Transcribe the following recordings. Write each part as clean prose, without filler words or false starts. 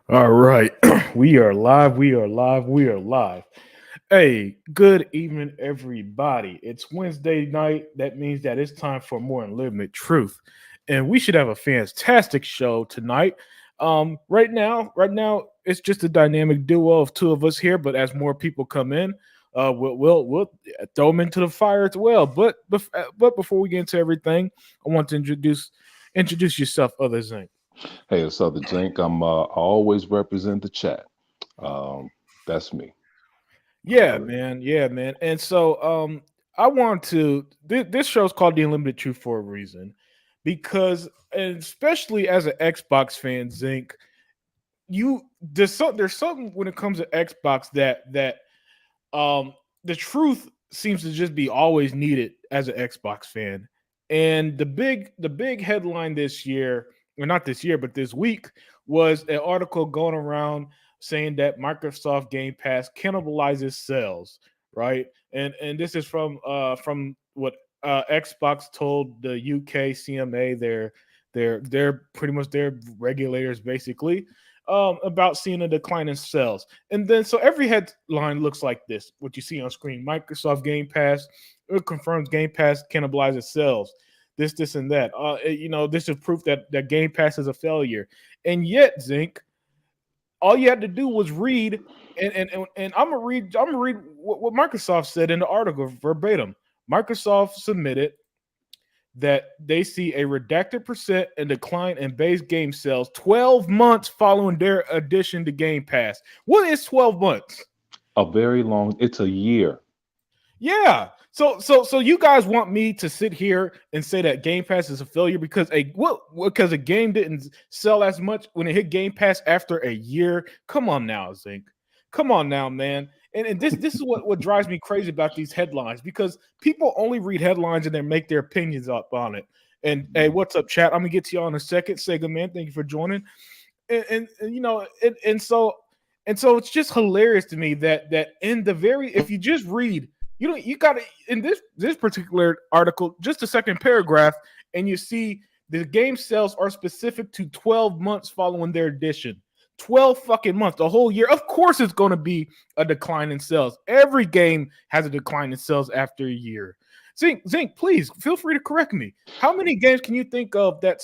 All right. We are live. We are live. We are live. Hey, good evening, everybody. It's Wednesday night. That means that it's time for more unlimited truth. And we should have a fantastic show tonight. Right now, it's just a dynamic duo of two of us here, but as more people come in, we'll throw them into the fire as well. But before we get into everything, I want to introduce yourself, other Zink. Hey, it's Other Drink. I always represent the chat. Um, that's me. Yeah, man. Yeah, man. And so I want to this show's called The Unlimited Truth for a reason. Because and especially as an Xbox fan, Zinc, there's something when it comes to Xbox that the truth seems to just be always needed as an Xbox fan. And the big headline this year, or not this year, but this week, was an article going around saying that Microsoft Game Pass cannibalizes sales, right? And this is from what Xbox told the UK CMA, they're pretty much their regulators basically, about seeing a decline in sales. And then so every headline looks like this: what you see on screen, Microsoft Game Pass, it confirms Game Pass cannibalizes sales. This, and that. This is proof that Game Pass is a failure. And yet, Zinc, all you had to do was read, and I'm gonna read what Microsoft said in the article verbatim. Microsoft submitted that they see a redacted percent and decline in base game sales 12 months following their addition to Game Pass. What is 12 months? A very long. It's a year. Yeah. So you guys want me to sit here and say that Game Pass is a failure because a game didn't sell as much when it hit Game Pass after a year? Come on now, Zink. Come on now, man. And this is what drives me crazy about these headlines, because people only read headlines and then make their opinions up on it. And hey, what's up, chat? I'm gonna get to y'all in a second. Sega man, thank you for joining. And and so it's just hilarious to me that in the very, if you just read, you got to, in this particular article, just the second paragraph, and you see the game sales are specific to 12 months following their addition. 12 fucking months, the whole year. Of course it's going to be a decline in sales. Every game has a decline in sales after a year. Zink, please feel free to correct me. How many games can you think of that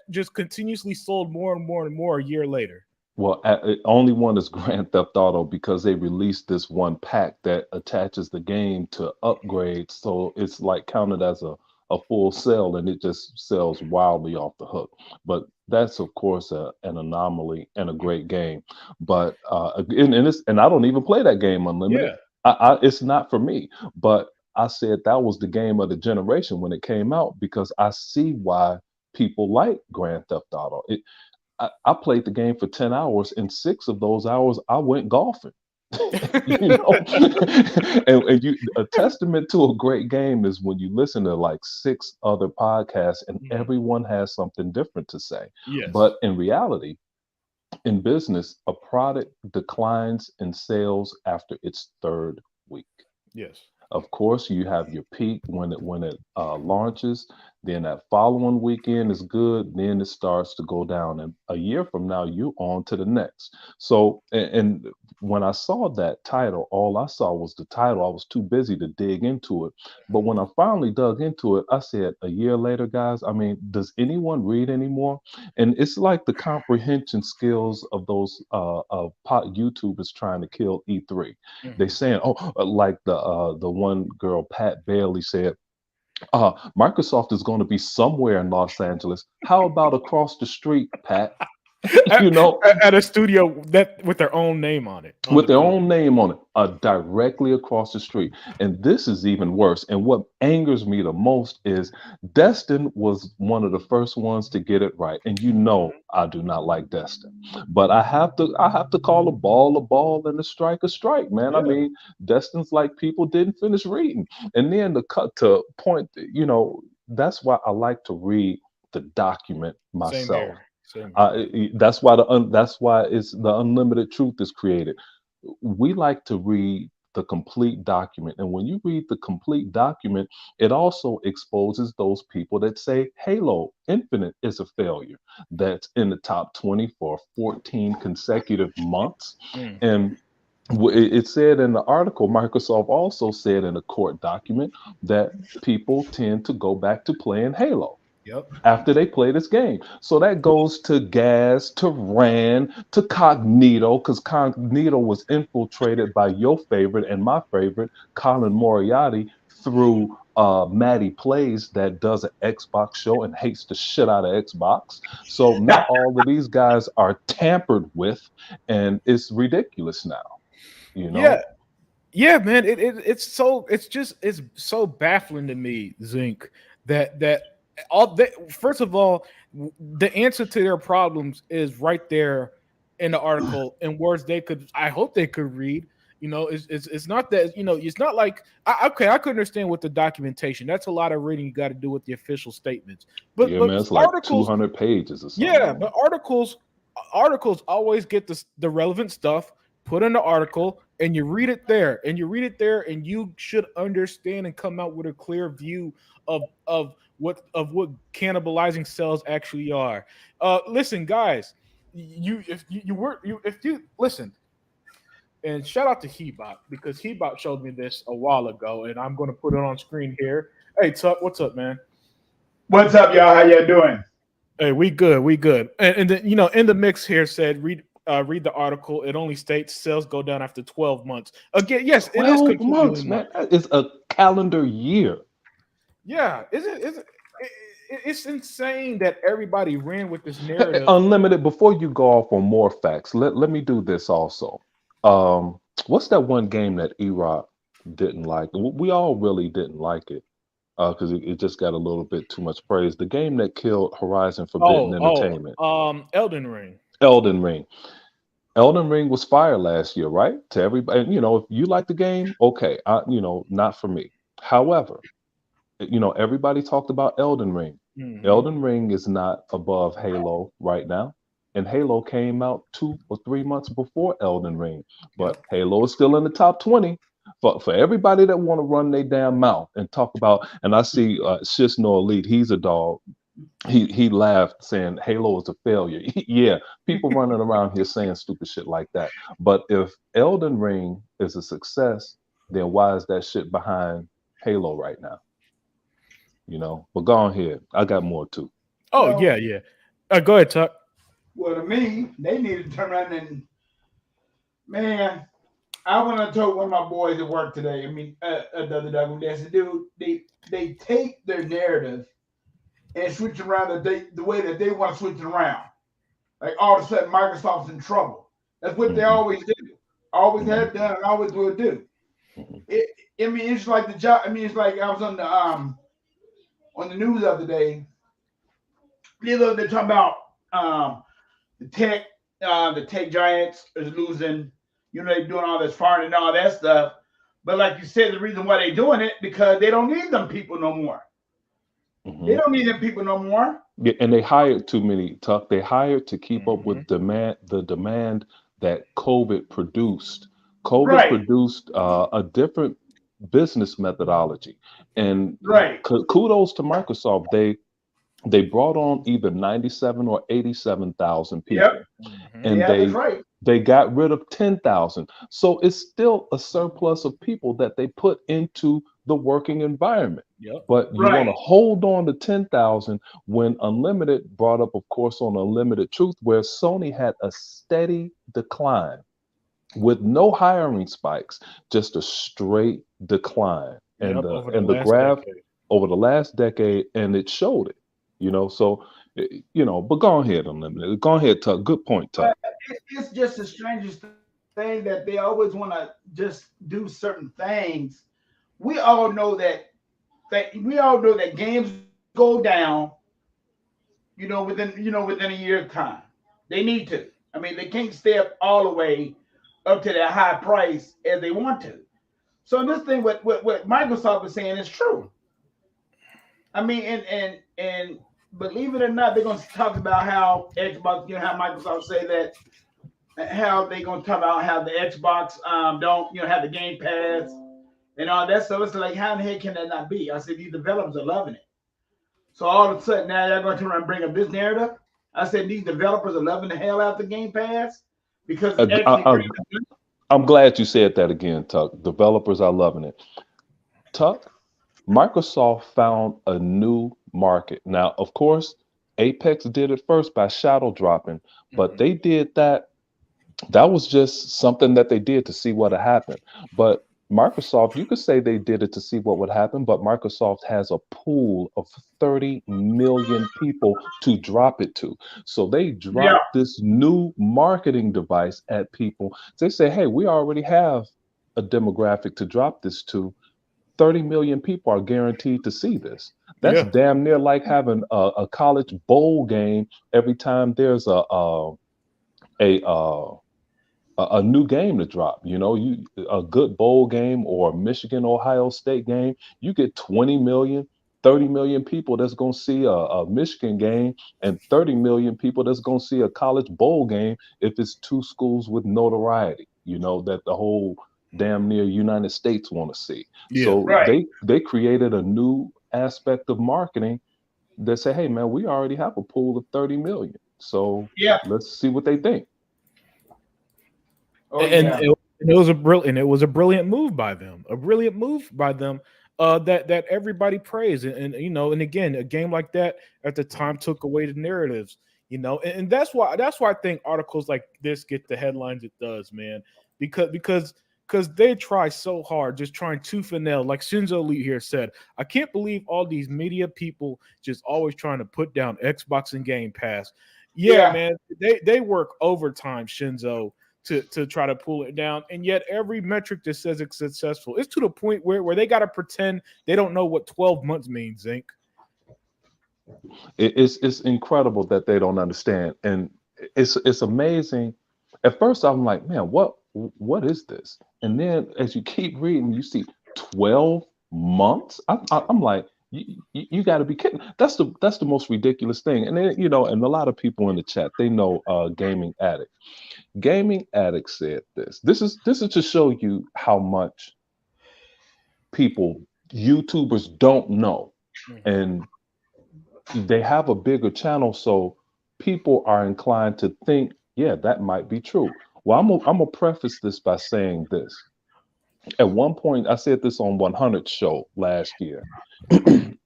just continuously sold more and more and more a year later? Well, only one is Grand Theft Auto because they released this one pack that attaches the game to upgrades, so it's like counted as a full sale, and it just sells wildly off the hook. But that's of course an anomaly and a great game. But and I don't even play that game unlimited. Yeah. It's not for me. But I said that was the game of the generation when it came out because I see why people like Grand Theft Auto. I played the game for 10 hours, and 6 of those hours I went golfing. you know, and a testament to a great game is when you listen to like six other podcasts and Mhm. everyone has something different to say. Yes. But in reality, in business, a product declines in sales after its third week. Yes. Of course, you have your peak when it launches. Then that following weekend is good. Then it starts to go down, and a year from now, you on to the next. So, and when I saw that title, all I saw was the title. I was too busy to dig into it. But when I finally dug into it, I said, a year later, guys. I mean, does anyone read anymore? And it's like the comprehension skills of those pot YouTubers trying to kill E3. They Mhm. saying, oh, like the one girl Pat Bailey said, Microsoft is going to be somewhere in Los Angeles. How about across the street, Pat? at, you know, at a studio that with their own name on it on the with their building. own name on it, directly across the street. And this is even worse. And what angers me the most is Destin was one of the first ones to get it right. And you know I do not like Destin. But I have to call a ball and a strike, man. I Yeah. mean, Destin's like people didn't finish reading. And then the cut to point, that's why I like to read the document Same myself. here. Same here. That's why it's the unlimited truth is created. We like to read the complete document. And when you read the complete document, it also exposes those people that say Halo Infinite is a failure. That's in the top 20 for 14 consecutive months. Mm. And it said in the article, Microsoft also said in a court document that people tend to go back to playing Halo Yep. after they play this game. So that goes to Gaz, to Rand, to Cognito, because Cognito was infiltrated by your favorite and my favorite, Colin Moriarty, through Maddie Plays, that does an Xbox show and hates the shit out of Xbox. So now all of these guys are tampered with, and it's ridiculous now, you Yeah, know? yeah, man. It's so baffling to me, Zinc, that all that first of all, the answer to their problems is right there in the article in words they could I hope they could read. It's not that, it's not like okay, I could understand with the documentation. That's a lot of reading you got to do with the official statements. But Yeah, man, it's like articles, 200 pages or something, yeah, man. but articles always get the relevant stuff put in the article, and you read it there, and you should understand and come out with a clear view of what cannibalizing cells actually are. Listen, guys, you if you were you if you listen, and shout out to Hebot because Hebot showed me this a while ago, and I'm going to put it on screen here. Hey, Tuck, what's up, man? What's up, y'all? How y'all doing? Hey, we good. And then, in the mix here said read the article. It only states sales go down after 12 months. Again, yes, it is 12 completely months, month. man. That is a calendar year. Yeah, it's insane that everybody ran with this narrative. Unlimited, before you go off on more facts, let me do this also. What's that one game that Erock didn't like? We all really didn't like it because it just got a little bit too much praise. The game that killed Horizon Forbidden Entertainment, Elden Ring. Elden Ring. Elden Ring was fire last year, right? To everybody, if you like the game, okay, not for me. However, everybody talked about Elden Ring. Hmm. Elden Ring is not above Halo right now. And Halo came out 2 or 3 months before Elden Ring. But Yep. Halo is still in the top 20. For everybody that want to run their damn mouth and talk about, and I see Shisno Elite, he's a dog. He laughed saying Halo is a failure. Yeah, people running around here saying stupid shit like that. But if Elden Ring is a success, then why is that shit behind Halo right now? But go on here. I got more too. Oh yeah, Well, yeah. Go ahead, Tuck. well, to me, they need to turn around and, man, I want to told one of my boys at work today. I mean, the other day, they said, dude, they take their narrative and switch around the way that they want to switch it around. Like all of a sudden, Microsoft's in trouble. That's what they Hmm. always do. Always Hmm. have done and always will do. Hmm. It, I mean, it's like the job. I mean, it's like I was on the news the other day. They're talking about um, the tech giants is losing. They're doing all this foreign and all that stuff. But like you said, the reason why they're doing it because they don't need them people no more. They Hmm. don't need them people no more. Yeah, and they hired too many, Tuck. They hired to keep up Hmm. with the demand that COVID produced. COVID Right, produced a different business methodology, and right. kudos to Microsoft. They brought on either 97 or 87,000 Yep. people, Hmm. and Yeah, that's they right. they got rid of 10,000. So it's still a surplus of people that they put into the working environment. Yep. But you want to Right. hold on to 10,000 when Unlimited brought up, of course, on Unlimited Truth, where Sony had a steady decline with no hiring spikes, just a straight decline. And Yep. the Over the and the last graph decade. over the last decade, and it showed it. So but go ahead, Unlimited. Go ahead, Tuck. Good point, Tuck. But it's just the strangest thing that they always want to just do certain things. We all know that games go down, within a year of time. They need to. I mean, they can't stay up all the way up to that high price as they want to. So this thing, what Microsoft is saying is true. I mean, and believe it or not, they're going to talk about how Xbox, how Microsoft say that. how they gonna talk about how the Xbox don't have the Game Pass and all that stuff. It's like how in the heck can that not be? I said these developers are loving it. So all of a sudden now they're going to turn around and bring up this narrative. I said these developers are loving the hell out of the Game Pass because it's I, actually I, bringing. I'm glad you said that again, Tuck. Developers are loving it. Tuck, Microsoft found a new market. Now, of course, Apex did it first by shadow dropping, but Mhm. they did that. That was just something that they did to see what would happen. But Microsoft, you could say they did it to see what would happen, but Microsoft has a pool of 30 million people to drop it to. So they Yeah, dropped this new marketing device at people. They say, hey, we already have a demographic to drop this to. 30 million people are guaranteed to see this. That's Yeah, damn near like having a college bowl game every time there's a a new game to drop. You know, you a good bowl game or a Michigan Ohio State game, you get 20 million, 30 million people that's going to see a Michigan game and 30 million people that's going to see a college bowl game if it's two schools with notoriety, you know, that the whole damn near United States want to see. yeah. So right. they created a new aspect of marketing that say, hey man, we already have a pool of 30 million. So Yeah. let's see what they think. Oh and yeah. it was a brilliant move by them, a brilliant move by them, that everybody praised, and and again, a game like that at the time took away the narratives, and that's why I think articles like this get the headlines it does, man, because they try so hard, just trying tooth and nail, like Shinzo Lee here said. I can't believe all these media people just always trying to put down Xbox and Game Pass. Yeah, Yeah. man, they work overtime, Shinzo, to try to pull it down. And yet every metric that says it's successful, it's to the point where they got to pretend they don't know what 12 months means, Zinc. It's incredible that they don't understand, and it's amazing. At first, I'm like, man, what is this? And then as you keep reading, you see 12 months. I'm like, you got to be kidding. That's the most ridiculous thing. And then and a lot of people in the chat, they know gaming addict. Gaming addict said this. This is to show you how much people YouTubers don't know, Mhm. and they have a bigger channel, so people are inclined to think, yeah, that might be true. Well, I'm gonna preface this by saying this. At one point, I said this on 100 show last year,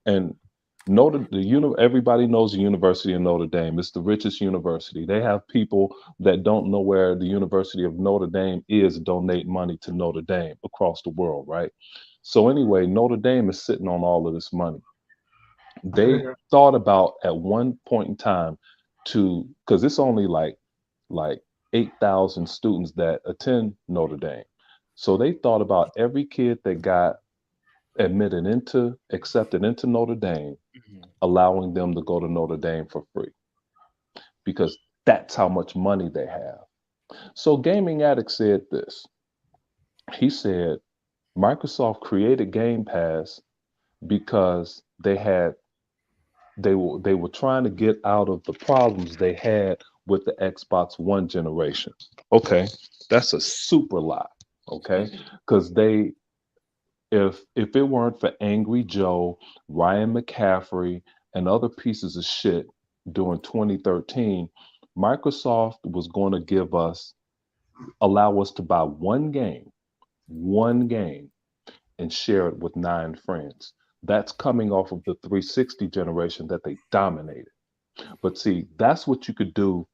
and everybody knows the University of Notre Dame. It's the richest university. They have people that don't know where the University of Notre Dame is donate money to Notre Dame across the world, right? So anyway, Notre Dame is sitting on all of this money. They thought about at one point in time to, because it's only like 8,000 students that attend Notre Dame. So they thought about every kid that got accepted into Notre Dame, Mhm. allowing them to go to Notre Dame for free because that's how much money they have. So Gaming Addict said this. He said Microsoft created Game Pass because they were trying to get out of the problems they had with the Xbox One generation. Okay, that's a super lie. Okay, because if it weren't for Angry Joe, Ryan McCaffrey, and other pieces of shit during 2013, Microsoft was going to allow us to buy one game, and share it with 9 friends. That's coming off of the 360 generation that they dominated. But see, that's what you could do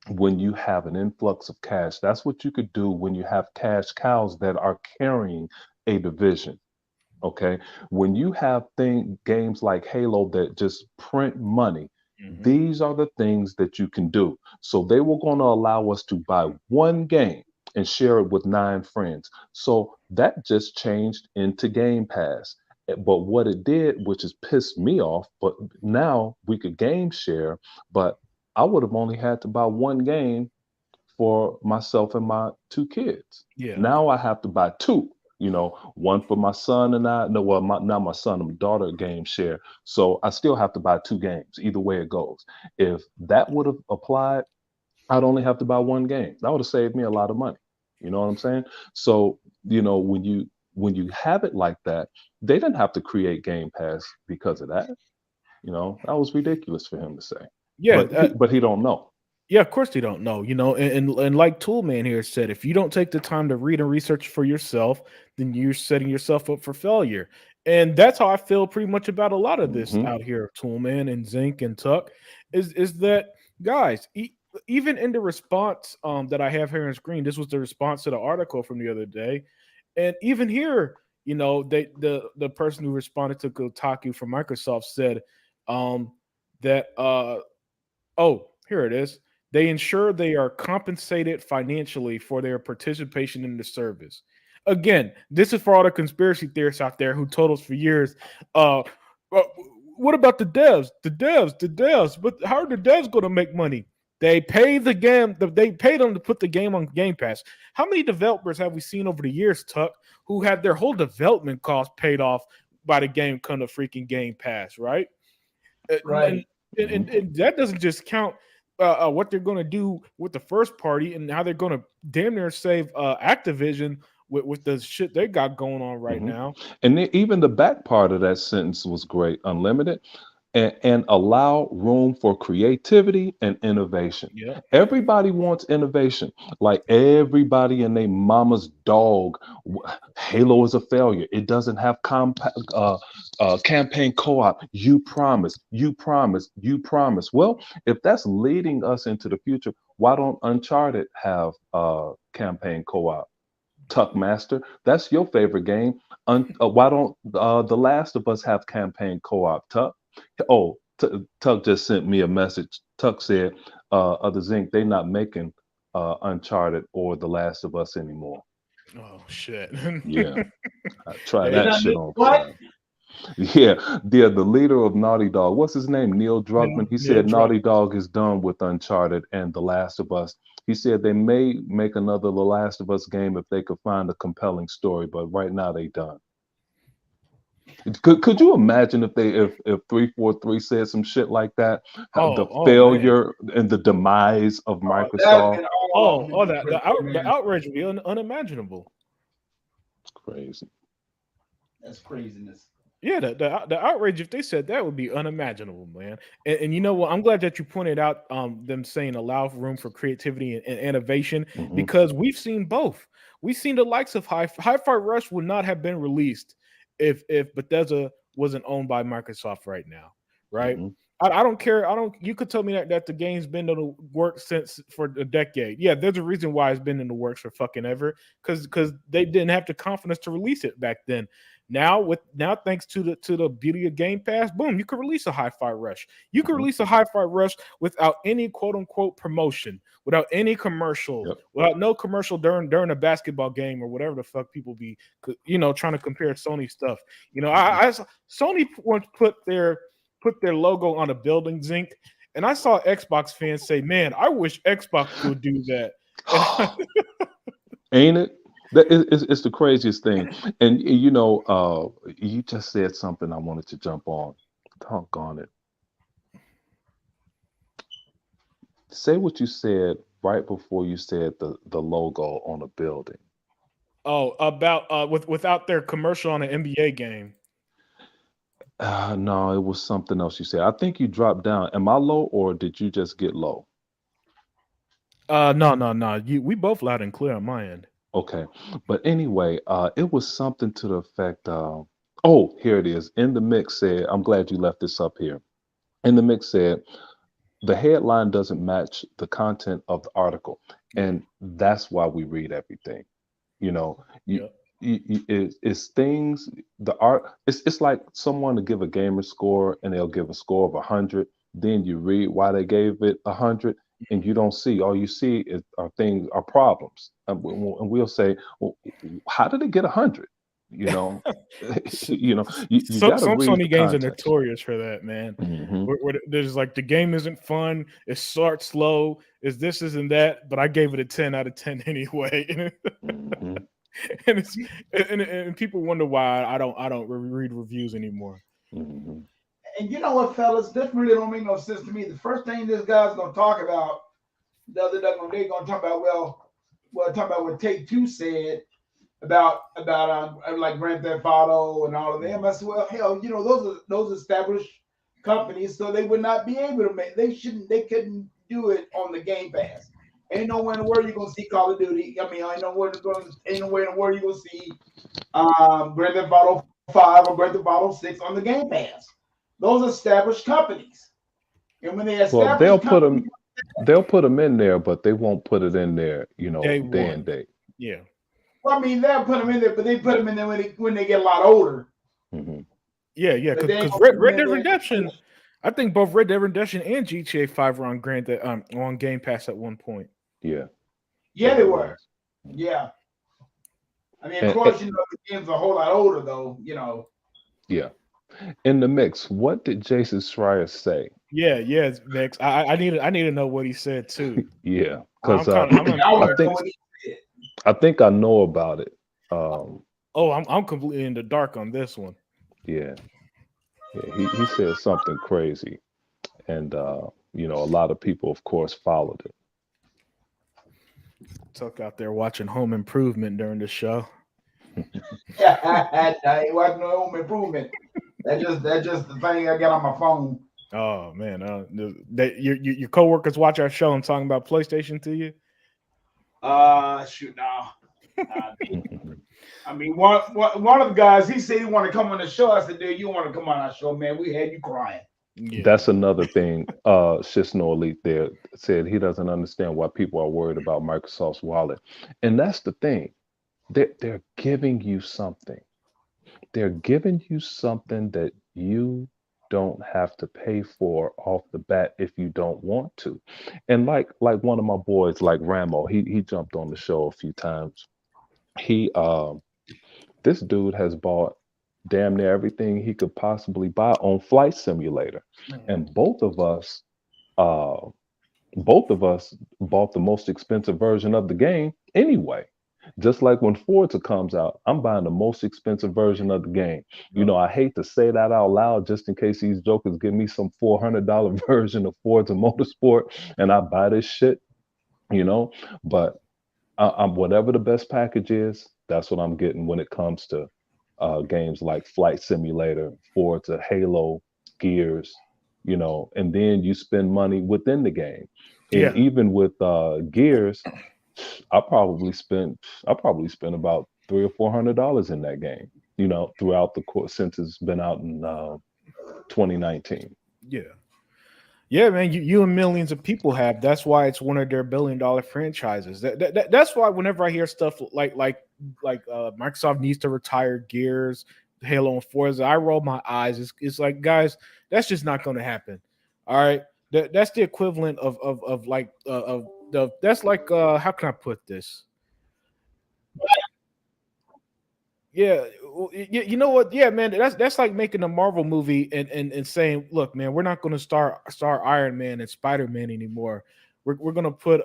when you have an influx of cash. That's what you could do when you have cash cows that are carrying a division. Okay. When you have games like Halo that just print money, Mhm. these are the things that you can do. So they were going to allow us to buy one game and share it with 9 friends. So that just changed into Game Pass. But what it did, which has pissed me off, but now we could game share, but I would have only had to buy one game for myself and my 2 kids. Yeah. Now I have to buy two, one for my son and I. No, well, not my son and my daughter game share. So I still have to buy two games, either way it goes. If that would have applied, I'd only have to buy one game. That would have saved me a lot of money. You know what I'm saying? So, when you have it like that, they didn't have to create Game Pass because of that. That was ridiculous for him to say. Yeah, But he don't know. yeah, of course they don't know, and like Toolman here said, if you don't take the time to read and research for yourself, then you're setting yourself up for failure. And that's how I feel pretty much about a lot of this Hmm. out here, Toolman and Zinc and Tuck, is that guys, even in the response that I have here on screen, this was the response to the article from the other day, and even here, the person who responded to Kotaku from Microsoft said um, that oh, here it is. They ensure they are compensated financially for their participation in the service. Again, this is for all the conspiracy theorists out there who told us for years, uh, uh, what about the devs? The devs. But how are the devs going to make money? They pay the game. They pay them to put the game on Game Pass. How many developers have we seen over the years, Tuck, who had their whole development cost paid off by the game come to freaking Game Pass, right? And, Right. and, and that doesn't just count what they're going to do with the first party and how they're going to damn near save Activision with the shit they got going on right Hmm. now. And then even the back part of that sentence was great. Unlimited and allow room for creativity and innovation. Yeah. Everybody wants innovation. Like everybody and their mama's dog. Halo is a failure. It doesn't have campaign co-op. You promise. You promise. You promise. Well, if that's leading us into the future, why don't Uncharted have campaign co-op? Tuck Master, that's your favorite game. Why don't The Last of Us have campaign co-op? Tuck. Oh, Tuck just sent me a message. Tuck said, "Other Zinc, they not making Uncharted or The Last of Us anymore." Oh shit. Yeah, try They Hey, that not shit make on what? Prime. Yeah, the leader of Naughty Dog. What's his name? Neil Druckmann. He Neil said Naughty Druckmann. Dog is done with Uncharted and The Last of Us. He said they may make another The Last of Us game if they could find a compelling story, but right now they done. Could you imagine if 343 said some shit like that? The Oh man. failure and the demise of That'd have Microsoft? been all off Oh, limits right there, the man. outrage would be unimaginable. It's crazy. That's craziness. Yeah, the outrage if they said that would be unimaginable, man. And you know what? I'm glad that you pointed out them saying allow room for creativity and innovation Hmm. because we've seen both. We've seen the likes of Hi-Fi Rush would not have been released if Bethesda wasn't owned by Microsoft right now, right? Hmm. I don't care. I don't. You could tell me that the game's been in the works since for a decade. Yeah, there's a reason why it's been in the works for fucking ever because they didn't have the confidence to release it back then. Now thanks to the beauty of Game Pass, boom, you can release a Hi-Fi Rush. You can Hmm. release a Hi-Fi Rush without any quote unquote promotion, without any commercials, Yep. without no commercial during a basketball game or whatever the fuck people be trying to compare Sony stuff. Hmm. Sony once put their logo on a building, Zinc, and I saw Xbox fans say, "Man, I wish Xbox could do that." And Ain't it? It's the craziest thing. And you just said something I wanted to jump on. Doggone it. Say what you said right before you said the logo on a building. oh, about without their commercial on an NBA game. No, it was something else you said. I think you dropped down. Am I low or did you just get low? No, no, no. We both loud and clear on my end. Okay. But anyway, it was something to the effect oh, here it is. In the mix said, I'm glad you left this up here. In the mix said, the headline doesn't match the content of the article. Yeah, And that's why we read everything. You know, yeah. it's things, the art, it's like someone to give a gamer score and they'll give a score of 100. Then you read why they gave it 100 and you don't see, all you see are problems. And we'll say, well, how did it get 100? You know, S- you got to some read the Sony games are context. notorious for that, man. Hmm. Where there's like the game isn't fun, it starts slow, is this isn't that, but I gave it a 10 out of 10 anyway. Hmm. and it's and people wonder why I don't read reviews anymore. Hmm. And you know what, fellas? This really don't make no sense to me. The first thing this guy's gonna talk about the other day they're gonna talk about talk about what Take Two said about like Grand Theft Auto and all of them. I said, well, hell, those established companies, so they would not be able to make. They couldn't do it on the Game Pass. Ain't nowhere in the world you're gonna see Call of Duty. I mean, ain't nowhere in the world you're gonna see Grand Theft Auto 5 or Grand Theft Auto 6 on the Game Pass. Those established companies, and when they Well, establish companies, they'll put them in there, but they won't put it in there, Day day and one. date. Yeah. well, I mean, they'll put them in there, but they put them in there when they get a lot older. Hmm. Yeah, But they ain't because gonna put them Red in Dead there. Redemption, I think both Red Dead Redemption and GTA 5 were on on Game Pass at one point. Yeah, Yeah, they it were. was. Yeah. I mean, of And, course, the game's a whole lot older, though. yeah, in the mix, what did Jason Schreier say? Yeah, Max. I need to know what he said too. Yeah, I'm because kind of I'm I I want to know think impressed. what he said. I know about it. Um, Oh, I'm completely in the dark on this one. yeah, yeah, he said something crazy, and a lot of people, of course, followed Tuck out there watching Home Improvement during the show. I ain't watching no home improvement. That's just the thing I got on my phone. Oh man, your coworkers watch our show and talking about PlayStation to you. Shoot, no. Nah, it. I mean, one of the guys, he said he want to come on the show. I said, dude, you want to come on our show, man? We had you crying. Yeah, That's another thing. Shisno Elite there said he doesn't understand why people are worried about Microsoft's wallet, and that's the thing. They're giving you something. They're giving you something that you don't have to pay for off the bat if you don't want to. And like one of my boys, like Ramo, he jumped on the show a few times. He This dude has bought damn near everything he could possibly buy on Flight Simulator, man. and uh both of us bought the most expensive version of the game anyway. Just like when Forza comes out, I'm buying the most expensive version of the game. Yep. I hate to say that out loud just in case these jokers give me some $400 version of Forza Motorsport and I buy this shit, you know. But I'm whatever the best package is, that's what I'm getting when it comes to games like Flight Simulator, Forza, Halo, Gears, and then you spend money within the game. And Yeah, even with Gears, I probably spent about $300 or $400 in that game, throughout the course since it's been out in 2019. yeah. Yeah, man, you and millions of people have. That's why it's one of their billion-dollar franchises. That's why whenever I hear stuff like Microsoft needs to retire Gears, Halo, and Forza, I roll my eyes. It's like, guys, that's just not going to happen. All right, that's the equivalent of like of the that's like how can I put this? Yeah, you know what? Yeah, man, that's like making a Marvel movie and saying, look, man, we're not going to star Iron Man and Spider Man anymore. We're gonna put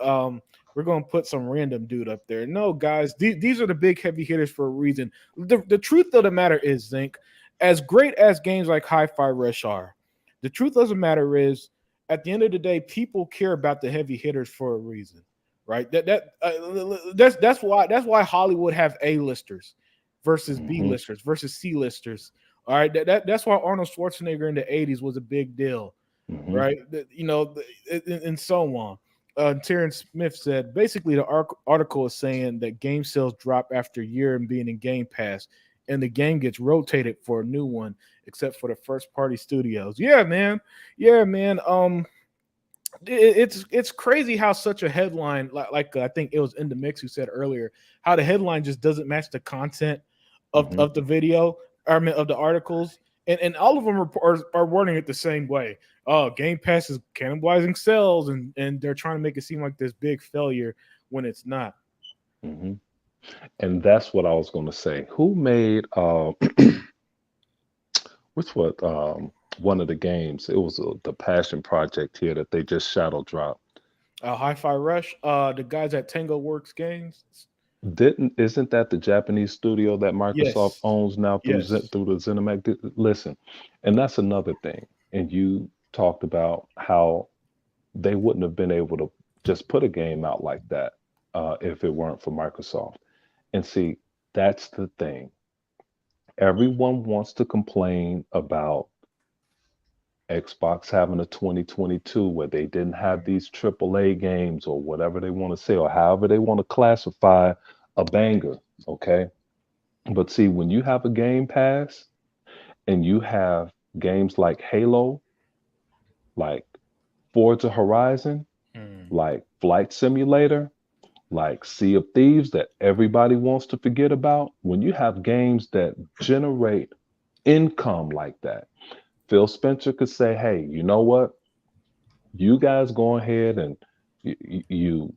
some random dude up there. No, guys, these are the big heavy hitters for a reason. The truth of the matter is, Zinc, as great as games like Hi-Fi Rush are, the truth of the matter is, at the end of the day, people care about the heavy hitters for a reason, right? That's why Hollywood have A-listers versus B Hmm. listers versus C listers. All right, that's why Arnold Schwarzenegger in the '80s was a big deal, Hmm. right? And so on. Terrence Smith said basically the article is saying that game sales drop after a year and being in Game Pass, and the game gets rotated for a new one, except for the first party studios. Yeah, man. It's crazy how such a headline like I think it was in the mix who said earlier how the headline just doesn't match the content Hmm. of the video, I mean of the articles, and all of them are wording it the same way. Oh, Game Pass is cannibalizing sales, and they're trying to make it seem like this big failure when it's not. Hmm. And that's what I was going to say. Who made which what one of the games? It was the Passion Project here that they just shadow dropped. Hi-Fi Rush, the guys at Tango Works Games. Didn't Isn't that the Japanese studio that Microsoft Yes, owns now yes, through the ZeniMax? Listen, and that's another thing. And you talked about how they wouldn't have been able just put a game out like that if it weren't for Microsoft. And see, that's the thing. Everyone wants to complain about Xbox having a 2022 where they didn't have these AAA games or whatever they want to say, or however they want to classify a banger. Okay. But see, when you have a Game Pass and you have games like Halo, like Forza Horizon, Mm. like Flight Simulator, like Sea of Thieves that everybody wants to forget about, when you have games that generate income like that, Phil Spencer could say, hey, you know what? You guys go ahead and you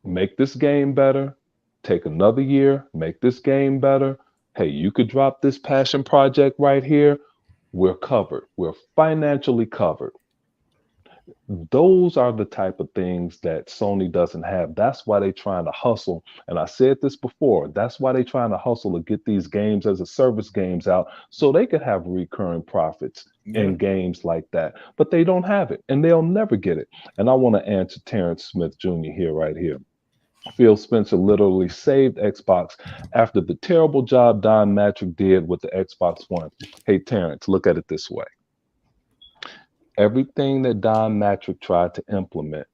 make this game better. Take another year, make this game better. Hey, you could drop this passion project right here. We're covered. We're financially covered. Those are the type of things that Sony doesn't have. That's why they're trying to hustle. And I said this before. That's why they're trying to hustle to get these games as a service games out so they could have recurring profits Yeah. in games like that. But they don't have it and they'll never get it. And I want to answer Terrence Smith Jr. here, right here. Phil Spencer literally saved Xbox after the terrible job Don Matrick did with the Xbox One. Hey, Terrence, look at it this way. Everything that Don Matrick tried to implement,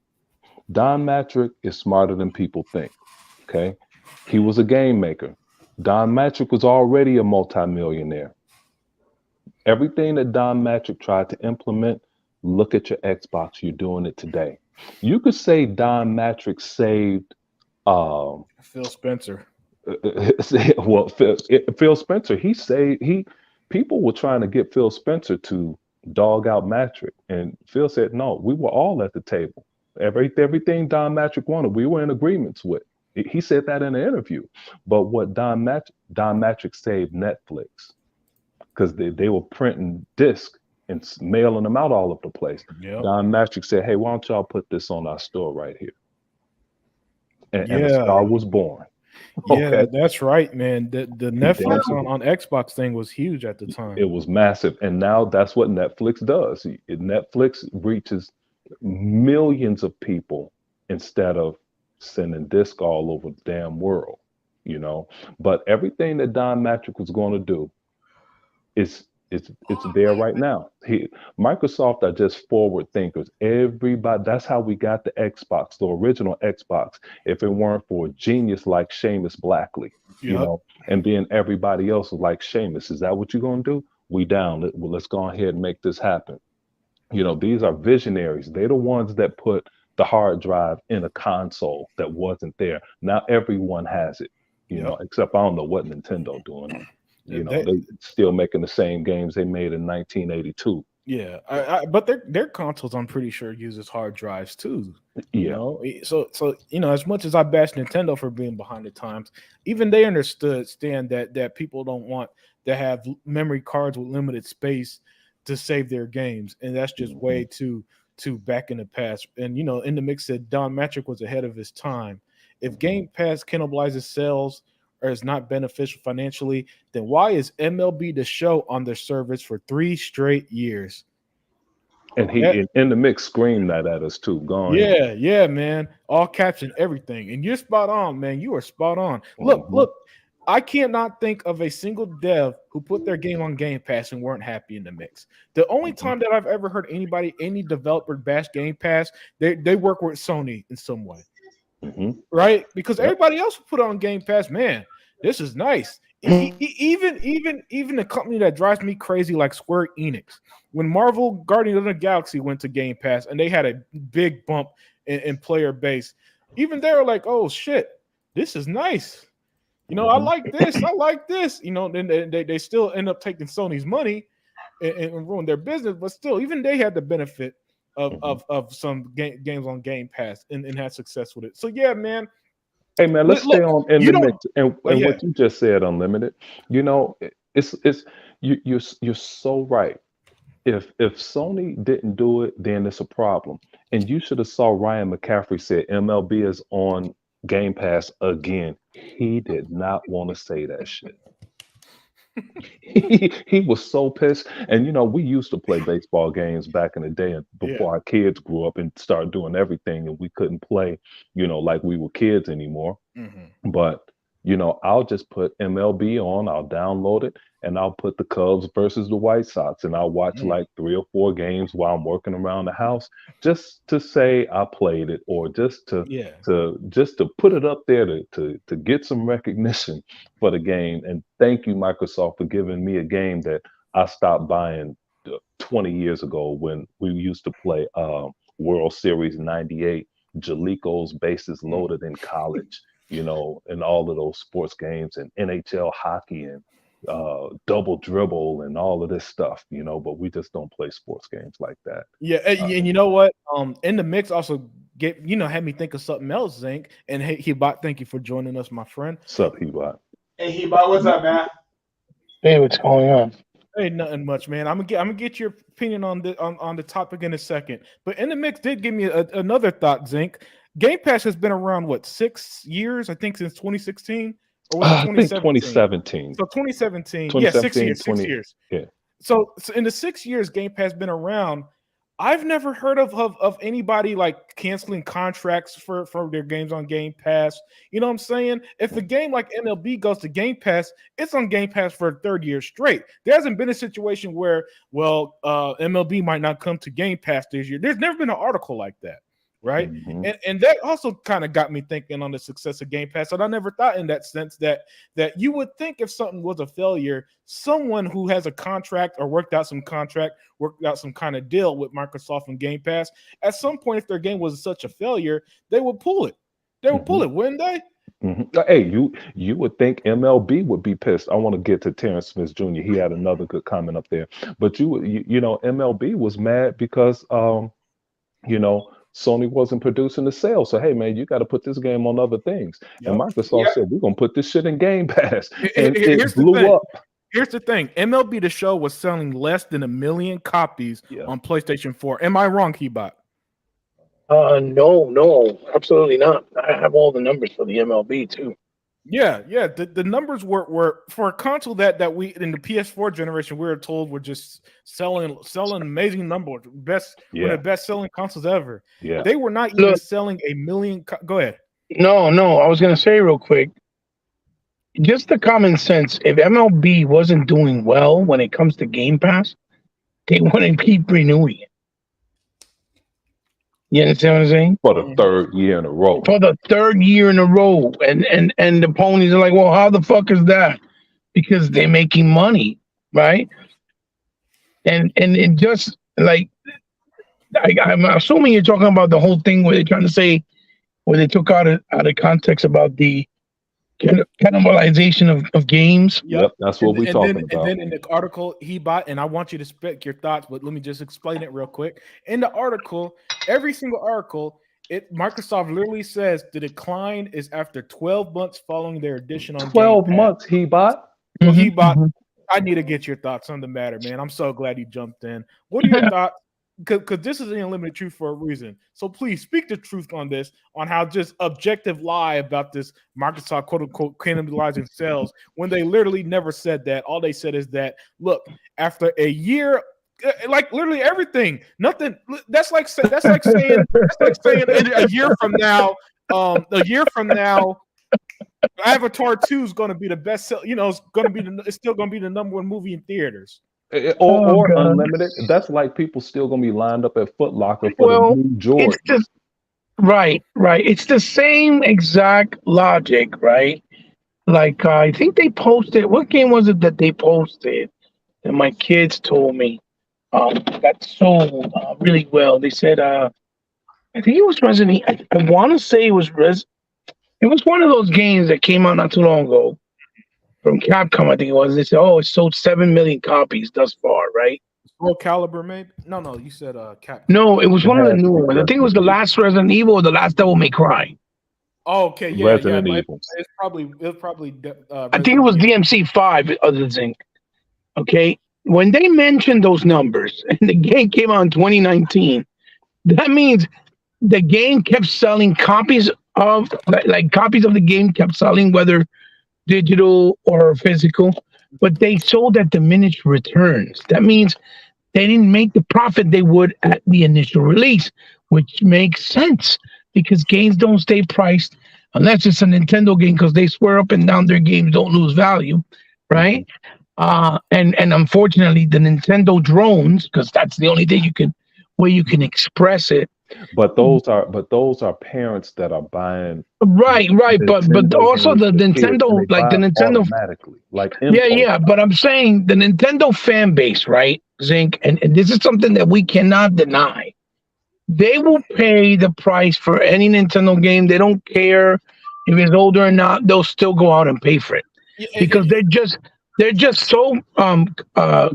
Don Matrick is smarter than people think. Okay. He was a game maker. Don Matrick was already a multimillionaire. Everything that Don Matrick tried to implement, look at your Xbox. You're doing it today. You could say Don Matrick saved um, Phil Spencer. well, Phil Spencer, he people were trying to get Phil Spencer to dog out Matrick, and Phil said, "No, we were all at the table. Everything Don Matrick wanted, we were in agreements with." He said that in an interview. But what Don Matrick saved Netflix because they were printing discs and mailing them out all over the place. Yep. Don Matrick said, "Hey, why don't y'all put this on our store right here?" And the Yeah. star was born. Yeah, Okay. that's right, man. The He Netflix danced with on Xbox thing was huge at the time. it was massive. And now that's what Netflix does. Netflix reaches millions of people instead of sending disc all over the damn world, you know. But everything that Don Matrick was going to do is it's there right now. Microsoft are just forward thinkers. Everybody, that's how we got the Xbox, the original Xbox. If it weren't for a genius like Seamus Blackley, you Yep. know, and then everybody else was like, Seamus, is that what you're gonna do? We down. Let's go ahead and make this happen. You know, these are visionaries. They're the ones that put the hard drive in a console that wasn't there. Now everyone has it, you know, Yep. except I don't know what Nintendo doing. You know, They, they still making the same games they made in 1982. yeah, but their consoles, I'm pretty sure, uses hard drives too. You Yeah. know, so as much as I bash Nintendo for being behind the times, even they understand that people don't want to have memory cards with limited space to save their games, and that's just Hmm. way too back in the past. And in the mix said Don Matrick was ahead of his time. If Hmm. Game Pass cannibalizes sales or is not beneficial financially, then why is MLB The Show on their service for 3 straight years? And That he in the mix screamed that at us too. Go ahead. yeah, man. All caps and everything. And you're spot on, man. You are spot on. Look, Hmm. look, I cannot think of a single dev who put their game on Game Pass and weren't happy in the mix. The only Hmm. time that I've ever heard any developer bash Game Pass, they work with Sony in some way, Hmm. right? Because Yep. everybody else who put on Game Pass, man, this is nice. Even the company that drives me crazy, like Square Enix, when Marvel Guardian of the Galaxy went to Game Pass and they had a big bump in player base, even they were like, "Oh shit, this is nice." I Hmm. like this. I like this. Then they still end up taking Sony's money and ruin their business, but still, even they had the benefit of Hmm. of some games on Game Pass and had success with it. So yeah, man. Hey man, let's stay Look, on in you the don't. mix. And Yeah, what you just said, Unlimited. You know, it's you're so right. If Sony didn't do it, then it's a problem. And you should have saw Ryan McCaffrey said MLB is on Game Pass again. He did not want to say that shit. He was so pissed. And we used to play baseball games back in the day and Yeah. before our kids grew up and started doing everything and we couldn't play, like we were kids anymore. Hmm. But I'll just put MLB on, I'll download it, and I'll put the Cubs versus the White Sox, and I'll watch like 3 or 4 games while I'm working around the house, just to say I played it, or just to Yeah. put it up there to get some recognition for the game. And thank you, Microsoft, for giving me a game that I stopped buying 20 years ago when we used to play World Series '98, Jalico's Bases Loaded in college, and all of those sports games and NHL hockey and double dribble and all of this stuff, but we just don't play sports games like that. Yeah, and you know Anymore. what? In the mix also had me think of something else, Zink. And hey, Bot, thank you for joining us, my friend. Sup, Hebot? Hey, Heba, what's up, man? Hey, what's going on? Ain't nothing much, man. I'm gonna get your opinion on the topic in a second. But in the mix did give me another thought, Zink. Game Pass has been around what, 6 years? I think since 2016, or was it I think 2017? 2017. So 2017, yeah, 6 years, 6 years. Yeah. So in the 6 years Game Pass been around, I've never heard of anybody like canceling contracts for their games on Game Pass. You know what I'm saying? If a game like MLB goes to Game Pass, it's on Game Pass for a third year straight. There hasn't been a situation where, MLB might not come to Game Pass this year. There's never been an article like that, right? Mm-hmm. And that also kind of got me thinking on the success of Game Pass. And I never thought in that sense that you would think if something was a failure, someone who has a contract or worked out some kind of deal with Microsoft and Game Pass, at some point, if their game was such a failure, they would pull it. They would pull it, wouldn't they? Mm-hmm. Hey, you would think MLB would be pissed. I want to get to Terrence Smith Jr. He had another good comment up there, but MLB was mad because Sony wasn't producing the sales. So hey, man, you got to put this game on other things. Yep. And Microsoft said we're gonna put this shit in Game Pass, and Here's it blew up. Here's the thing: MLB The Show was selling less than 1 million copies on PlayStation 4. Am I wrong, Hebot? No, absolutely not. I have all the numbers for the MLB too. Yeah. The numbers were for a console that we in the PS4 generation we were told were just selling amazing numbers, one of the best selling consoles ever. Yeah, they were not even selling 1 million. Go ahead. No, I was gonna say real quick, just the common sense. If MLB wasn't doing well when it comes to Game Pass, they wouldn't keep renewing it. You understand what I'm saying? for the third year in a row. For the third year in a row, and the ponies are like, well, how the fuck is that? Because they're making money, right? And it just like I'm assuming you're talking about the whole thing where they're trying to say, where they took out of context about the cannibalization of games. Yep, that's what we're talking about. And then in the article, and I want you to spec your thoughts, but let me just explain it real quick. In the article, every single article, Microsoft literally says the decline is after 12 months following their addition on 12 Game Pass. months, Hebot. So Hebot, I need to get your thoughts on the matter, man. I'm so glad you jumped in. What are your thoughts? Because this is the unlimited truth for a reason. So please speak the truth on this, on how just objective lie about this Microsoft quote unquote cannibalizing sales when they literally never said that. All they said is that, look, after a year, like literally everything, nothing. That's like saying a year from now, Avatar 2 is going to be the best sell. It's still going to be the number one movie in theaters. Or unlimited. That's like people still gonna be lined up at Foot Locker for the new Jordan. It's just right. It's the same exact logic, right? Like I think they posted. What game was it that they posted? And my kids told me that sold really well. They said, I think it was Resident. I want to say it was It was one of those games that came out not too long ago. From Capcom, I think it was. They said, "Oh, it sold 7 million copies thus far." Right? Soul Calibur, maybe? No. You said Capcom. No, it was one of the new ones. I think it was the last Resident Evil or the last Devil May Cry. Oh, okay, yeah, Resident Evil. It's probably. I think it was DMC5. Other than, okay, when they mentioned those numbers and the game came out in 2019, that means the game kept selling copies of copies of the game kept selling, whether digital or physical, but they sold at diminished returns. That means they didn't make the profit they would at the initial release, which makes sense because games don't stay priced unless it's a Nintendo game because they swear up and down their games don't lose value, right? Mhm. And unfortunately, the Nintendo drones, because that's the only thing you can where you can express it. But those are parents that are buying Right, but Nintendo also games the for kids, and they Nintendo, like buy the them Nintendo, automatically, like impulse yeah. buy. But I'm saying the Nintendo fan base, right, Zinc, and this is something that we cannot deny. They will pay the price for any Nintendo game. They don't care if it's older or not. They'll still go out and pay for it Yeah, because they're just so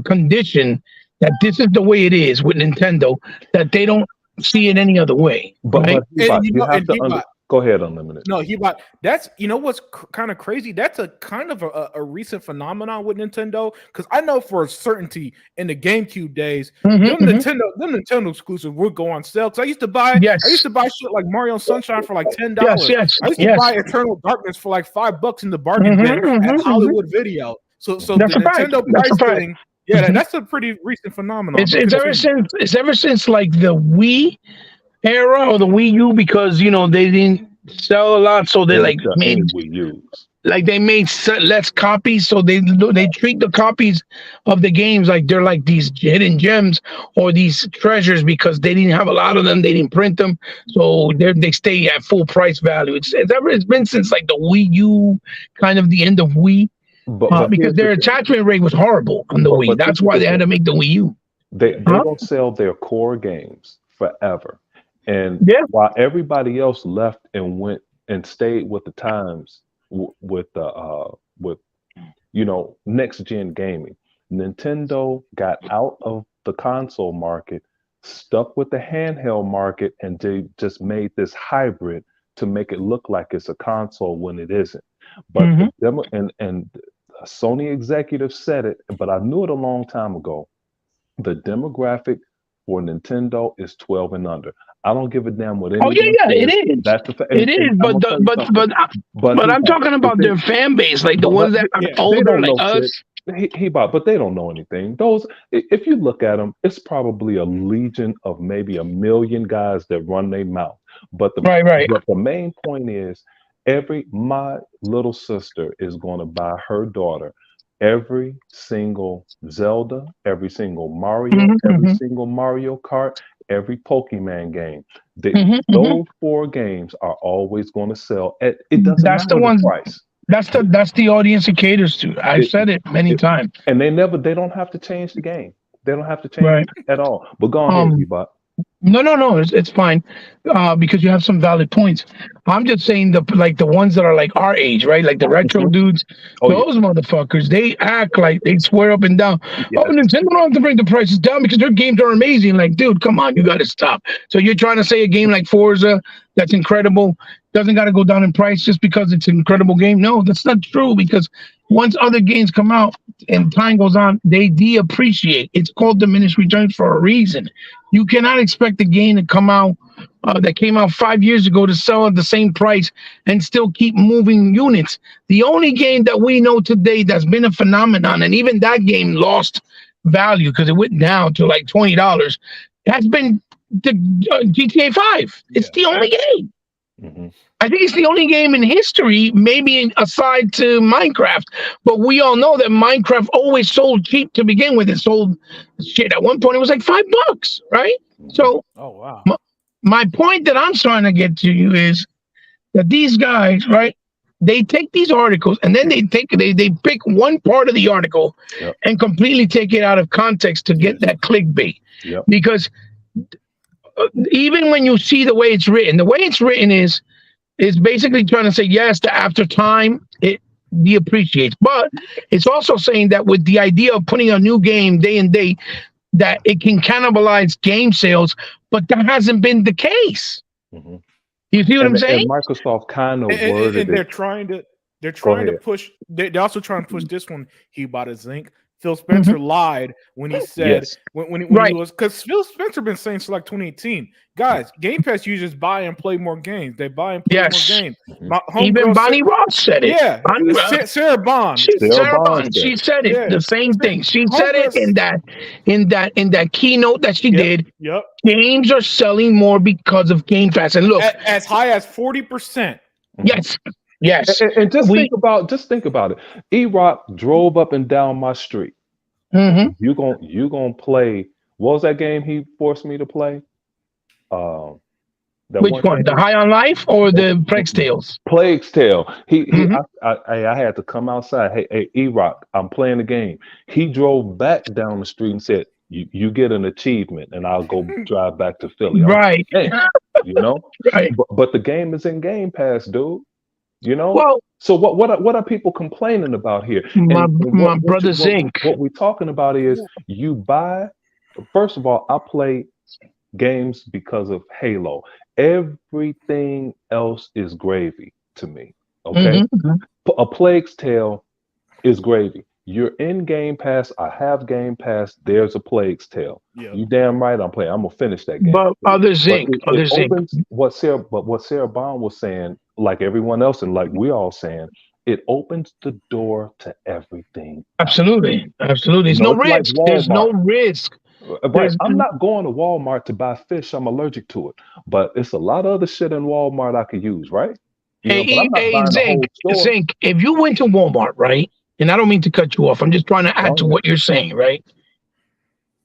conditioned that this is the way it is with Nintendo that they don't see it any other way, right? But Hubot, you you know, have and to he go ahead, Unlimited. No, he bought. That's what's kind of crazy. That's a kind of a recent phenomenon with Nintendo because I know for a certainty in the GameCube days, Mhm, mhm. Them Nintendo exclusives would go on sale. Because I used Yes, to buy shit like Mario Sunshine for like yes, $10. yes, I used to yes. buy Eternal Darkness for like $5 in the bargain Mhm, bin at mhm, mhm. Hollywood Video. So the That's a fact. Nintendo That's a price fact. thing, yeah, Mhm. that's a pretty recent phenomenon. It's But it's ever continue. since like the Wii era or the Wii U because they didn't sell a lot, so they They didn't like sell made any Wii U's. less copies, so they treat the copies of the games like they're like these hidden gems or these treasures because they didn't have a lot of them, they didn't print them, so they stay at full price value. It's been since like the Wii U, kind of the end of Wii, But because here's the their thing. attachment rate was horrible on the Wii. But this That's is why the they had to thing. make the Wii U. They Huh? don't sell their core games forever, and Yeah. while everybody else left and went and stayed with the times with the with next gen gaming, Nintendo got out of the console market, stuck with the handheld market, and they just made this hybrid to make it look like it's a console when it isn't. But the Hmm. demo and Sony executive said it, but I knew it a long time ago. The demographic for Nintendo is 12 and under. I don't give a damn what Oh yeah, anyone yeah, it says. is. That's the fact. It And is, I'm but gonna the, tell you something. But but he I'm bought talking the about thing. their fan base, like the But ones that are yeah, they older, don't like know shit. us. He bought, but they don't know anything. Those, if you look at them, it's probably a legion of maybe a million guys that run their mouth. But the Right, right. but the main point is, my little sister is going to buy her daughter every single Zelda, every single Mario, Hmm, every hmm, single Mario Kart, every Pokemon game. hmm. Those four games are always going to sell. It doesn't That's the matter the ones. price. That's the audience it caters to. I've It, said it many it, times. and they don't have to change the game. They don't have to change Right. it at all. But go ahead, Um. Bebop. No, no, no. It's fine, because you have some valid points. I'm just saying the ones that are like our age, right? Like the retro Mhm. dudes. Oh yeah, Those motherfuckers, they act like they swear up and down. Oh, yes. Nintendo don't have to bring the prices down because their games are amazing. Like, dude, come on, you got to stop. So you're trying to say a game like Forza that's incredible doesn't got to go down in price just because it's an incredible game? No, that's not true. Because once other games come out and time goes on, they de-appreciate. It's called diminished returns for a reason. You cannot expect a game to come out that came out 5 years ago to sell at the same price and still keep moving units. The only game that we know today that's been a phenomenon, and even that game lost value because it went down to like $20, has been the GTA 5. It's Yeah. the only game. Hmm. I think it's the only game in history, maybe aside to Minecraft. But we all know that Minecraft always sold cheap to begin with. It sold shit at one point. It was like $5, right? Hmm. So Oh wow. my point that I'm trying to get to you is that these guys, right? They take these articles and then they pick one part of the article Yep. and completely take it out of context to get Yes. that clickbait. Yep. Because even when you see the way it's written is basically trying to say yes, that after time it depreciates, but it's also saying that with the idea of putting a new game day and day, that it can cannibalize game sales, but that hasn't been the case. Hmm. You see what I'm And saying? Microsoft kind of And worded they're it. trying to Go they're ahead. push. They're also trying to push this one. He bought a Zinc Phil Spencer Mhm. lied when he said Yes. when he Right. was, because Phil Spencer been saying since like 2018, guys, Game Pass users buy and play more games. They buy and play more Yes. games. Mhm. My Even homegirl, Bonnie Ross said it. yeah, Bonnie Ross. Sarah Bond, Sarah Sarah Bond Bond, said she it. said it. yeah, The same thing. She said it homegirl, in that keynote that she yep, did. yep, Games are selling more because of Game Pass. And look, as high as 40%. Mhm. yes, yes, And just we. think about it. E-Rock drove up and down my street. Mhm. You gonna play? What was that game he forced me to play? Um, that Which one one? The game, High on Life or the Plague's Tales? Plague's Tale. He Mhm. I had to come outside. Hey, E-Rock, I'm playing the game. He drove back down the street and said, "You get an achievement, and I'll go drive back to Philly." I'm like, Right, "Damn," you know. right. But the game is in Game Pass, dude. You know. Well, So what are people complaining about here? And my brother Zink. what we're talking about is you buy. First of all, I play games because of Halo. Everything else is gravy to me. Okay, Mhm. A Plague's Tale is gravy. You're in Game Pass. I have Game Pass. There's a Plague's Tale. Yep. You damn right I'm playing. I'm gonna finish that game. But other But Zink, it other Zink. opens what Sarah Bond was saying, like everyone else, and like we all saying, it opens the door to everything else. Absolutely, absolutely. There's no It's like risk. There's no Walmart. risk. Right. There's I'm not going to Walmart to buy fish. I'm allergic to it. But it's a lot of other shit in Walmart I could use, right? But I'm not Hey, buying the Zink, whole store. Zink. If you went to Walmart, right? And I don't mean to cut you off. I'm just trying to add Go to ahead. what you're saying, right?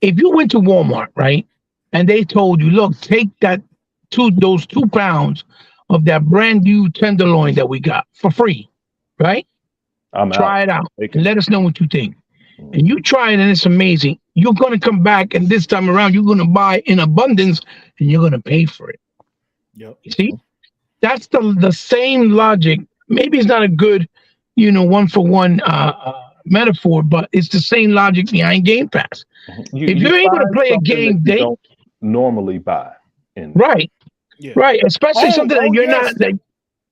If you went to Walmart, right, and they told you, look, take those 2 pounds of that brand new tenderloin that we got for free, right? I'm out. Try it out Take and it. let us know what you think. Mhm. And you try it and it's amazing. You're gonna come back and this time around you're gonna buy in abundance and you're gonna pay for it. Yep. You see, that's the same logic. Maybe it's not a good, one for one metaphor, but it's the same logic behind Game Pass. If You you're able to find play a something that game, you don't normally buy in there. right, Yeah. right, especially something that you're Yes. not. That,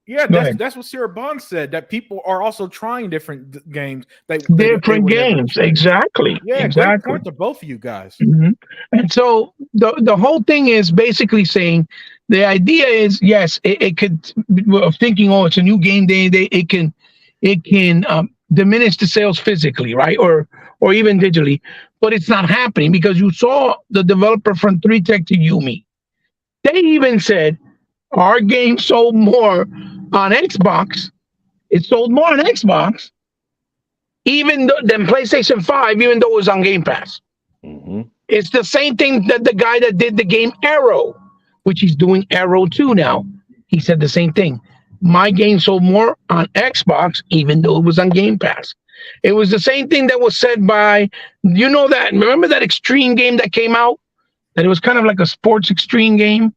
Yeah, go ahead. that's what Sarah Bond said. That people are also trying different games. They Different would never games, try. exactly, Yeah, great exactly. point to both of you guys. Mhm. And so the whole thing is basically saying the idea is yes, it could of thinking it's a new game day. It can diminish the sales physically, right, or even digitally, but it's not happening because you saw the developer from 3Tech to Yumi. They even said our game sold more on Xbox. It sold more on Xbox, even than PlayStation 5, even though it was on Game Pass. hmm It's the same thing that the guy that did the game Arrow, which he's doing Arrow 2 now. He said the same thing. My game sold more on Xbox, even though it was on Game Pass. It was the same thing that was said by, remember that Extreme game that came out? That it was kind of like a sports extreme game?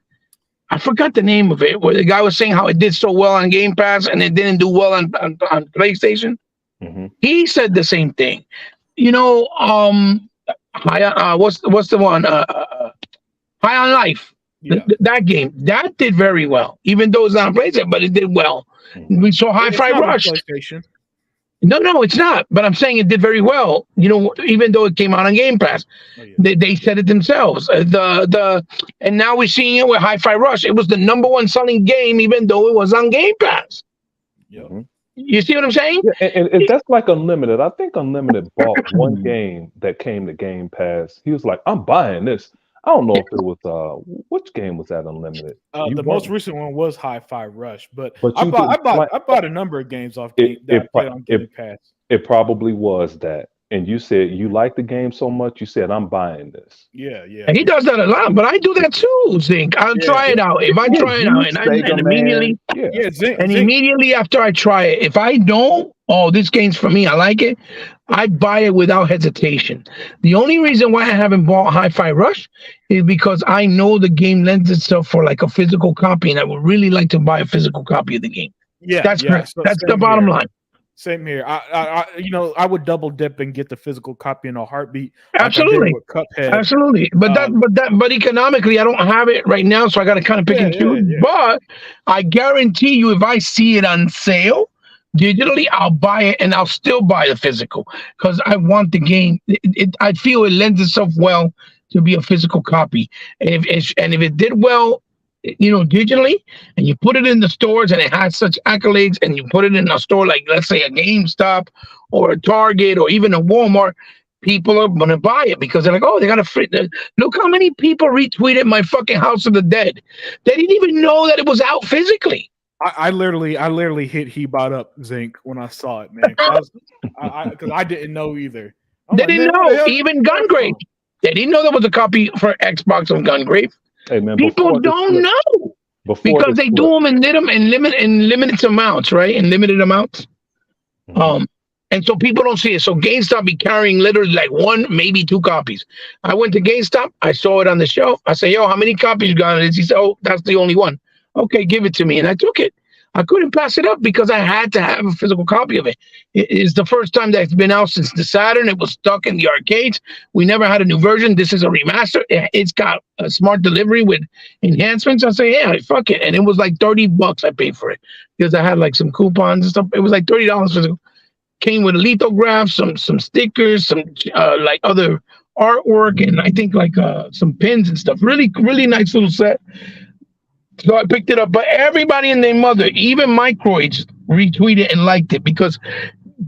I forgot the name of it, where the guy was saying how it did so well on Game Pass and it didn't do well on PlayStation. hmm He said the same thing. What's the one? High on Life. Yeah. That game that did very well, even though it's not on PlayStation, but it did well. Mhm. We saw It's Hi-Fi not on Rush. PlayStation. No, it's not. But I'm saying it did very well. Even though it came out on Game Pass, Oh, yeah. they said it themselves. And now we're seeing it with Hi-Fi Rush. It was the #1 selling game, even though it was on Game Pass. Yep. Mhm. You see what I'm saying? Yeah, and that's like Unlimited. I think Unlimited bought one game that came to Game Pass. He was like, "I'm buying this." I don't know if it was which game was that Unlimited? You The most weren't- recent one was Hi-Fi Rush, but But I you bought didn't play- I bought a number of games off It- that I it played pro- on Game Pass. It probably was that. And you said you liked the game so much, you said, "I'm buying this." Yeah, yeah. And he does that a lot, but I do that too, Zink. I'll Yeah. try it out. If I Yeah, try it you out and Sega immediately, man. Yeah. Yeah, Zink, and Zink, immediately after I try it, if I don't, this game's for me, I like it, I buy it without hesitation. The only reason why I haven't bought Hi-Fi Rush is because I know the game lends itself for like a physical copy, and I would really like to buy a physical copy of the game. yeah, That's yeah. So that's the same bottom here. line. Same here. I would double dip and get the physical copy in a heartbeat. Like Absolutely. I did with Cuphead. Absolutely, but economically, I don't have it right now, so I got to kind of pick and choose. Yeah. But I guarantee you, if I see it on sale, digitally, I'll buy it and I'll still buy the physical because I want the game. I feel it lends itself well to be a physical copy. And if it did well, digitally, and you put it in the stores and it has such accolades, and you put it in a store like, let's say, a GameStop or a Target or even a Walmart, people are gonna buy it because they're like, oh, they got a free. Look how many people retweeted my fucking House of the Dead. They didn't even know that it was out physically. I literally hit Hebot up, Zinc, when I saw it, man. Because I didn't know either. They didn't know. Even Gungrave. They didn't know there was a copy for Xbox of Gungrave. Hey man, people don't know because they do them and knit them in limited amounts, right? In limited amounts. And so people don't see it. So GameStop be carrying literally like one, maybe two copies. I went to GameStop. I saw it on the shelf. I said, yo, how many copies you got? He said, oh, that's the only one. Okay, give it to me. And I took it. I couldn't pass it up because I had to have a physical copy of it. It's the first time that's been out since the Saturn. It was stuck in the arcades. We never had a new version. This is a remaster. It's got a smart delivery with enhancements. I say, yeah, fuck it. And it was like $30 I paid for it because I had like some coupons and stuff. It was like $30 physical. Came with a lithograph, some stickers, some like other artwork, and I think like some pins and stuff. Really, really nice little set. So I picked it up, but everybody and their mother, even microids, retweeted and liked it because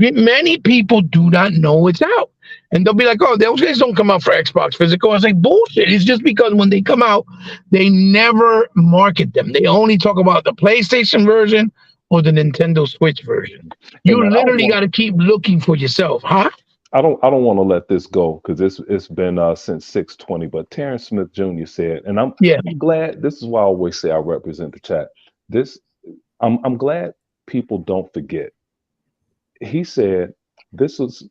many people do not know it's out. And they'll be like, oh, those guys don't come out for Xbox physical. I was like, bullshit. It's just because when they come out, they never market them. They only talk about the PlayStation version or the Nintendo Switch version. You literally got to keep looking for yourself, huh? I don't want to let this go because it's been since 620. But Terrence Smith Jr. said, and I'm glad. This is why I always say I represent the chat. I'm glad people don't forget. He said this was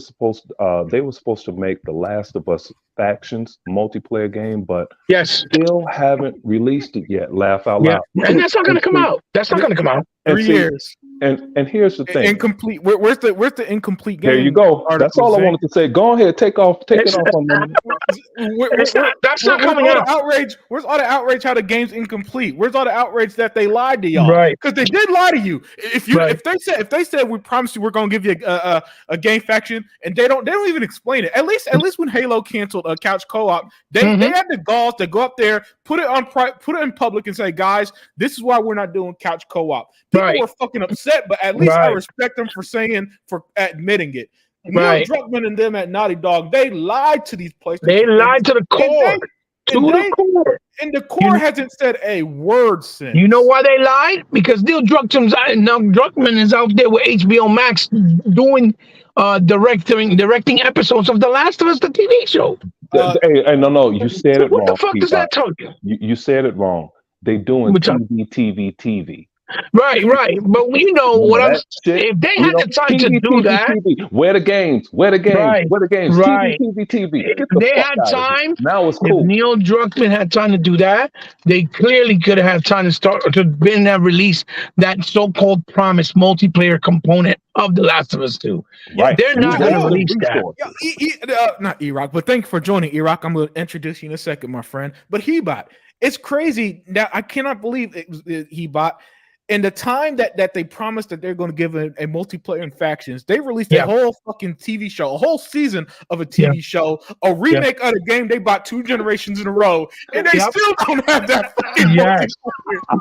supposed. They were supposed to make the Last of Us Factions multiplayer game, but still haven't released it yet. Laugh out loud. And that's not going to come out. That's not going to come out. 3 years. And here's the thing. Incomplete. Where's the incomplete game? There you go. That's all I wanted to say. Go ahead, take it off on them. That's not coming out. Outrage. Where's all the outrage how the game's incomplete? Where's all the outrage that they lied to y'all? Right. Because they did lie to you. If they said we promised you we're gonna give you a game faction, and they don't even explain it. At least when Halo canceled a couch co-op, they had the balls to go up there, put it in public, and say, guys, this is why we're not doing couch co-op. People were fucking upset, but at least I respect them for admitting it. Neil Druckmann and them at Naughty Dog, they lied to these places. They lied to the core. Core. And the core hasn't said a word since. You know why they lied? Because Neil Druckmann is out there with HBO Max doing directing episodes of The Last of Us, the TV show. Hey, no, you said it wrong. What the fuck does that tell you? You said it wrong. They doing TV. Right. But what I'm saying, if they had the time to do that, where the games? Right. TV. If they had time. Now it's cool. If Neil Druckmann had time to do that, they clearly could have had time to release that so-called promised multiplayer component of The Last of Us 2. Right. They're not going to release that. Not E-Rock, but thank you for joining, E-Rock. I'm going to introduce you in a second, my friend. But Hebot, it's crazy. Now, I cannot believe Hebot. In the time that they promised that they're going to give a multiplayer in factions, they released a whole fucking TV show, a whole season of a TV show, a remake of the game they bought 2 generations in a row, and they still don't have that fucking multiplayer.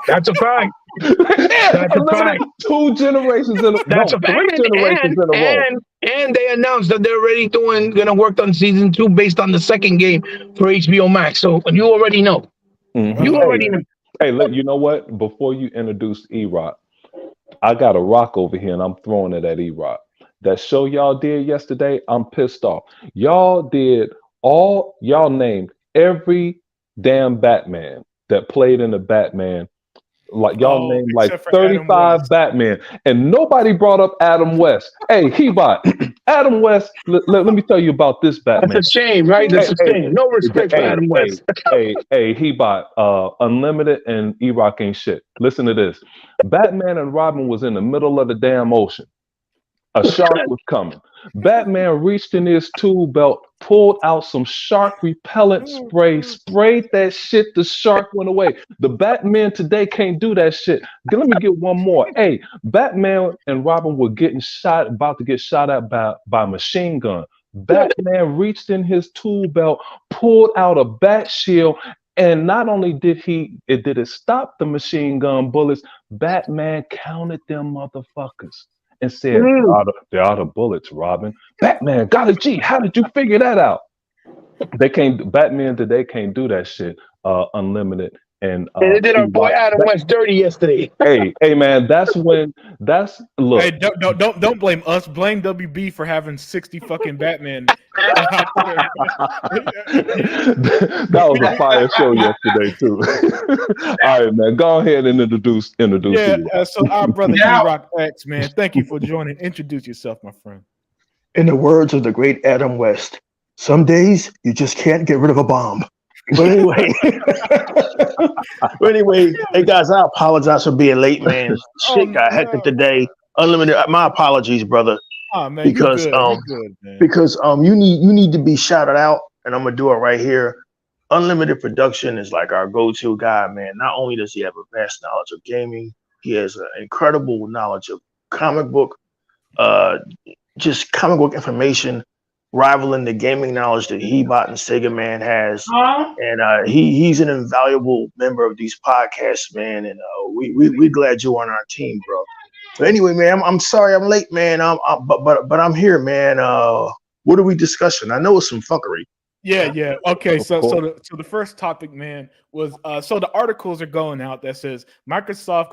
That's a fact. That's a fact. 2 generations in a row. That's a fact. 3 generations in a row. And they announced that they're already going to work on season 2 based on the second game for HBO Max. So you already know. Mm-hmm. You already know. Hey, look, you know what? Before you introduce E-Rock, I got a rock over here, and I'm throwing it at E-Rock. That show y'all did yesterday, I'm pissed off. Y'all named every damn Batman that played in the Batman. Like y'all named like 35 Batman, and nobody brought up Adam West. Hey, Hebot, Adam West. Let me tell you about this Batman. That's a shame, right? That's a shame. No respect for Adam West. Hey, Hebot, Unlimited and E-Rock ain't shit. Listen to this. Batman and Robin was in the middle of the damn ocean. A shark was coming. Batman reached in his tool belt, pulled out some shark repellent spray, sprayed that shit. The shark went away. The Batman today can't do that shit. Let me get one more. Hey, Batman and Robin were getting shot, about to get shot at by a machine gun. Batman reached in his tool belt, pulled out a bat shield, and not only did it stop the machine gun bullets, Batman counted them motherfuckers and said, "They're out of bullets, Robin." Batman got a G. How did you figure that out? They can't. Batman today can't do that shit. Unlimited and And they did our boy Adam West dirty yesterday. hey, man. Look. Hey, don't blame us. Blame WB for having 60 fucking Batman. That was a fire show yesterday too. All right, man. Go ahead and introduce. Yeah. So our brother E-Rock X, man. Thank you for joining. Introduce yourself, my friend. In the words of the great Adam West, some days you just can't get rid of a bomb. But anyway, hey guys, I apologize for being late, man. Shit got hectic today. Unlimited. My apologies, brother. Oh man, because you good, man. Because you need to be shouted out, and I'm gonna do it right here. Unlimited Production is like our go-to guy, man. Not only does he have a vast knowledge of gaming, he has an incredible knowledge of comic book, just comic book information, rivaling the gaming knowledge that Hebot and Sega Man has. And he's an invaluable member of these podcasts, man. And we're glad you're on our team, bro. But anyway, man, I'm sorry I'm late, man. But I'm here, man. What are we discussing? I know it's some fuckery. Yeah. Okay, so the first topic, man, was so the articles are going out that says Microsoft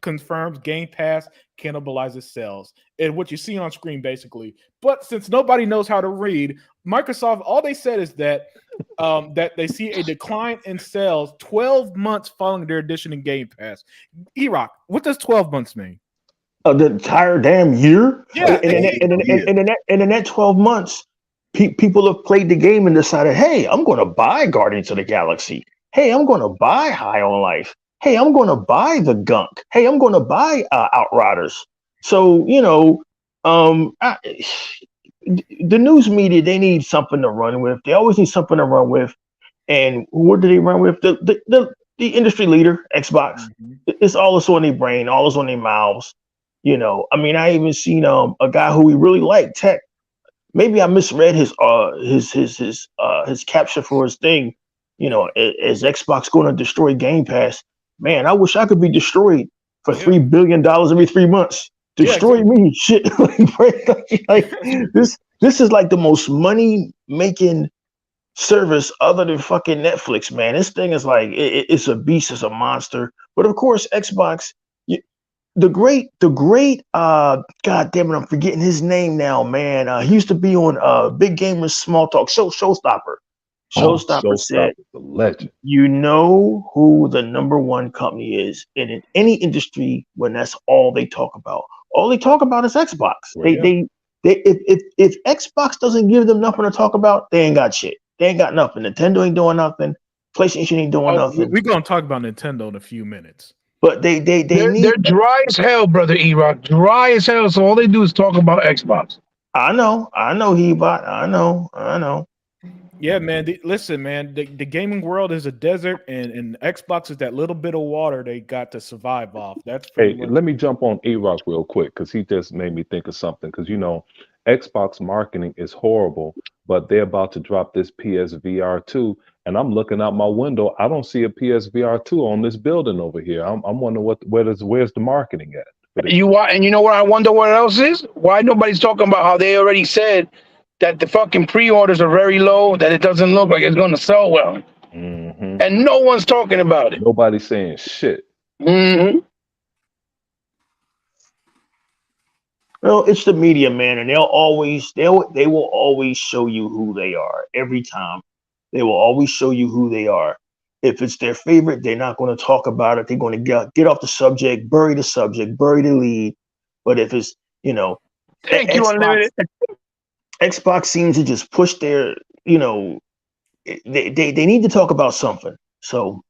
confirms Game Pass cannibalizes sales, and what you see on screen basically. But since nobody knows how to read, Microsoft, all they said is that that they see a decline in sales 12 months following their addition in Game Pass. E-Rock, what does 12 months mean? The entire damn year? Yeah. And in that 12 months, people have played the game and decided, hey, I'm going to buy Guardians of the Galaxy. Hey, I'm going to buy High on Life. Hey, I'm going to buy The Gunk. Hey, I'm going to buy Outriders. So, the news media, they need something to run with. They always need something to run with. And what do they run with? The industry leader, Xbox. Mm-hmm. It's all that's on their brain, all that's on their mouths. I even seen a guy who we really like, Tech. Maybe I misread his caption for his thing. As Xbox going to destroy Game Pass. Man, I wish I could be destroyed for $3 billion every 3 months. Destroy me, shit. This is like the most money making service other than fucking Netflix, man. This thing is like it's a beast, it's a monster. But of course, Xbox. The great, God damn it, I'm forgetting his name now, man. He used to be on Big Gamers Small Talk Showstopper. Showstopper said, the legend. You know who the number one company is in any industry when that's all they talk about. All they talk about is Xbox. Well, if Xbox doesn't give them nothing to talk about, they ain't got shit. They ain't got nothing. Nintendo ain't doing nothing. PlayStation ain't doing nothing. We're gonna talk about Nintendo in a few minutes. But they're dry as hell, brother E-Rock. Dry as hell. So all they do is talk about Xbox. I know, Hebot. I know. Yeah, man. Listen, man. The gaming world is a desert, and Xbox is that little bit of water they got to survive off. That's let me jump on E-Rock real quick because he just made me think of something. Because Xbox marketing is horrible, but they're about to drop this PSVR 2. And I'm looking out my window. I don't see a PSVR 2 on this building over here. I'm wondering where's the marketing at? And you know what I wonder what else is? Why nobody's talking about how they already said that the fucking pre-orders are very low, that it doesn't look like it's going to sell well. Mm-hmm. And no one's talking about it. Nobody's saying shit. Mm-hmm. Well, it's the media, man, and they will always show you who they are every time. They will always show you who they are. If it's their favorite, they're not going to talk about it. They're going to get off the subject, bury the lead. But if it's, thank you, Unlimited. Xbox seems to just push their, they need to talk about something. So,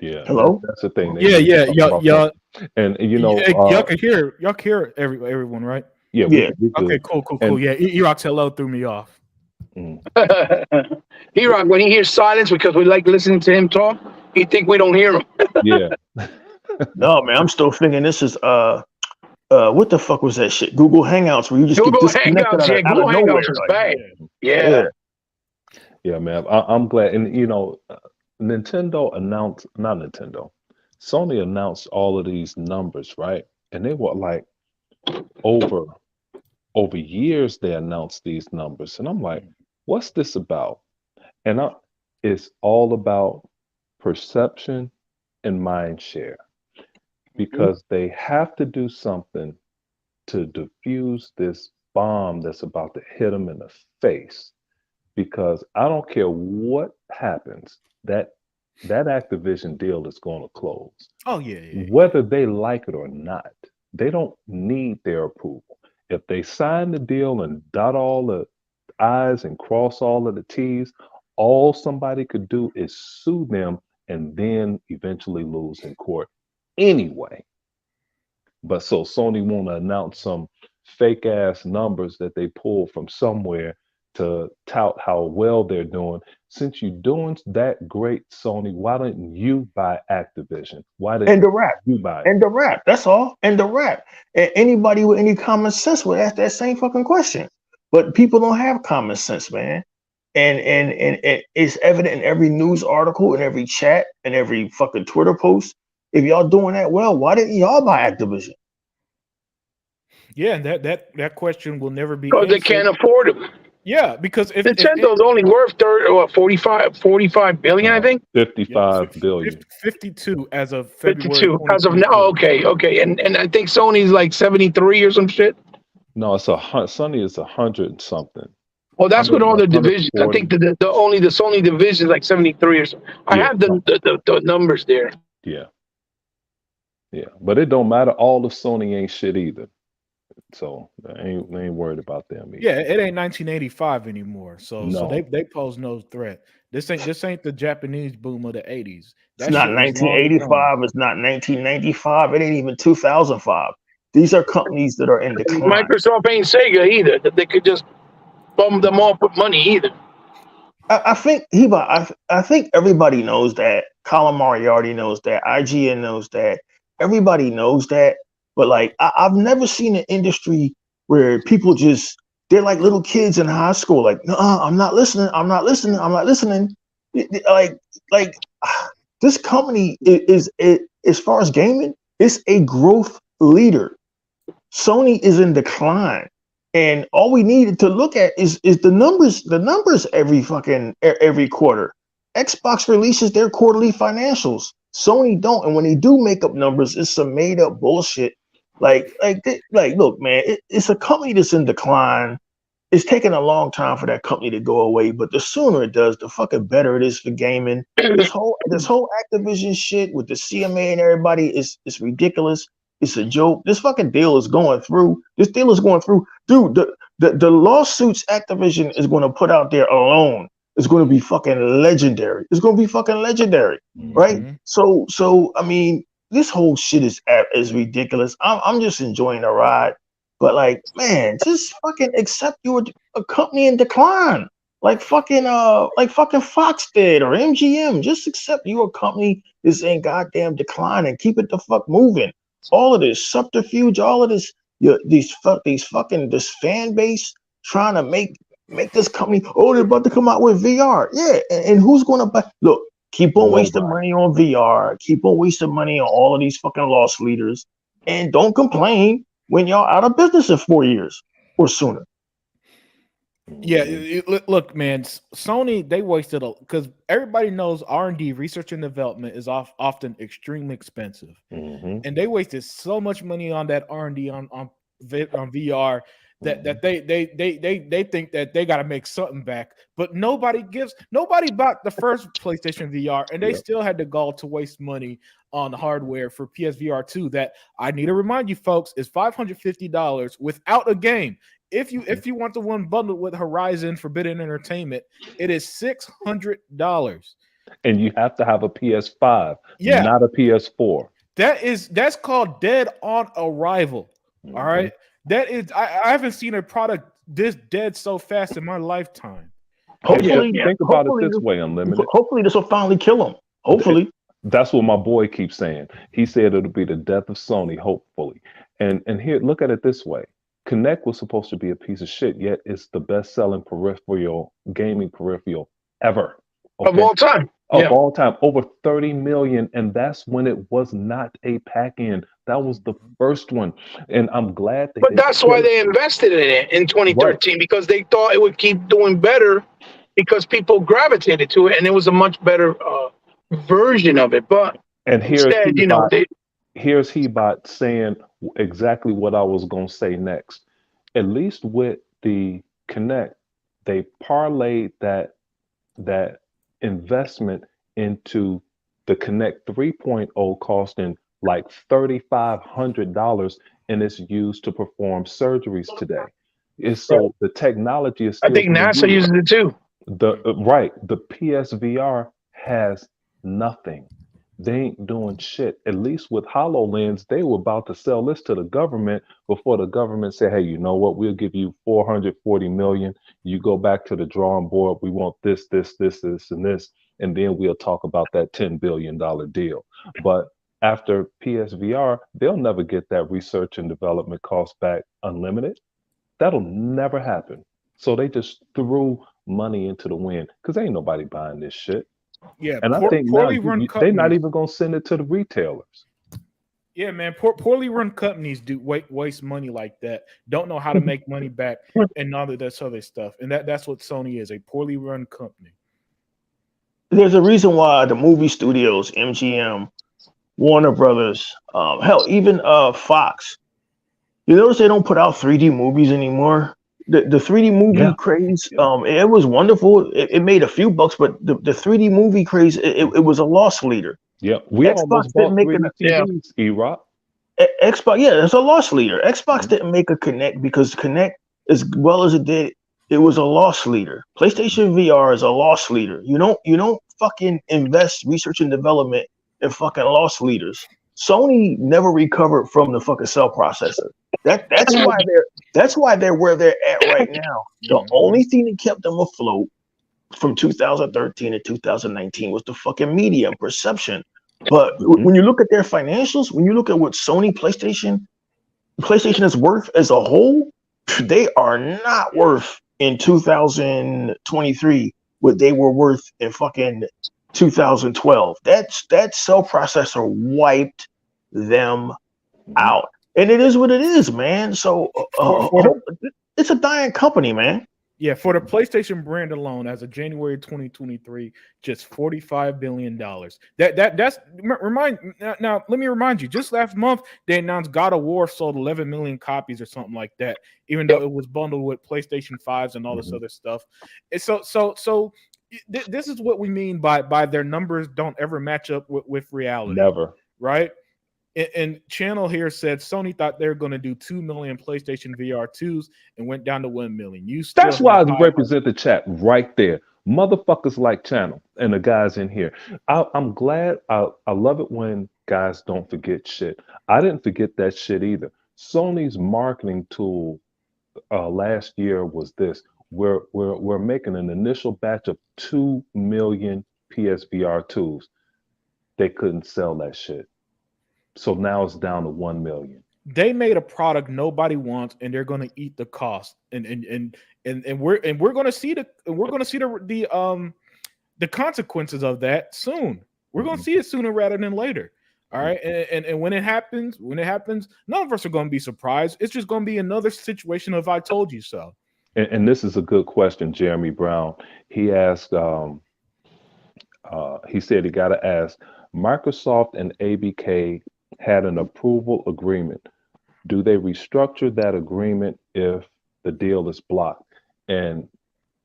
yeah, hello. That's the thing. Yeah. And Y'all can hear everyone, right? yeah, Yeah. we Okay, good. cool. And Yeah, Iraq's hello threw me off. mm, He-Rock, when he hears silence because we like listening to him talk, he think we don't hear him. yeah, No, man, I'm still thinking this is what the fuck was that shit? Google Hangouts where you just get Google disconnected Hangouts, out yeah, of, out Google of nowhere. Hangouts is Like, bad. Yeah. Yeah. yeah, man. I'm glad. And Nintendo announced, not Nintendo, Sony announced all of these numbers, right? And they were like over years they announced these numbers, and I'm like, what's this about? And it's all about perception and mind share because they have to do something to diffuse this bomb that's about to hit them in the face. Because I don't care what happens, that Activision deal is going to close, Oh yeah. whether they like it or not. They don't need their approval. If they sign the deal and dot all the I's and cross all of the T's, all somebody could do is sue them and then eventually lose in court anyway. But so Sony want to announce some fake ass numbers that they pulled from somewhere to tout how well they're doing. Since you're doing that great, Sony, why didn't you buy Activision? Why didn't and the rap. you buy it? And the rap. That's all. And the rap. And anybody with any common sense would ask that same fucking question. But people don't have common sense, man. And it's evident in every news article, in every chat, and every fucking Twitter post. If y'all doing that well, why didn't y'all buy Activision? Yeah, and that question will never be Because they answered. can't afford them. Yeah, because if Nintendo's only worth 45 billion, I think. 55 billion. 52 as of February 52 as of now. 2022. Okay. And I think Sony's like 73 or some shit. No, it's Sony is 100 and something. Well, that's with all the divisions. I 140. think the only the Sony division is like 73 or something. I Yeah. have the numbers there. Yeah. But it don't matter. All of Sony ain't shit either. So I ain't worried about them either. Yeah, it ain't 1985 anymore. So No. they pose no threat. This ain't the Japanese boom of the 80s. It's not shit was long 1985. It's not 1995. It ain't even 2005. These are companies that are in decline. Microsoft ain't Sega either. That they could just bum them off with money either. I think I think everybody knows that. Colin Moriarty knows that. IGN knows that. Everybody knows that. But like, I've never seen an industry where people they're like little kids in high school. Like, no, I'm not listening. I'm not listening. I'm not listening. Like this company is as far as gaming, it's a growth leader. Sony is in decline. And all we needed to look at is the numbers every quarter. Xbox releases their quarterly financials. Sony don't, and when they do make up numbers, it's some made up bullshit. Like, look, man, it's a company that's in decline. It's taking a long time for that company to go away, but the sooner it does, the fucking better it is for gaming. This whole Activision shit with the CMA and everybody is ridiculous. It's a joke. This fucking deal is going through. Dude, the lawsuits Activision is going to put out there alone is going to be fucking legendary. It's going to be fucking legendary, right? So I mean, this whole shit is ridiculous. I'm just enjoying the ride, but like, man, just fucking accept you're a company in decline, like fucking Fox did or MGM. Just accept you're a company that's in goddamn decline and keep it the fuck moving. All of this subterfuge, all of this, this fan base trying to make this company. Oh, they're about to come out with VR. Yeah, and who's going to buy? Look, keep on wasting money on VR. Keep on wasting money on all of these fucking loss leaders, and don't complain when y'all out of business in 4 years or sooner. Yeah, look, man, Sony, they wasted because everybody knows R&D, research and development, is often extremely expensive, and they wasted so much money on that R&D on VR that they think that they got to make something back, but nobody bought the first PlayStation VR, and they still had the gall to waste money on the hardware for PSVR 2 that I need to remind you folks is $550 without a game. If you want the one bundled with Horizon Forbidden Entertainment, it is $600. And you have to have a PS5, Yeah. not a PS4. That's called dead on arrival. All Mhm. right. That is I haven't seen a product this dead so fast in my lifetime. And Yeah. Hopefully, think about it hopefully, this way, Unlimited. hopefully this will finally kill him. Th- Hopefully, That's what my boy keeps saying. He said it'll be the death of Sony, hopefully. And here, look at it this way. Connect was supposed to be a piece of shit, yet it's the best-selling peripheral gaming peripheral ever. Of Okay, all time. of Yeah. all time, over 30 million, and that's when it was not a pack-in. That was the first one, and I'm glad they But didn't that's why kill it. they invested in it in Right, 2013 because they thought it would keep doing better because people gravitated to it and it was a much better version of it. But and instead, they here's Hebot saying exactly what I was gonna say next. At least with the Connect, they parlayed that investment into the Connect 3.0 costing like $3,500, and it's used to perform surgeries today. It's so the technology is I still think being NASA used. uses it too. The PSVR has nothing. They ain't doing shit. At least with HoloLens, they were about to sell this to the government before the government said, "Hey, you know what? We'll give you 440 million. You go back to the drawing board. We want this, and this, and then we'll talk about that $10 billion deal." But after PSVR, they'll never get that research and development cost back unlimited. That'll never happen. So they just threw money into the wind because ain't nobody buying this shit. Yeah. And I think now Poorly run they're not companies. even gonna send it to the retailers. Yeah, man. Poorly run companies do waste money like that. Don't know how to make money back, and all of this other stuff. And that's what Sony is, a poorly run company. there's a reason why the movie studios, MGM, Warner Brothers, hell, even Fox. You notice they don't put out 3D movies anymore. The 3D movie Yeah, craze, yeah, it was wonderful. It made a few bucks, but the 3D movie craze, it was a loss leader. yeah. We Xbox almost didn't bought make an 3D Yeah. TVs, E-Rock. Xbox, yeah, it's a loss leader. Xbox Mhm, didn't make a Connect because Connect, as well as it did, it was a loss leader. PlayStation VR is a loss leader. You don't fucking invest research and development in fucking loss leaders. Sony never recovered from the fucking cell processor. That's why they're where they're at right now. The Mhm. only thing that kept them afloat from 2013 to 2019 was the fucking media and perception. But mhm, when you look at their financials, when you look at what PlayStation is worth as a whole, they are not worth in 2023 what they were worth in fucking 2012. That cell processor wiped them mhm. out, and it is what it is, man. So For the it's a dying company, man. Yeah, for the PlayStation brand alone, as of January 2023, just $45 billion. That's remind now. Let me remind you. Just last month, they announced God of War sold 11 million copies or something like that, even though it was bundled with PlayStation 5s and all this Mhm. other stuff. And this is what we mean by their numbers don't ever match up with reality, Never. right? And channel here said Sony thought they were going to do 2 million PlayStation VR 2s and went down to 1 million. You still That's why have I high hopes. represent the chat right there. Motherfuckers like Channel and the guys in here. I'm glad. I love it when guys don't forget shit. I didn't forget that shit either. Sony's marketing tool last year was this. We're making an initial batch of 2 million PSVR 2s. They couldn't sell that shit. So now it's down to 1 million. They made a product nobody wants, and they're going to eat the cost. And we're going to see the consequences of that soon. We're going to Mhm. see it sooner rather than later. All right, and when it happens, none of us are going to be surprised. It's just going to be another situation of "I told you so." And this is a good question, Jeremy Brown. He asked, he said he got to ask, Microsoft and ABK had an approval agreement. Do they restructure that agreement if the deal is blocked? And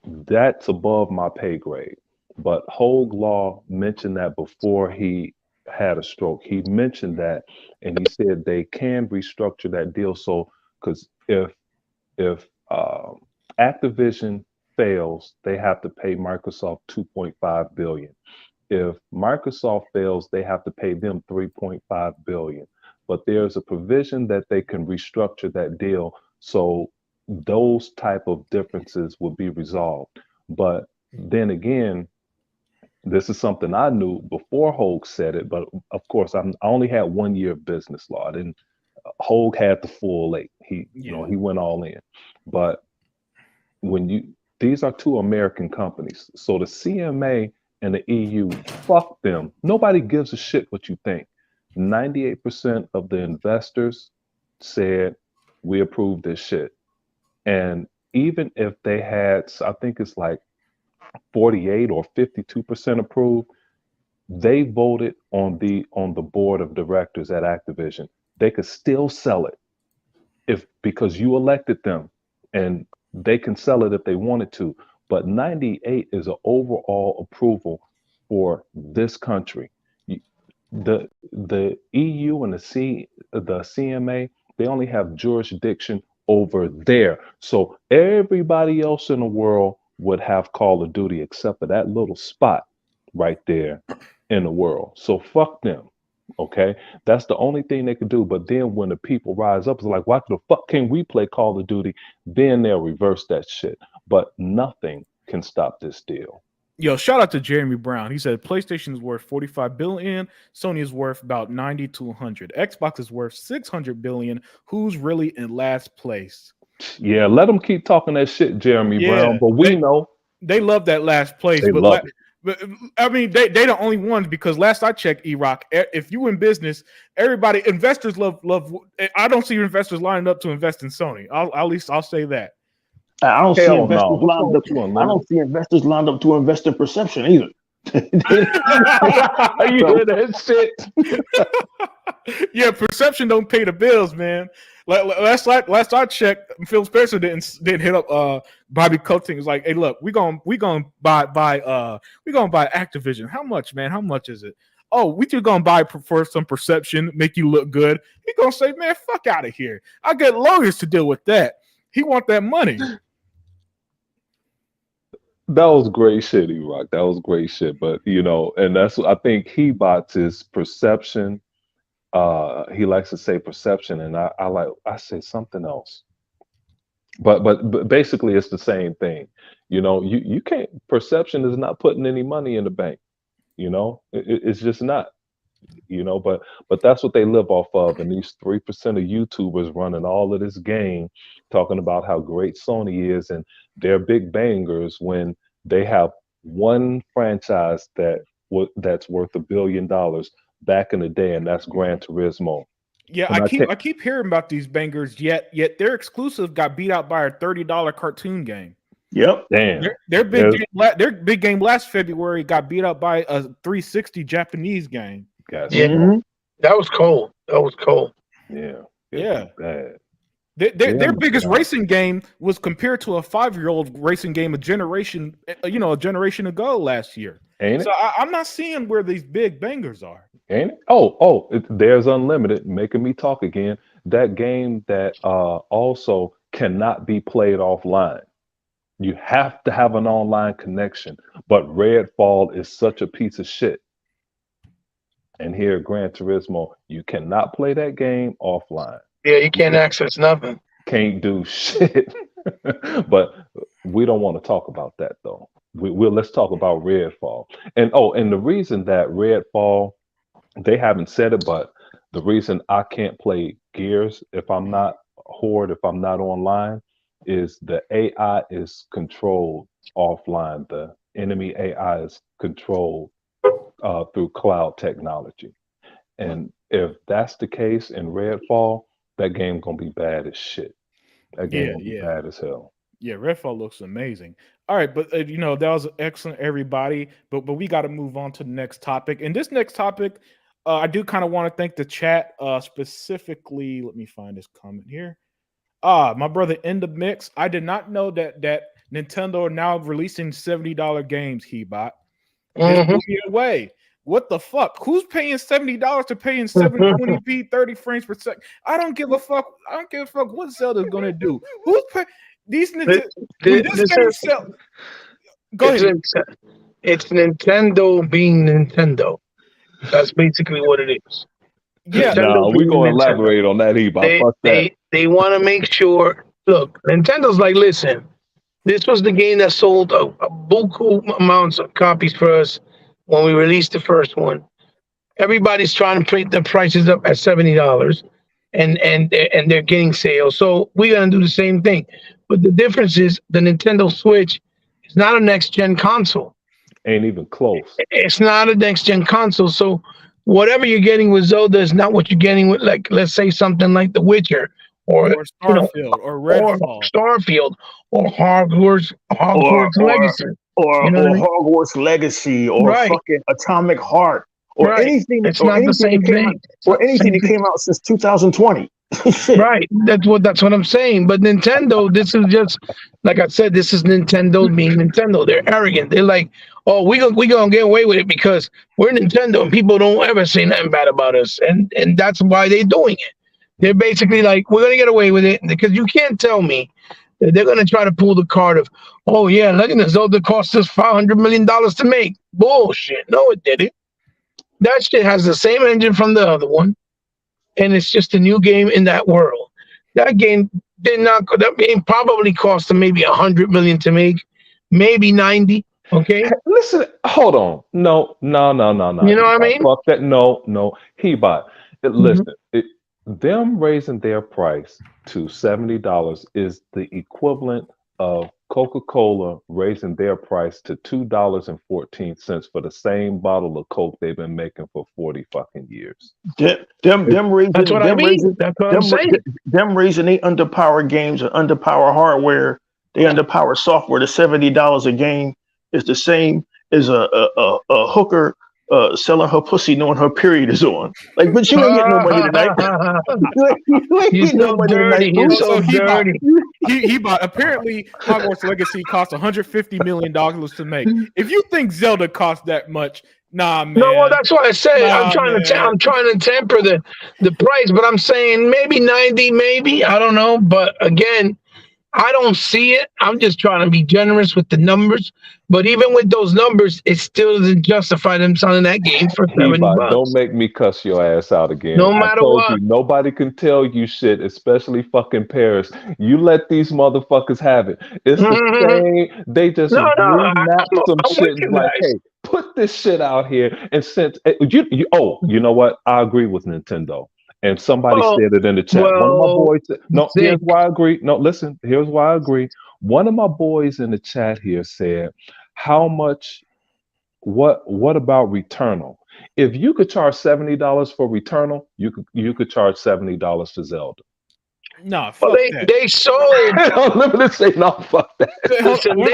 that's above my pay grade. But Hogue Law mentioned that before he had a stroke. He mentioned that, and he said they can restructure that deal. So, because if Activision fails, they have to pay Microsoft 2.5 billion. if Microsoft fails, they have to pay them 3.5 billion. But there's a provision that they can restructure that deal so those type of differences will be resolved. But then again, this is something I knew before Hogue said it, but of course I only had 1 year of business law. I didn't. Hogue had the full 8. He went all in. But when these are two American companies, so the CMA and the EU, fuck them. Nobody gives a shit what you think. 98% of the investors said we approve this shit. And even if they had, I think it's like 48 or 52% approved, they voted on the board of directors at Activision. They could still sell it because you elected them, and they can sell it if they wanted to. But 98 is an overall approval for this country. The EU and the CMA, they only have jurisdiction over there. So everybody else in the world would have Call of Duty except for that little spot right there in the world. So fuck them. Okay, that's the only thing they could do. But then when the people rise up, it's like, why the fuck can't we play Call of Duty? Then they'll reverse that shit. But nothing can stop this deal. Yo, shout out to Jeremy Brown. He said PlayStation is worth 45 billion, Sony is worth about 90 to 100. Xbox is worth 600 billion. Who's really in last place? Yeah, let them keep talking that shit, Jeremy Brown. But we know they love that last place. They love it. But I mean, they the only ones, because last I checked, E-Rock, if you in business, investors love. I don't see investors lining up to invest in Sony. At least I'll say that. I don't see Hell investors no. lined up. I don't see investors lined up to invest in Perception either. You hear that shit? Yeah, Perception don't pay the bills, man. Last I checked, Phil Spencer didn't hit up Bobby Kotick. It's like, hey, look, we gonna buy Activision. How much, man? How much is it? Oh, we just gonna buy for some Perception, make you look good. He gonna say, man, fuck out of here. I get lawyers to deal with that. He want that money. That was great shit, E-Rock. That was great shit. But and that's what I think he bots his Perception. He likes to say Perception, and I say something else. But basically it's the same thing. You can't. Perception is not putting any money in the bank. It's just not. But that's what they live off of. And these 3% of YouTubers running all of this game, talking about how great Sony is, and they're big bangers when they have one franchise that's worth $1 billion back in the day, and that's Gran Turismo. Yeah, I keep hearing about these bangers, yet their exclusive got beat out by a $30 cartoon game. Yep. Damn. Their big game last February got beat up by a 360 Japanese game. Gotcha. Yeah, that was cool. Yeah. Bad. Their biggest racing game was compared to a 5-year-old racing game a generation ago last year. Ain't so I'm not seeing where these big bangers are. Ain't it? Oh, there's Unlimited making me talk again. That game that also cannot be played offline. You have to have an online connection. But Redfall is such a piece of shit. And here at Gran Turismo, you cannot play that game offline. Yeah, you can't access nothing. Can't do shit. But we don't want to talk about that though. Let's talk about Redfall. And the reason that Redfall, they haven't said it, but the reason I can't play Gears if I'm not Horde, if I'm not online, is the AI is controlled offline. The enemy AI is controlled through cloud technology. And if that's the case in Redfall, that game gonna be bad as shit. That game gonna be bad as hell. Yeah, Redfall looks amazing. All right, but that was excellent, everybody. But we got to move on to the next topic. And this next topic, I do kind of want to thank the chat specifically. Let me find this comment here. My brother in the mix. I did not know that Nintendo are now releasing $70 games. He bought. Away. What the fuck? Who's paying $70 to pay in 720p 30 frames per second? I don't give a fuck. I don't give a fuck what Zelda's gonna do. Who's paying these Nintendo? Go ahead. It's Nintendo being Nintendo. That's basically what it is. Yeah, Nah, Nintendo we being gonna Nintendo. elaborate on that, Eba. They Fuck that. they they want to make sure. Look, Nintendo's like, listen, this was the game that sold a buku amounts of copies for us when we released the first one. Everybody's trying to put the prices up at $70, and they're getting sales. So we're gonna do the same thing. But the difference is the Nintendo Switch is not a next gen console. Ain't even close. It's not a next gen console. So whatever you're getting with Zelda is not what you're getting with, like, let's say something like The Witcher, or or you know, Starfield or or Redfall. Starfield, or or Hogwarts or Legacy. or You know what I or mean? Hogwarts Legacy or Right, fucking Atomic Heart or right. It's not the same thing. It's not the anything same that thing. came out since 2020. Shit. Right. That's what I'm saying. But Nintendo, this is just like I said, this is Nintendo being Nintendo. They're arrogant. They're like, oh, we gonna get away with it because we're Nintendo and people don't ever say nothing bad about us. And that's why they're doing it. They're basically like, we're gonna get away with it because you can't tell me that they're gonna try to pull the card of, oh yeah, Legend of Zelda cost us $500 million to make. Bullshit. No, it didn't. That shit has the same engine from the other one, and it's just a new game in that world. That game did not. That game probably cost them maybe $100 million to make, maybe 90. Okay, Listen, hold on. No, no, no, no, no. you know what I Hebot. mean? Fuck that. No, no. Hebot. Mhm. Listen, them raising their price to $70 is the equivalent of Coca-Cola raising their price to $2.14 for the same bottle of Coke they've been making for 40 fucking years. Them It, them That's raising what I them mean. raising That's what I'm them saying. them raising they underpowered games and underpowered hardware, they underpowered software to $70 a game is the same as a hooker selling her pussy knowing her period is on. Like, but you ain't getting no money tonight. You ain't You're getting no so money tonight, dirty. You're boo. So, so so he bought dirty. he bought apparently Hogwarts Legacy cost $150 million to make. If you think Zelda cost that much, nah, No, well, man. that's what I said. Nah, man. I'm trying to temper the price, but I'm saying maybe 90, maybe I don't know. But again, I don't see it. I'm just trying to be generous with the numbers. But even with those numbers, it still doesn't justify them selling that game for 70 Hebot, don't bucks. make me cuss your ass out again. No I matter told what. you nobody can tell you shit, especially fucking Paris. You let these motherfuckers have it. It's the No, same. They just no, remap some I'm with shit and you be like, guys. hey, put this shit out here. And since oh, you know what? I agree with Nintendo. And somebody Well, said it in the chat. One of my well, boys said, no, here's Zig. why I agree. No, listen, here's why I agree. One of my boys in the chat here said, how much what about Returnal? If you could charge $70 for Returnal, you could charge $70 for Zelda. Nah, Well, fuck that. they sold. I'm limited to say no, fuck that. Listen, What?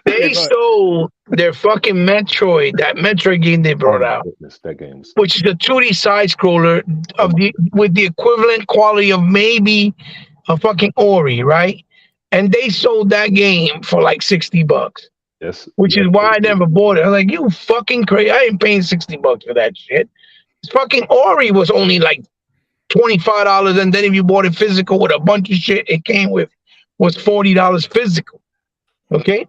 Yeah, they go ahead. sold their fucking Metroid, that Metroid game they Oh brought my out, goodness, that game is which is a 2D side scroller oh my with the equivalent quality of maybe a fucking Ori, right? And they sold that game for like $60, yes, which yes, is they why I did. never bought it. I'm like, you fucking crazy! I ain't paying $60 for that shit. This fucking Ori was only like $25, and then if you bought it physical with a bunch of shit it came with was $40 physical. Okay,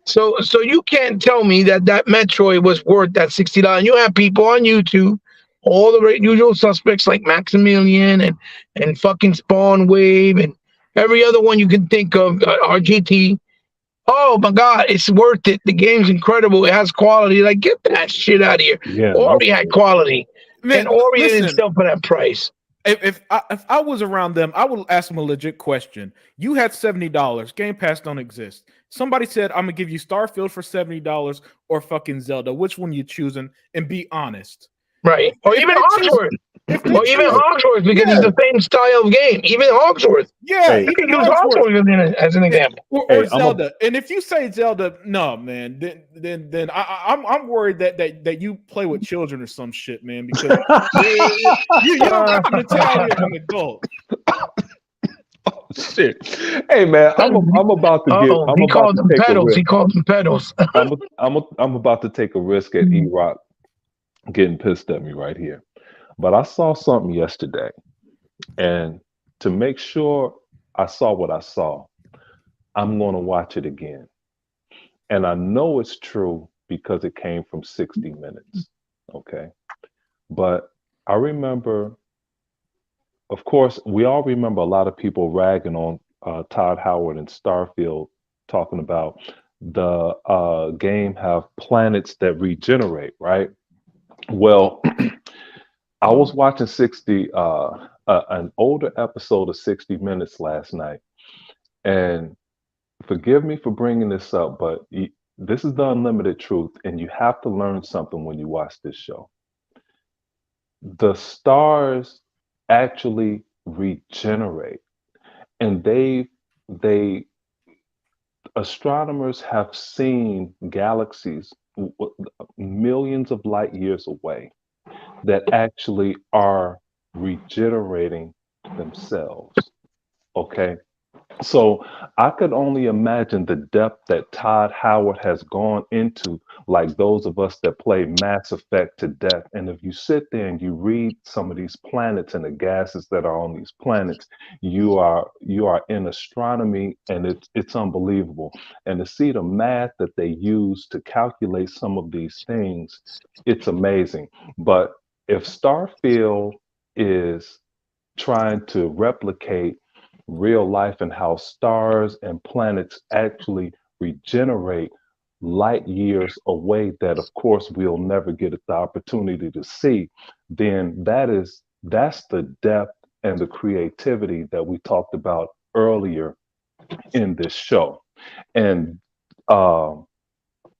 so you can't tell me that that Metroid was worth that $60. You have people on YouTube, all the usual suspects like Maximilian and fucking Spawn Wave and every other one you can think of, RGT. Oh my God, it's worth it. The game's incredible. It has quality. Like, get that shit out of here. Yeah, no Ori had shit. quality, and Man, Ori didn't listen. sell for that price. If I was around them, I would ask them a legit question. You had $70. Game Pass don't exist. Somebody said, I'm gonna give you Starfield for $70 or fucking Zelda. Which one you choosing? And be honest. Right. Or If even they choose, Hawksworth. if they Or even choose, Hawksworth, because it's yeah, the same style of game. Even Hawksworth. yeah, Hey, You can even use Hogsworth. Hawksworth as an example. Or hey, I'm a Zelda. And if you say Zelda, no, man, then I'm worried that you play with children or some shit, man, because you don't got the mentality of an adult. shit. Hey man, I'm about to get Oh, I'm he about called to them take a pedals. risk. He called them pedals. I'm about to take a risk at E-Rock getting pissed at me right here. But I saw something yesterday, and to make sure I saw what I saw, I'm going to watch it again. And I know it's true because it came from 60 Minutes. Okay. But I remember, of course, we all remember a lot of people ragging on Todd Howard and Starfield, talking about the game have planets that regenerate, right? Well, I was watching an older episode of 60 Minutes last night, and forgive me for bringing this up, but this is the unlimited truth, and you have to learn something when you watch this show. The stars actually regenerate, and they astronomers have seen galaxies millions of light years away that actually are regenerating themselves. Okay. So I could only imagine the depth that Todd Howard has gone into, like those of us that play Mass Effect to death. And if you sit there and you read some of these planets and the gases that are on these planets, you are in astronomy, and it's unbelievable. And to see the math that they use to calculate some of these things, it's amazing. But if Starfield is trying to replicate real life and how stars and planets actually regenerate light years away, that of course we'll never get the opportunity to see, then that's the depth and the creativity that we talked about earlier in this show. And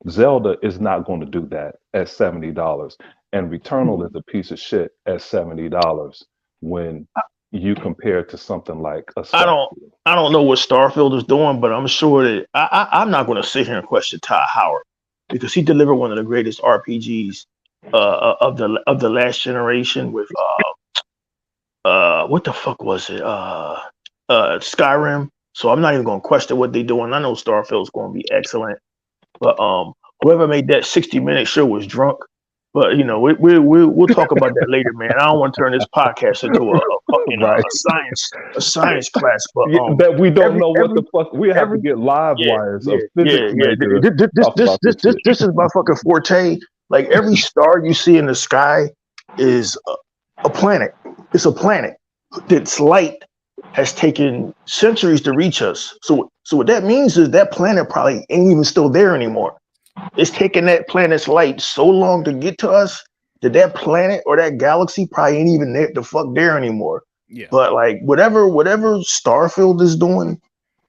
Zelda is not going to do that at $70, and Returnal is a piece of shit at $70 when you compare it to something like a Starfield. I don't know what Starfield is doing, but I'm sure that I'm not going to sit here and question Todd Howard because he delivered one of the greatest RPGs of the last generation with what the fuck was it? Skyrim. So I'm not even going to question what they're doing. I know Starfield's going to be excellent, but whoever made that 60-minute show was drunk. But you know, we'll talk about that later, man. I don't want to turn this podcast into a fucking Right. a science class. But that we don't know what the fuck. We have to get live wires of physics majors. This is my fucking forte. Like every star you see in the sky is a planet. It's a planet. Its light has taken centuries to reach us. So what that means is that planet probably ain't even still there anymore. It's taking that planet's light so long to get to us that planet or that galaxy probably ain't even there anymore. Yeah. But like whatever Starfield is doing,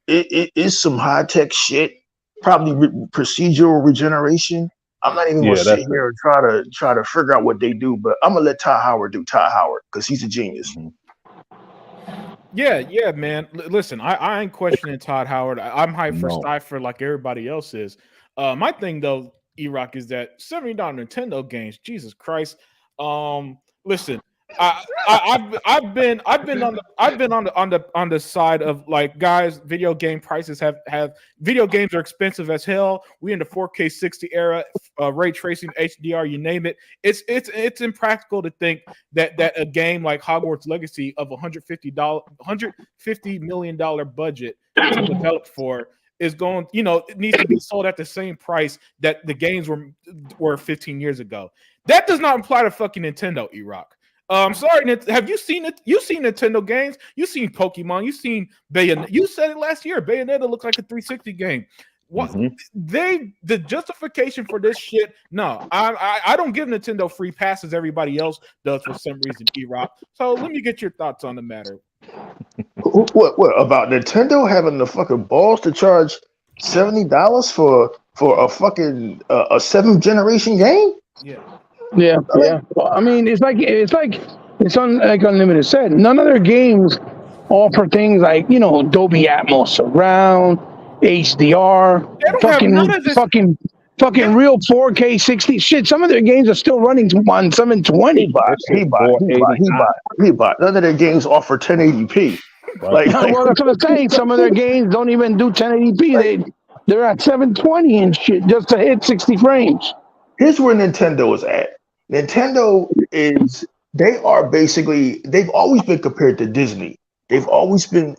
it is some high tech shit. Probably procedural regeneration. I'm not even gonna sit here and try to figure out what they do, but I'm gonna let Todd Howard do Todd Howard because he's a genius. Yeah, man. Listen, I ain't questioning Todd Howard. I'm hyped for Cypher like everybody else is. My thing though, E-Rock, is that $70 Nintendo games. Jesus Christ. Listen, I've been on the side of like, guys, video game prices have video games are expensive as hell. We in the 4K 60 era, ray tracing, HDR, you name it. It's impractical to think that a game like Hogwarts Legacy of $150 million budget to develop for is going, it needs to be sold at the same price that the games were 15 years ago. That does not apply to fucking Nintendo, E-Rock. I'm sorry, have you seen it? You've seen Nintendo games. You've seen Pokemon. You've seen Bayonetta. You said it last year. Bayonetta looked like a 360 game. What the justification for this shit? No, I don't give Nintendo free passes. Everybody else does for some reason, E-Rock. So let me get your thoughts on the matter. What about Nintendo having the fucking balls to charge $70 for a fucking a 7th generation game? Yeah. Well, I mean, it's on like Unlimited said. None of their games offer things like Dolby Atmos, surround, HDR, fucking real 4K 60 shit. Some of their games are still running on 720. He bought. None of their games offer 1080p. Well, that's what I'm saying. Some of their games don't even do 1080p. They're at 720 and shit just to hit 60 frames. Here's where Nintendo is at. They've always been compared to Disney. It's always been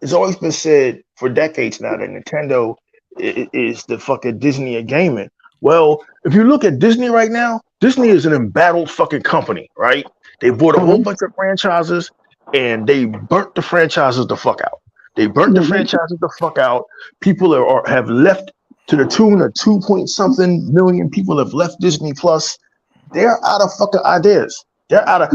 said for decades now that Nintendo is the fucking Disney of gaming. Well, if you look at Disney right now, Disney is an embattled fucking company, right? They bought a whole Mhm. bunch of franchises and they burnt the franchises the fuck out. They burnt the Mhm. franchises the fuck out. People have left to the tune of 2 point something million people have left Disney Plus. They're out of fucking ideas. They're out of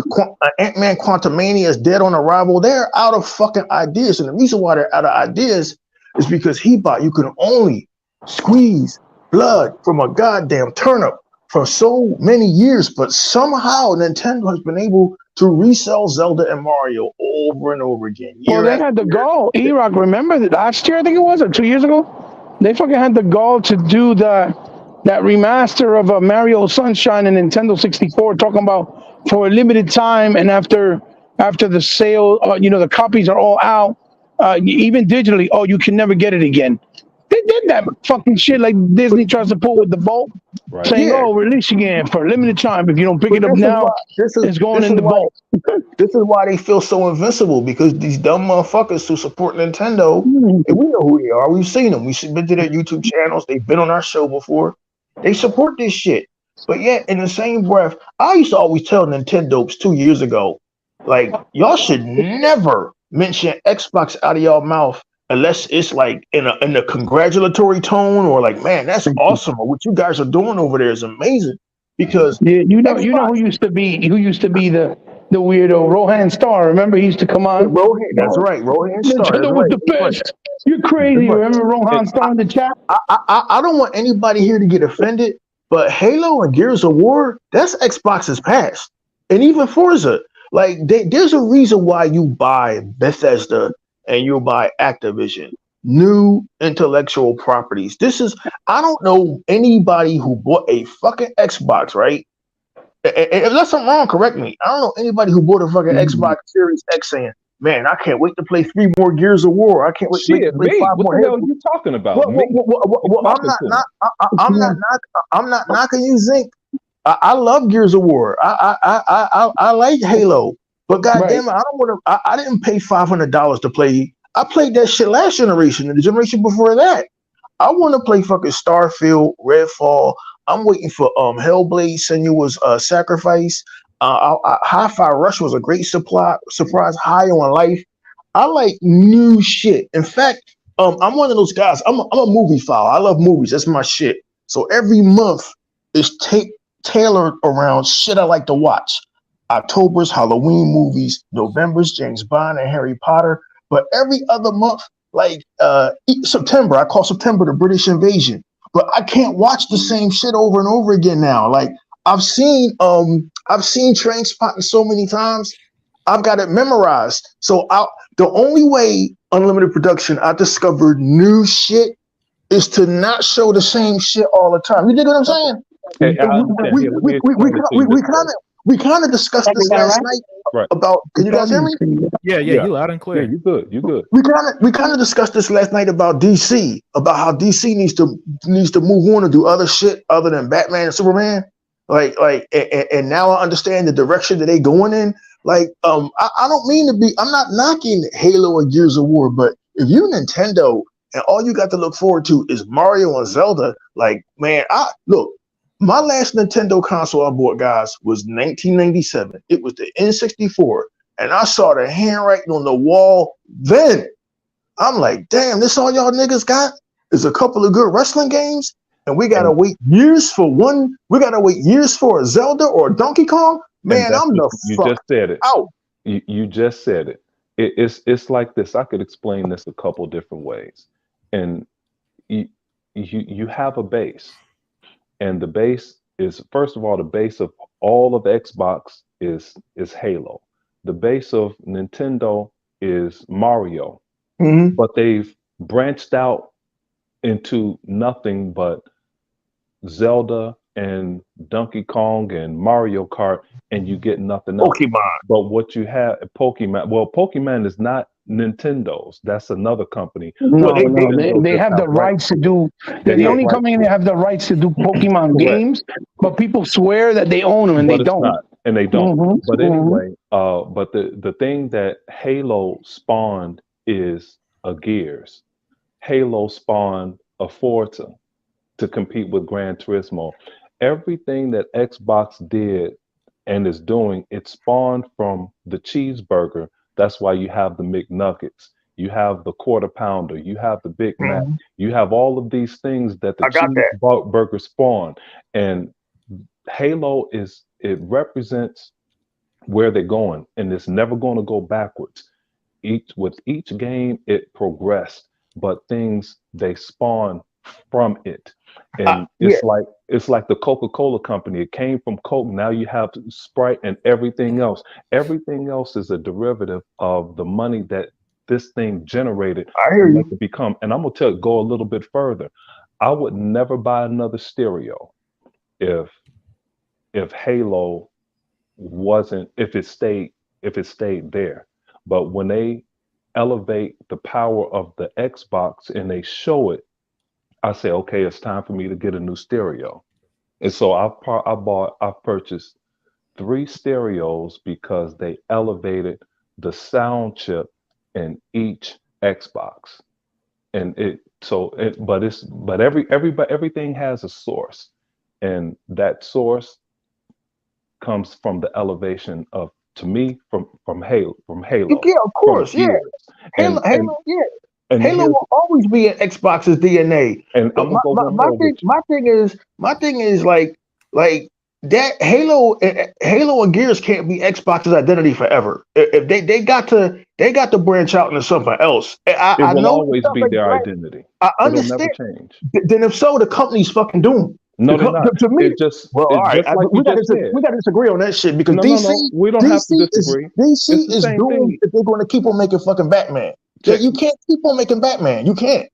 Ant-Man Quantumania is dead on arrival. They're out of fucking ideas. And the reason why they're out of ideas is because you can only squeeze blood from a goddamn turnip for so many years, but somehow Nintendo has been able to resell Zelda and Mario over and over again, Well, year they after had the year. gall. E-Rock, remember that last year, I think it was, or 2 years ago? They fucking had the gall to do that remaster of Mario Sunshine and Nintendo 64, talking about for a limited time, and after the sale, the copies are all out, even digitally. Oh, you can never get it again. They did that fucking shit like But, Disney tries to pull with the vault, Right. saying, yeah, "Oh, release again for a limited time. If you don't pick but it up now, it's going in the vault." this is why they feel so invincible, because these dumb motherfuckers who support Nintendo, and we know who they are. We've seen them. We've been to their YouTube channels. They've been on our show before. They support this shit. But yet, in the same breath, I used to always tell Nintendopes 2 years ago, like, y'all should never mention Xbox out of y'all mouth unless it's like in a congratulatory tone, or like, man, that's awesome, or what you guys are doing over there is amazing. Because Yeah, you know Xbox, who used to be the weirdo Rohan Star. Remember, he used to come on. Rohan, that's right, Rohan Star, that's Nintendo was right, the that's right. best. You're That's crazy. right. Remember It, Rohan Star in the chat? I don't want anybody here to get offended, but Halo and Gears of War, that's Xbox's past. And even Forza, like there's a reason why you buy Bethesda and you buy Activision, new intellectual properties. I don't know anybody who bought a fucking Xbox, right? And unless I'm wrong, correct me. I don't know anybody who bought a fucking Xbox Series X saying, man, I can't wait to play 3 more Gears of War. I can't wait to shit, play me. five What more the hell are Halo. you talking about? Well, Me? You I'm talking not, to me? not I'm not knocking you, Zink. I love Gears of War. I like Halo, but Right. goddamn it, I don't want to. I didn't pay $500 to play. I played that shit last generation and the generation before that. I want to play fucking Starfield, Redfall. I'm waiting for Hellblade, Senua's Sacrifice. Hi-Fi Rush was a great surprise high on life. I like new shit. In fact, I'm one of those guys. I'm a movie file. I love movies. That's my shit. So every month is tailored around shit I like to watch. October's Halloween movies, November's James Bond and Harry Potter. But every other month, like September, I call September the British invasion. But I can't watch the same shit over and over again now. Like I've seen Train Spotting so many times. I've got it memorized. The only way Unlimited Production I discovered new shit is to not show the same shit all the time. You dig what I'm saying? Hey, I understand. Here, let me explain it to you this way. We kind of discussed this last night Right. about. Can you guys hear me? Yeah, Yeah. you loud and Yeah, clear. you good. You good. We kind of discussed this last night about DC, about how DC needs to move on and do other shit other than Batman and Superman. And now I understand the direction that they going in. I don't mean to be. I'm not knocking Halo or Gears of War, but if you Nintendo and all you got to look forward to is Mario and Zelda, like, man, look. My last Nintendo console I bought, guys, was 1997. It was the N64, and I saw the handwriting on the wall. Then I'm like, damn, this all y'all niggas got is a couple of good wrestling games, and we gotta And wait years for one. We gotta wait years for a Zelda or a Donkey Kong. and Man, that's I'm what the you fuck just said it. out. You just said it. It's like this. I could explain this a couple different ways. And you have a base. And the base is, first of all, the base of all of Xbox is Halo. The base of Nintendo is Mario. Mhm. But they've branched out into nothing but Zelda and Donkey Kong and Mario Kart, and you get nothing else. Pokemon. But what you have, Pokemon. Well, Pokemon is not Nintendo's. That's another company. Well, No, But no, they, Nintendo they just have have the right. rights to do. They They're the have only right company to. that have the rights to do Pokemon Correct. games, but people swear that they own them and they But it's don't. not, and they don't. But Mm-hmm. anyway, but the thing that Halo spawned is a Gears. Halo spawned a Forza to compete with Gran Turismo. Everything that Xbox did and is doing, it spawned from the cheeseburger. That's why you have the McNuggets, you have the quarter pounder, you have the Big Mac, Mhm. you have all of these things that the I got that. cheeseburger spawned. And Halo it represents where they're going, and it's never going to go backwards. Each game it progressed, but things they spawn from it. And Yeah, it's like the Coca-Cola company. It came from Coke. Now you have Sprite and everything else. Everything else is a derivative of the money that this thing generated I to hear make you. it become. And I'm gonna go a little bit further. I would never buy another stereo if Halo wasn't if it stayed there. But when they elevate the power of the Xbox and they show it, I say, okay, it's time for me to get a new stereo. And so I've purchased three stereos because they elevated the sound chip in each Xbox. And everything has a source, and that source comes from the elevation of, to me, from Halo, Yeah, of from course. Yeah, Gears. Halo, and and Halo. Yeah, and Halo here's will always be in Xbox's DNA. and I'm But gonna go one more with you. my thing is like that Halo and Gears can't be Xbox's identity forever. If they got to branch out into something else. It I will know always stuff be like their right. identity. I It'll never understand. change. Then if so, the company's fucking doomed. No, they're not. To me, well, all It's right, just like you just said. we got to disagree on that shit because No, no, no. We don't have to disagree. It's DC the is same doomed thing. if they're going to keep on making fucking Batman. Check, You can't keep on making Batman. You can't.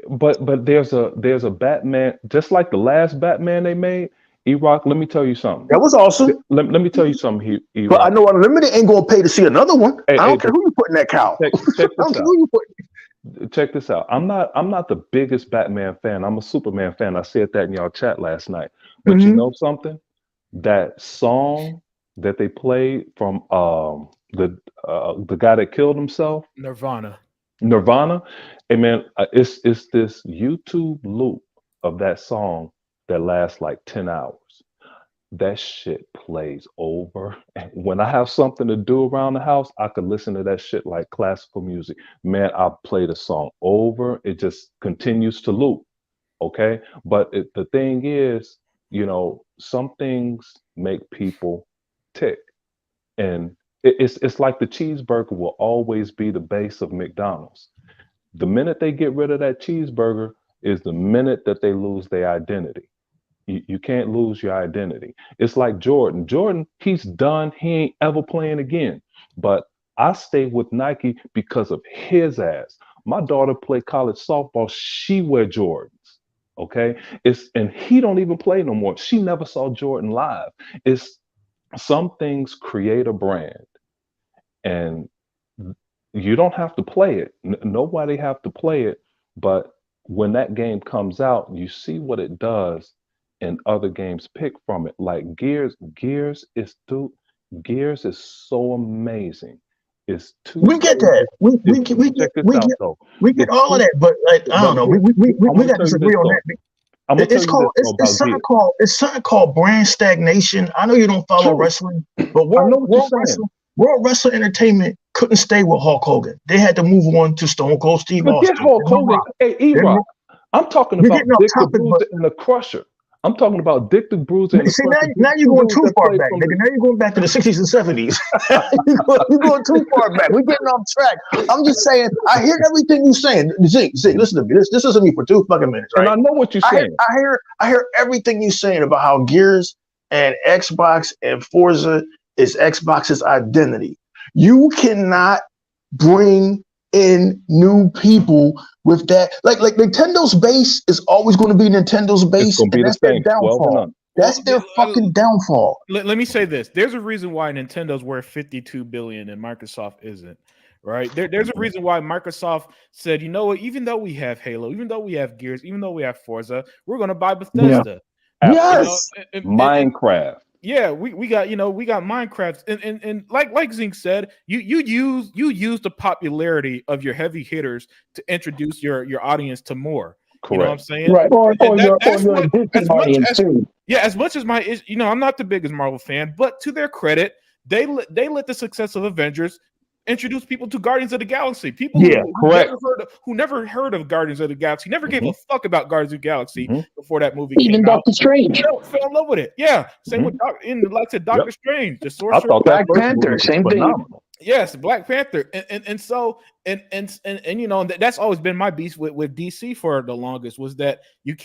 but there's a Batman, just like the last Batman they made. E-Rock, let me tell you something. That was awesome. Let me tell you something, But I E-Rock. know Unlimited ain't going to pay to see another one. Hey, I hey, don't care who you put in that cow. check I don't this care out. who you put. Check this out. I'm not the biggest Batman fan. I'm a Superman fan. I said that in y'all chat last night. But you Mm-hmm. know something? That song that they played from the guy that killed himself, Nirvana. Nirvana. Hey man, it's this YouTube loop of that song that lasts like 10 hours. That shit plays over. And when I have something to do around the house, I could listen to that shit like classical music. Man, I play the song over. It just continues to loop. Okay. But the thing is, some things make people tick. And it's like the cheeseburger will always be the base of McDonald's. The minute they get rid of that cheeseburger is the minute that they lose their identity. You can't lose your identity. It's like Jordan. Jordan, he's done. He ain't ever playing again. But I stay with Nike because of his ass. My daughter play college softball. She wear Jordans. Okay. And he don't even play no more. She never saw Jordan live. It's some things create a brand, and you don't have to play it. Nobody have to play it. But when that game comes out, you see what it does, and other games pick from it. Like Gears, Gears is so amazing. It's two We get that. check this out though. We get It's all of two, that. But like I but don't know. here, I'm We gonna got to tell you this disagree on though. that. I'm gonna tell It's you this called though about Gears. it's something called brand stagnation. I know you don't follow True. wrestling, but I know what you're saying. World Wrestling Entertainment couldn't stay with Hulk Hogan. They had to move on to Stone Cold Steve Forget Austin. Hulk Hogan. Hey, E-Rock. I'm talking We're about getting off Dick the topic, but Bruiser and the Crusher. I'm talking about Dick the Bruiser and the see Crusher. now you're Two going dudes too that far played back, from nigga. Now you're going back to the 60s and 70s. You're going too far back. We're getting off track. I'm just saying, I hear everything you're saying. Zeke, listen to me. This isn't me for 2 fucking minutes, And right? I know what you're saying. I hear everything you're saying about how Gears and Xbox and Forza is Xbox's identity. You cannot bring in new people with that. Like Nintendo's base is always going to be Nintendo's It's base, gonna be and the that's their same, 12 and downfall. under. That's their fucking downfall. Let me say this. There's a reason why Nintendo's worth 52 billion and Microsoft isn't. Right? There's a reason why Microsoft said, you know what, even though we have Halo, even though we have Gears, even though we have Forza, we're gonna buy Bethesda. Yes. Minecraft. Yeah, we got we got Minecraft and like Zink said, you use the popularity of your heavy hitters to introduce your audience to more. You know what I'm Correct. saying? Right. Or And that's your what, existing as much audience as too. yeah, as much as I'm not the biggest Marvel fan, but to their credit, they let the success of Avengers introduce people to Guardians of the Galaxy. People Yeah, correct. who never heard of Guardians of the Galaxy, never gave Mhm. a fuck about Guardians of the Galaxy Mhm. before that movie Even came out. Doctor Strange. Fell in love with it. Yeah, same with like I said, Doctor Yep. Strange, the I Sorcerer. thought that Black first Panther, movie was same thing. phenomenal. Yes, Black Panther, and so and you know that's always been my beef with DC for the longest was that you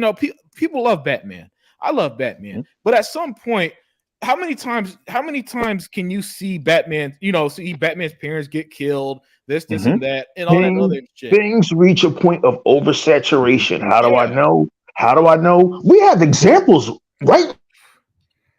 know people love Batman. I love Batman, but at some point, how many times can you see Batman? You know, see Batman's parents get killed, this and that, and all that other shit. Things reach a point of oversaturation. How do I Yeah. know? How do I know? We have examples right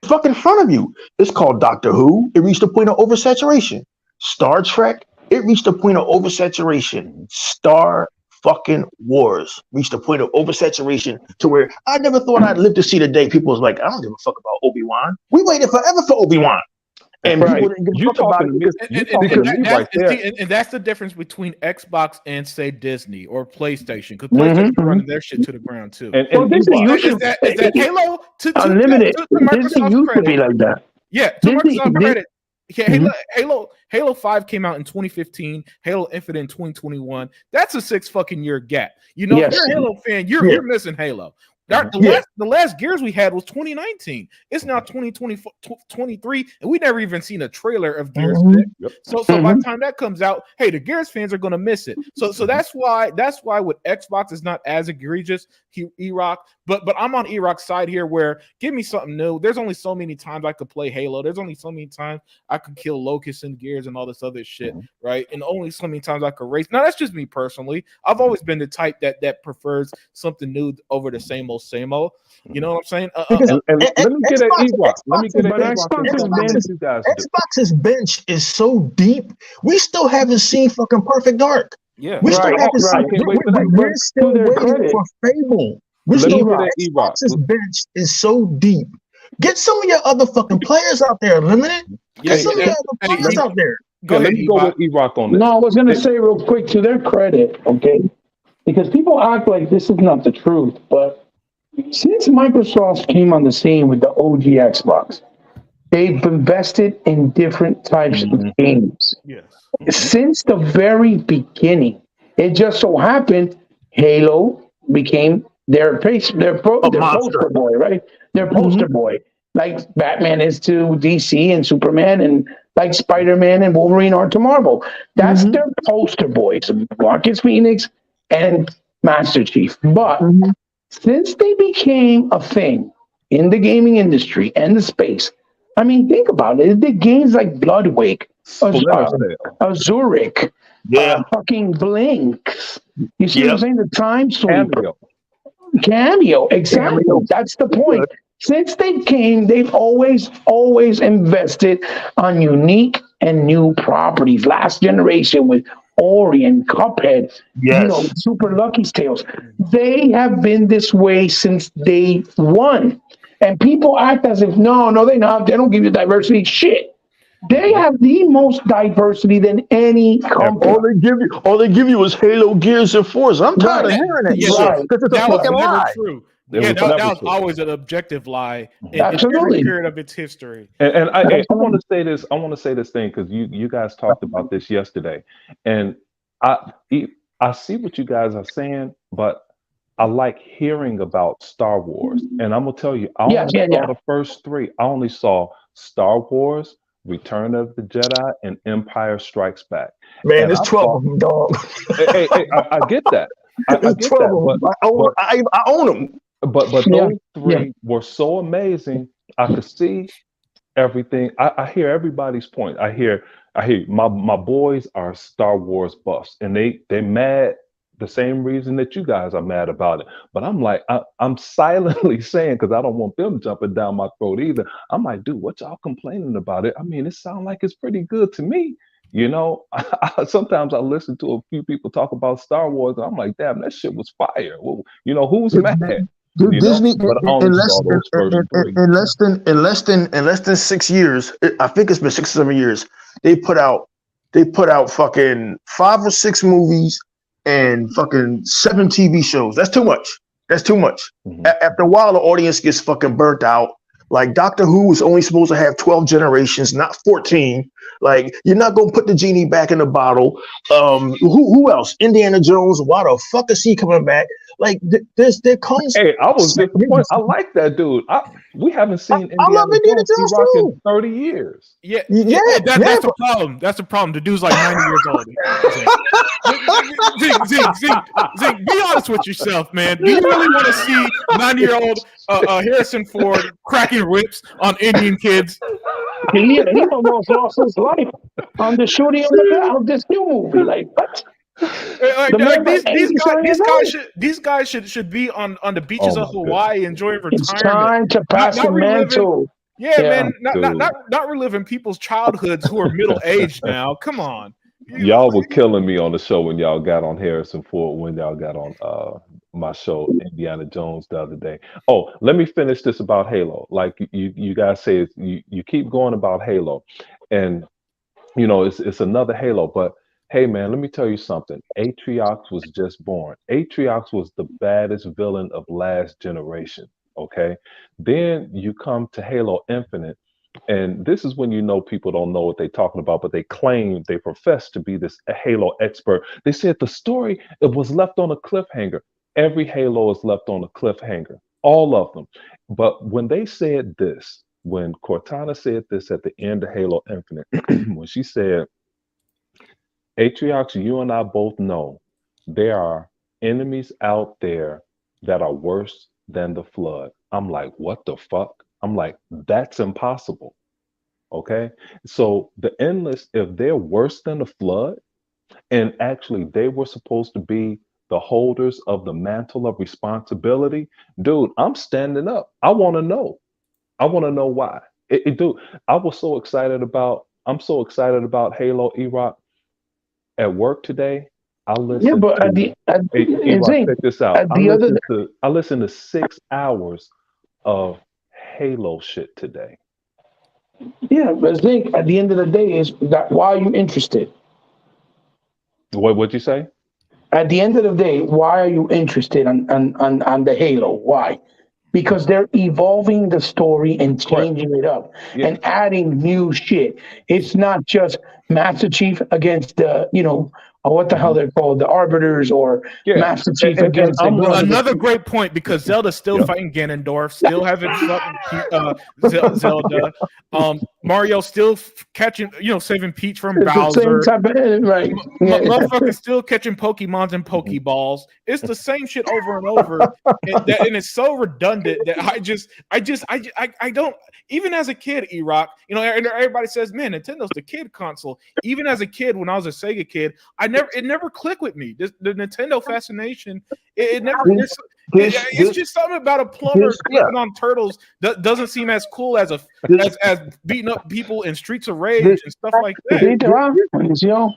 fucking front of you. It's called Doctor Who. It reached a point of oversaturation. Star Trek. It reached a point of oversaturation. Star fucking Wars reached a point of oversaturation to where I never thought I'd live to see the day people was like, I don't give a fuck about Obi-Wan. We waited forever for Obi-Wan. And Right. people didn't give a You fuck about talking it to me? because You talking to me right there? And that's the difference between Xbox and say Disney or PlayStation, because Mhm, PlayStation mhm. running their shit to the ground too. And Well, Disney Ewok, used Is to that Halo to unlimited. Disney Microsoft's used to be credit? like that. Yeah, to Disney- Microsoft's Dis- credit. Yeah, Mhm. Halo 5 came out in 2015, Halo Infinite in 2021. That's a 6 fucking year gap. You know, if Yes. you're a Halo fan, you're missing Halo. The last Gears we had was 2019. It's now 2024, 23, and we never even seen a trailer of Gears 6. Yep. So by the time that comes out, hey, the Gears fans are gonna miss it. So that's why with Xbox is not as egregious. E-Rock, but I'm on E-Rock's side here where give me something new. There's only so many times I could play Halo. There's only so many times I could kill Locust and Gears and all this other shit, right? And only so many times I could race. Now that's just me personally. I've always been the type that prefers something new over the same old. You know what I'm saying? And let me get an Ewok. Let me get an But Ewok. Xbox has been- What you guys do. Xbox's bench is so deep. We still haven't seen fucking Perfect Dark. Yeah. We still Right, haven't right. seen. I can't wait for that. We're still To their waiting credit. for Fable. We're Let me still get an Ewok. Xbox's bench is so deep. Get some of your other fucking players out there, Limited. Get some of your other players out there. Go Yeah, ahead, let me go Ewok. with Ewok on this. No, I was going to say real quick to their credit, okay? Because people act like this is not the truth, but since Microsoft came on the scene with the OG Xbox, they've invested in different types of games. Yes. Since the very beginning, it just so happened Halo became their poster boy, right? Their poster boy, like Batman is to DC and Superman, and like Spider-Man and Wolverine are to Marvel. That's their poster boys, Marcus Phoenix and Master Chief. But since they became a thing in the gaming industry and the space, I mean, think about it. The games like Bloodwake, Zurich, fucking Blinks. You see what I'm saying? The Time Sweeper. Cameo, exactly. That's the point. Since they came, they've always invested on unique and new properties. Last generation with Ori and Cuphead, Super Lucky's Tales. They have been this way since day one. And people act as if, no, they're not. They don't give you diversity. Shit. They have the most diversity than any company. All they give you is Halo, Gears, and Forza. I'm tired of hearing that shit because it's a That was fucking never lie. true. That Yeah, was that never was true. always an objective lie in Absolutely. every period of its history. And I want to say this. I want to say this thing because you guys talked about this yesterday, and I see what you guys are saying, but I like hearing about Star Wars, and I'm gonna tell you, I only saw the first three. I only saw Star Wars, Return of the Jedi, and Empire Strikes Back. Man, And there's 12 of them, dog. Hey, I get that. I There's get 12 that, of them. I own them. but those three were so amazing. I could see everything. I hear everybody's point. I hear my boys are Star Wars buffs, and they mad the same reason that you guys are mad about it. But I'm like, I'm silently saying, because I don't want them jumping down my throat either. I'm like, dude, what y'all complaining about it? I mean, it sounds like it's pretty good to me. You know, sometimes I listen to a few people talk about Star Wars, and I'm like, damn, that shit was fire. Well, you know, who's mad? Disney but I only saw those first three. in less than 6 years, I think it's been 6 or 7 years. They put out fucking 5 or 6 movies and fucking 7 TV shows. That's too much. That's too much. Mhm. After a while, the audience gets fucking burnt out. Like Doctor Who was only supposed to have 12 generations, not 14. Like you're not gonna put the genie back in the bottle. Who else? Indiana Jones. Why the fuck is he coming back? Like there comes. Hey, I was disappointed. I like that dude. We haven't seen I Indiana love Indiana Jones Jones rock in too. 30 years. Yeah, Yeah, that's the problem. That's the problem. The dude's like 90 years old. Zeke, be honest with yourself, man. Do you really want to see 90-year-old Harrison Ford cracking whips on Indian kids? He almost lost his life on the shooting of this new movie. Like what? These guys should be on the beaches of Hawaii enjoying It's retirement. time to pass the mantle. Yeah, man, not reliving people's childhoods who are middle aged now. Come on, y'all were killing me on the show when y'all got on Harrison Ford. When y'all got on my show Indiana Jones the other day. Oh, let me finish this about Halo. Like you guys say, you keep going about Halo, and you know it's another Halo, but. Hey man, let me tell you something. Atriox was just born. Atriox was the baddest villain of last generation. Okay. Then you come to Halo Infinite, and this is when you know people don't know what they're talking about, but they profess to be this Halo expert. They said the story it was left on a cliffhanger. Every Halo is left on a cliffhanger, all of them. But when they said this, when Cortana said this at the end of Halo Infinite, when she said, Atriox, you and I both know there are enemies out there that are worse than the flood. I'm like, what the fuck? I'm like, that's impossible. Okay. So the endless, if they're worse than the flood, and actually they were supposed to be the holders of the mantle of responsibility, dude, I'm standing up. I want to know. I want to know why. Dude, I'm so excited about Halo E-Rock. At work today, I listened. Yeah, but check this out. I listened to 6 hours of Halo shit today. Yeah, but Zink, at the end of the day, is that why are you interested? What'd you say? At the end of the day, why are you interested on the Halo? Why? Because they're evolving the story and changing it up and adding new shit. It's not just Master Chief against the, what the hell they're called, the Arbiters, or Master Chief against another great point, because Zelda's still fighting Ganondorf, still having Zelda. Mario still catching, saving Peach from Bowser. Right. Motherfuckers still catching Pokemons and Pokeballs. It's the same shit over and over, and it's so redundant that I don't. Even as a kid, E-Rock, and everybody says, "Man, Nintendo's the kid console." Even as a kid, when I was a Sega kid, it never clicked with me. The Nintendo fascination, it never. It's just something about a plumber clipping on turtles that doesn't seem as cool as as beating up people in Streets of Rage and stuff like that.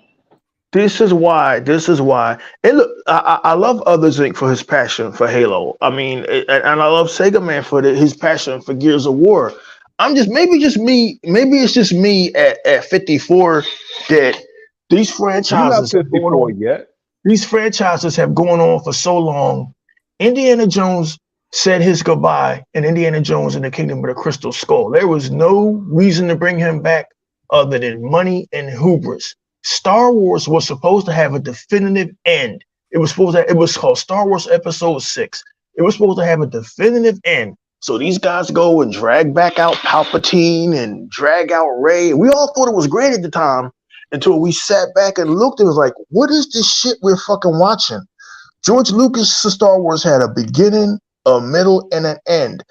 This is why. And look, I love Other Zinc for his passion for Halo. I mean, and I love Sega Man for his passion for Gears of War. Maybe it's just me at 54 that these franchises have going on yet. These franchises have gone on for so long. Indiana Jones said his goodbye in Indiana Jones and the Kingdom of the Crystal Skull. There was no reason to bring him back other than money and hubris. Star Wars was supposed to have a definitive end. It was called Star Wars Episode 6. It was supposed to have a definitive end. So these guys go and drag back out Palpatine and drag out Rey. We all thought it was great at the time until we sat back and looked and was like, what is this shit we're fucking watching? George Lucas' Star Wars had a beginning, a middle, and an end.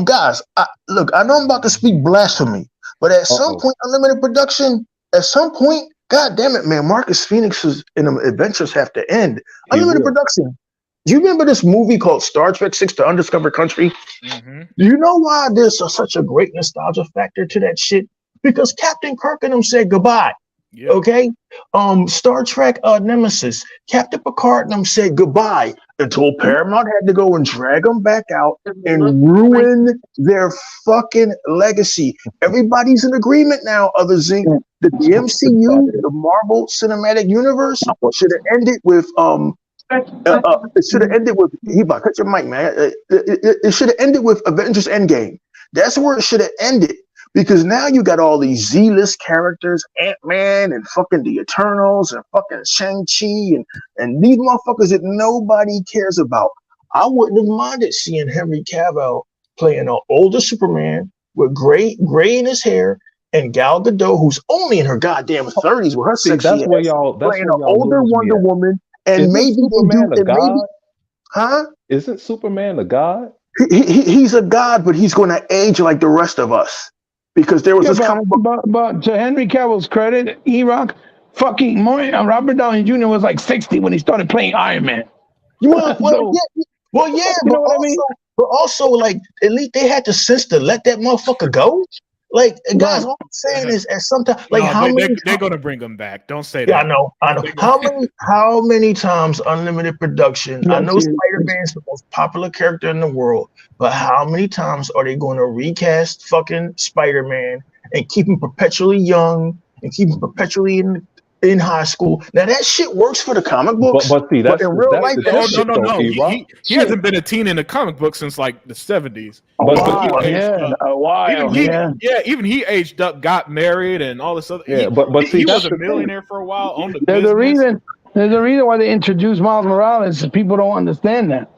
Guys, I know I'm about to speak blasphemy, but at some point, Unlimited Production, God damn it, man, Marcus Phoenix's adventures have to end. Unlimited Production. Do you remember this movie called Star Trek 6: The Undiscovered Country? Mm-hmm. Do you know why there's such a great nostalgia factor to that shit? Because Captain Kirk and them said goodbye. Yep. Okay? Star Trek Nemesis, Captain Picard and them said goodbye until Paramount had to go and drag them back out and ruin their fucking legacy. Everybody's in agreement now, Other Zinc, the MCU, the Marvel Cinematic Universe, should have ended with it should have ended with cut your mic, man. It should have ended with Avengers Endgame. That's where it should have ended. Because now you got all these Z-list characters, Ant-Man and fucking the Eternals and fucking Shang-Chi and these motherfuckers that nobody cares about. I wouldn't have minded seeing Henry Cavill playing an older Superman with gray in his hair, and Gal Gadot, who's only in her goddamn 30s with her sexy that's where ass, y'all playing an older lose me Wonder at. Woman, and Isn't maybe Superman a god? huh? Isn't Superman a god? He's a god, but he's going to age like the rest of us. Because there was this comic book. But to Henry Cavill's credit, E-Rock, fucking Robert Downey Jr. was like 60 when he started playing Iron Man. Well, So- yeah, You know what I mean? but also, like, at least they had the sense to let that motherfucker go. Like, guys, all I'm saying is, at some time, like, No, they're gonna bring him back. Don't say that. Yeah, I know. How many times Unlimited Production? I know Spider-Man is the most popular character in the world, but how many times are they going to recast fucking Spider-Man and keep him perpetually young and keep him perpetually in high school? Now that shit works for the comic books, But see, that's in real that's life, the that shit, No. though, E-Rock. He hasn't been a teen in the comic book since like the 70s. A while. Even he aged up, got married, and all this other. Yeah, but see, he that's was a the millionaire for a while. Owned a There's business. a reason. There's a reason why they introduced Miles Morales. People don't understand that.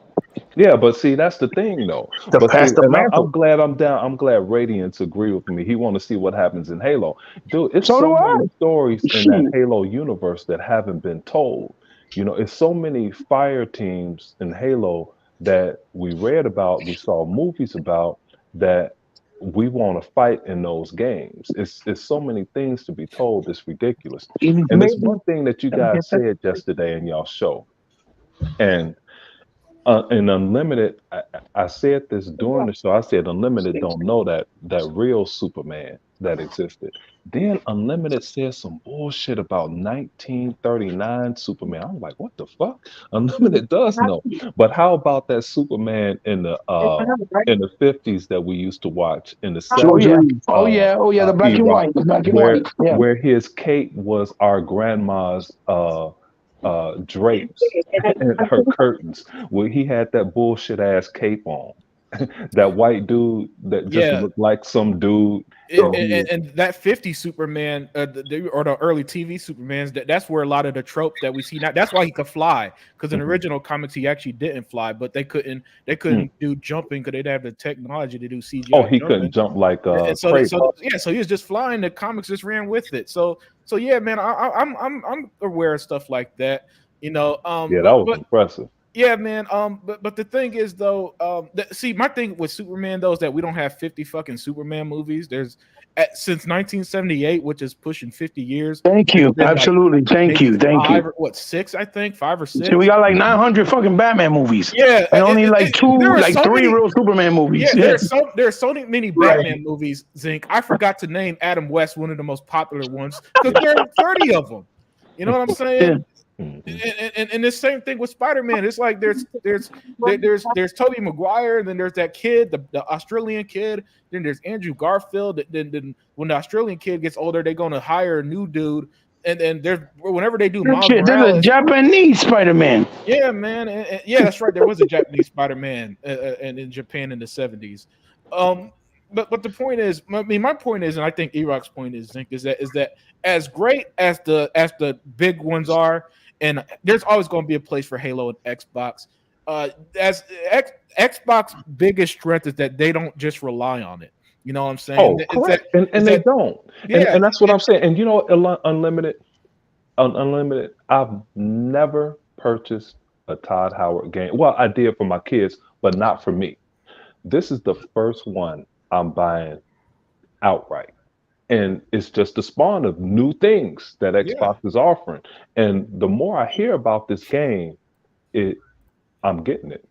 Yeah, but see, that's the thing, though. To But pass see, the and mantle. I'm glad I'm down. I'm glad Radiance agree with me. He want to see what happens in Halo. Dude, it's So so do I. many stories in that Halo universe that haven't been told. You know, it's so many fire teams in Halo that we read about, we saw movies about, that we want to fight in those games. It's so many things to be told. It's ridiculous. And it's one thing that you guys said yesterday in y'all show, and in Unlimited, I said this during the show. I said Unlimited don't know that real Superman that existed. Then Unlimited said some bullshit about 1939 Superman. I'm like, what the fuck? Unlimited does know. But how about that Superman in the 50s that we used to watch in the 70s? Oh yeah. The black and white. The black and white. Yeah. Where his cape was our grandma's drapes and her curtains, where he had that bullshit ass cape on. That white dude that just looked like some dude. And that 50 Superman, or the early TV Supermans, that's where a lot of the trope that we see now. That's why he could fly, because in original comics he actually didn't fly, but they couldn't do jumping because they didn't have the technology to do CGI. Oh, he jumping. couldn't jump like so he was just flying. The comics just ran with it. So yeah, man, I'm aware of stuff like that. You know, that was impressive. Yeah, man. But the thing is, though, see, my thing with Superman though is that we don't have 50 fucking Superman movies. There's since 1978, which is pushing 50 years. Thank you. Absolutely. Thank you. Six? I think 5 or 6. So we got like 900 fucking Batman movies. Yeah, and only three real Superman movies. Yeah, there's so many Batman movies. Zink. I forgot to name Adam West one of the most popular ones because there are 30 of them. You know what I'm saying? Yeah. And the same thing with Spider-Man. It's like there's Tobey Maguire, and then there's that kid, the Australian kid. Then there's Andrew Garfield. Then when the Australian kid gets older, they're gonna hire a new dude. And then there's whenever they do Miles Morales, there's a Japanese Spider-Man. Yeah, man. And yeah, that's right. There was a Japanese Spider-Man in Japan in the 70s. But the point is, my point is, and I think E-Rock's point is, Zink, is that as great as the big ones are. And there's always going to be a place for Halo and Xbox. Xbox biggest strength is that they don't just rely on it. You know what I'm saying? Oh, correct. And they don't. Yeah, and that's what I'm saying. And you know, Unlimited, I've never purchased a Todd Howard game. Well, I did for my kids, but not for me. This is the first one I'm buying outright. And it's just the spawn of new things that Xbox is offering. And the more I hear about this game, I'm getting it.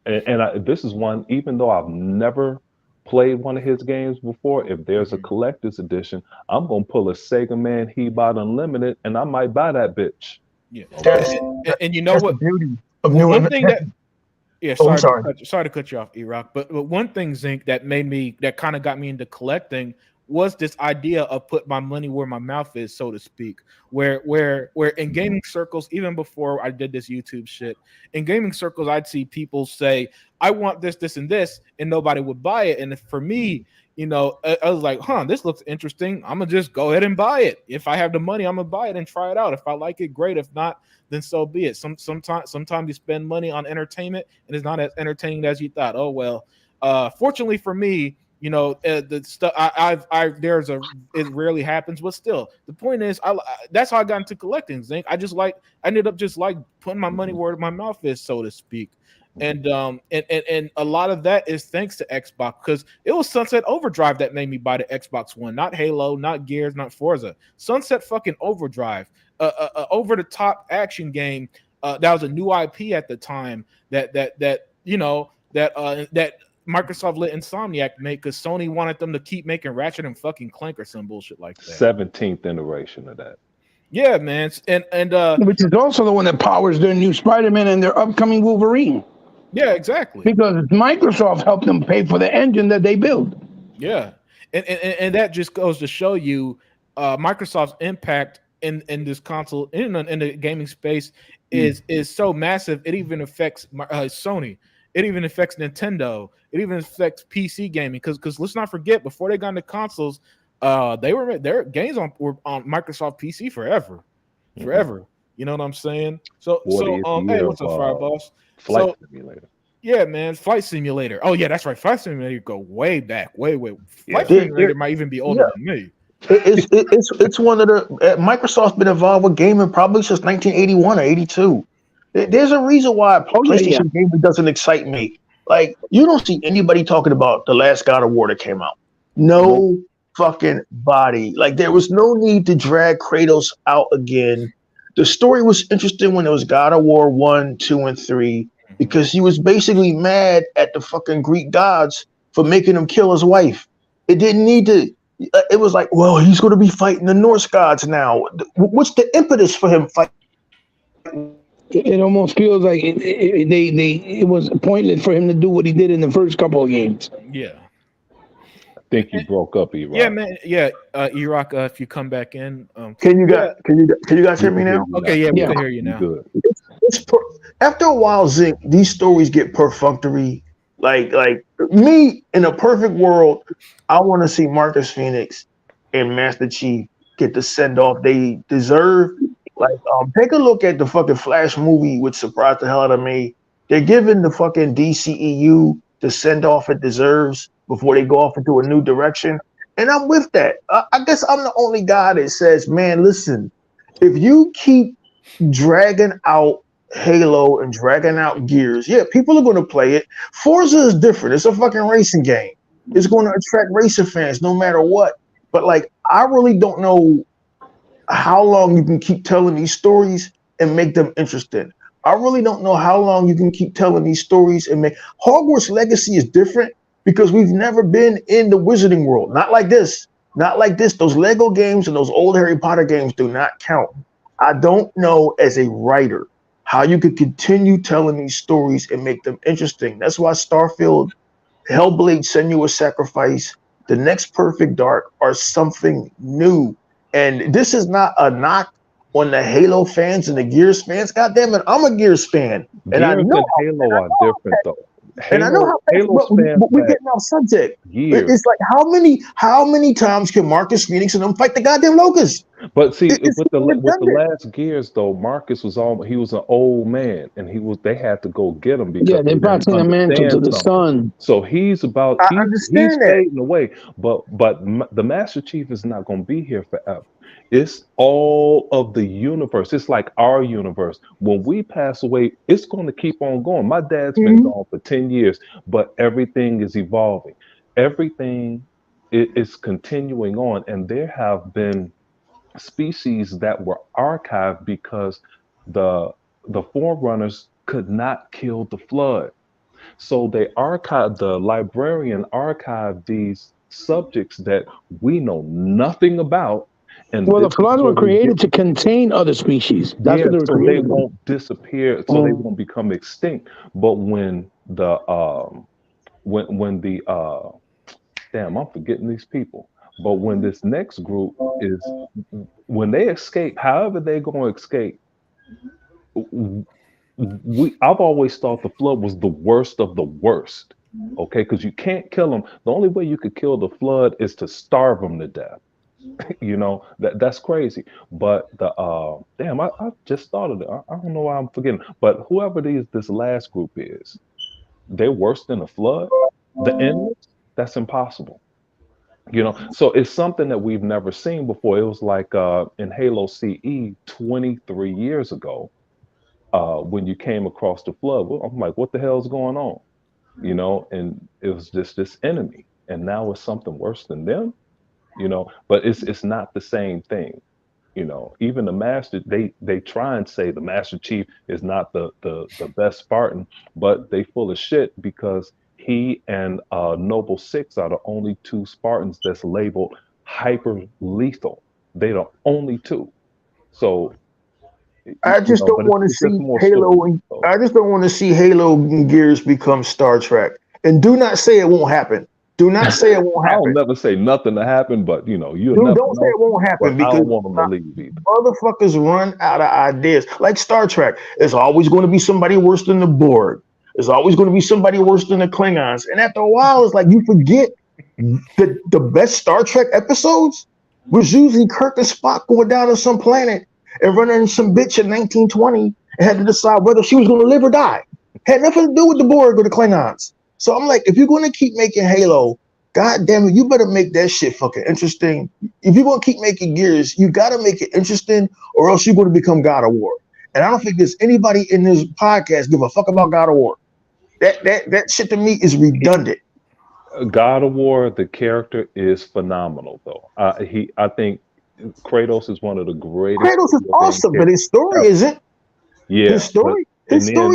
And this is one, even though I've never played one of his games before, if there's a collector's edition, I'm going to pull a Sega Man He Bought Unlimited, and I might buy that bitch. Yeah. And you know what? Beauty of one thing that... Yeah, sorry sorry to cut you off, E-Rock. But one thing, Zink, that kind of got me into collecting was this idea of put my money where my mouth is, so to speak. Where in gaming circles, even before I did this YouTube shit, in gaming circles, I'd see people say, "I want this, this, and this," and nobody would buy it. And for me, I was like, "Huh, this looks interesting. I'm gonna just go ahead and buy it. If I have the money, I'm gonna buy it and try it out. If I like it, great. If not, then so be it." Sometimes you spend money on entertainment and it's not as entertaining as you thought. Oh well. Fortunately for me, the stuff it rarely happens, but still, the point is, that's how I got into collecting. Zink. I ended up just like putting my money where my mouth is, so to speak. And a lot of that is thanks to Xbox, because it was Sunset Overdrive that made me buy the Xbox One, not Halo, not Gears, not Forza. Sunset fucking Overdrive, over the top action game. That was a new IP at the time that Microsoft let Insomniac make, because Sony wanted them to keep making Ratchet and fucking Clank or some bullshit like that. 17th iteration of that. Yeah, man, and which is also the one that powers their new Spider-Man and their upcoming Wolverine. Yeah, exactly. Because Microsoft helped them pay for the engine that they build. Yeah, and that just goes to show you Microsoft's impact in this console in the gaming space is so massive. It even affects Sony. It even affects Nintendo. It even affects PC gaming, because let's not forget, before they got into consoles, their games were on Microsoft PC forever. You know what I'm saying? So hey, what's up, Fire Boss? Flight Simulator. Yeah, man, Flight Simulator. Oh yeah, that's right. Flight Simulator go way back, way. Flight Simulator might even be older than me. It's one of the Microsoft's been involved with gaming probably since 1981 or 82. There's a reason why PlayStation gaming doesn't excite me. Like, you don't see anybody talking about the last God of War that came out. No fucking body. Like, there was no need to drag Kratos out again. The story was interesting when it was God of War 1, 2, and 3, because he was basically mad at the fucking Greek gods for making him kill his wife. It didn't need to. It was like, well, he's going to be fighting the Norse gods now. What's the impetus for him fighting? It almost feels like it was pointless for him to do what he did in the first couple of games. Yeah. I think you broke up, E-Rock. Yeah, man. Yeah, E-Rock, if you come back in. Can you guys hear me now? Okay, yeah, we can hear you now. Good. After a while, Zink, these stories get perfunctory. Like me, in a perfect world, I want to see Marcus Phoenix and Master Chief get the send off they deserve. Like, take a look at the fucking Flash movie, which surprised the hell out of me. They're giving the fucking DCEU the send off it deserves before they go off into a new direction, and I'm with that. I guess I'm the only guy that says, man, listen, if you keep dragging out Halo and dragging out Gears, yeah, people are going to play it. Forza is different. It's a fucking racing game. It's going to attract racing fans no matter what. But like, I really don't know how long you can keep telling these stories and make them interesting. I really don't know how long you can keep telling these stories and make Hogwarts Legacy is different because we've never been in the Wizarding World. Not like this. Not like this. Those Lego games and those old Harry Potter games do not count. I don't know as a writer how you could continue telling these stories and make them interesting. That's why Starfield, Hellblade, Senua's Sacrifice, The Next Perfect Dark are something new. And this is not a knock on the Halo fans and the Gears fans. God damn it, I'm a Gears fan. And Gears I know and Halo are different though. And I know how we're getting off subject. It's like how many times can Marcus Phoenix and them fight the goddamn locusts? But see, with the last Gears though, Marcus was he was an old man, and they had to go get him because they're passing the mantle to the son. So he's fading away. But the Master Chief is not going to be here forever. It's all of the universe. It's like our universe. When we pass away, it's going to keep on going. My dad's been gone for 10 years, but everything is evolving. Everything is continuing on, and there have been species that were archived because the forerunners could not kill the flood. So the librarian archived these subjects that we know nothing about. And the floods were created to contain other species. That's what they were created. So they won't disappear, so they won't become extinct. But when the damn, I'm forgetting these people. But when this next group is, when they escape, however they're going to escape, I've always thought the flood was the worst of the worst. Okay, because you can't kill them. The only way you could kill the flood is to starve them to death. That's crazy. But the damn, I just thought of it. I don't know why I'm forgetting. But whoever this last group is, they're worse than a flood. The endless, that's impossible. So it's something that we've never seen before. It was like in Halo CE 23 years ago, when you came across the flood. Well, I'm like, what the hell's going on? And it was just this enemy, and now it's something worse than them. But it's not the same thing. Even the master, they try and say the Master Chief is not the best Spartan, but they full of shit because he and Noble Six are the only two Spartans that's labeled hyper lethal. They're the only two. So I just don't but want to it's just see more Halo. story. And, I just don't want to see Halo and Gears become Star Trek. And do not say it won't happen. Do not say it won't I'll happen. never say nothing to happen, but you'll Dude, never don't say know. it won't happen But I because don't want them to leave either. motherfuckers run out of ideas. Like Star Trek, there's always going to be somebody worse than the Borg. There's always going to be somebody worse than the Klingons. And after a while, it's like you forget that the best Star Trek episodes was usually Kirk and Spock going down to some planet and running into some bitch in 1920 and had to decide whether she was going to live or die. Had nothing to do with the Borg or the Klingons. So I'm like, if you're going to keep making Halo, God damn it, you better make that shit fucking interesting. If you're going to keep making Gears, you got to make it interesting or else you're going to become God of War. And I don't think there's anybody in this podcast give a fuck about God of War. That shit to me is redundant. God of War, the character is phenomenal, though. I think Kratos is one of the greatest. Kratos is awesome, but his story isn't. Yeah, His story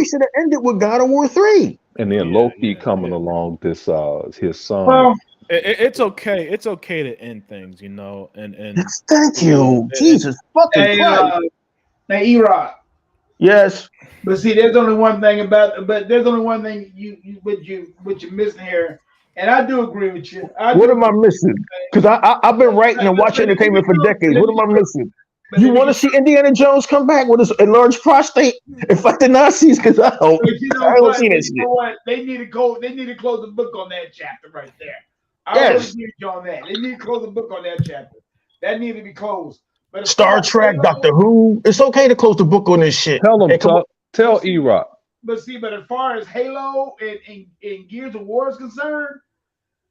should have ended with God of War 3. And then Loki coming along, his son. Well, It's okay. It's okay to end things, and Thank you. Jesus fucking hey, Christ. hey, E-Rock. Yes. But see, there's only one thing what you're missing here, and I do agree with you. What am I missing? Because I've been writing and watching entertainment for decades. What am I missing? You want to see Indiana Jones come back with his enlarged prostate and fight the Nazis? Because I don't see that shit. You know what? They need to go. They need to close the book on that chapter right there. I Yes. agree with you on that. They need to close the book on that chapter. That need to be closed. But as Star far as Trek, Halo- Doctor Who. It's okay to close the book on this shit. Tell him, Hey, come on. tell E-Rock. But as far as Halo and Gears of War is concerned,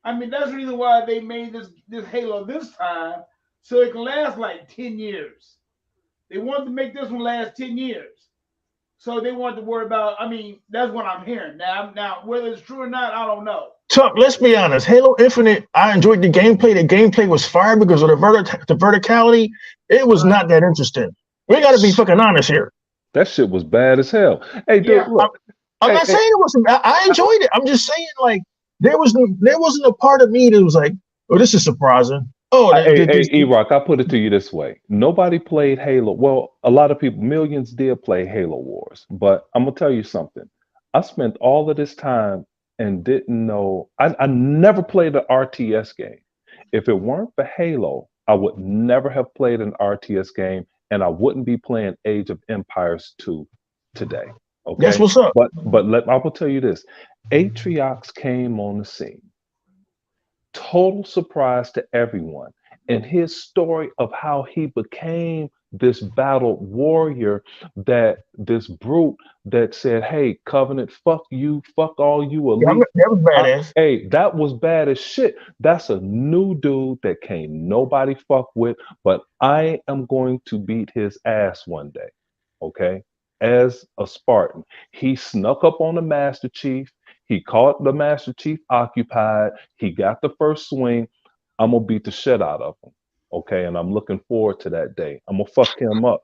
I mean that's the reason why they made this Halo this time, so it can last like 10 years. They wanted to make this one last 10 years. So they wanted to worry about, I mean, that's what I'm hearing. Now whether it's true or not, I don't know. Tuck, let's be honest. Halo Infinite, I enjoyed the gameplay. The gameplay was fire because of the verticality. It was not that interesting. We got to be fucking honest here. That shit was bad as hell. Hey, dude, Yeah, look. I'm not saying it wasn't. I enjoyed it. I'm just saying, like, there wasn't a part of me that was like, oh, this is surprising. Oh, Hey, E-Rock, I'll put it to you this way. Nobody played Halo. Well, a lot of people, millions did play Halo Wars. But I'm going to tell you something. I spent all of this time and didn't know. I never played an RTS game. If it weren't for Halo, I would never have played an RTS game, and I wouldn't be playing Age of Empires 2 today. Okay? That's what's up. But I will tell you this. Atriox came on the scene. Total surprise to everyone. And his story of how he became this battle warrior, that this brute that said, hey, Covenant, fuck you, fuck all you elite. That was badass. Hey, that was bad as shit. That's a new dude that can't nobody fuck with, but I am going to beat his ass one day. Okay? As a Spartan. He snuck up on the Master Chief. He caught the Master Chief occupied. He got the first swing. I'm going to beat the shit out of him. Okay. And I'm looking forward to that day. I'm going to fuck him up.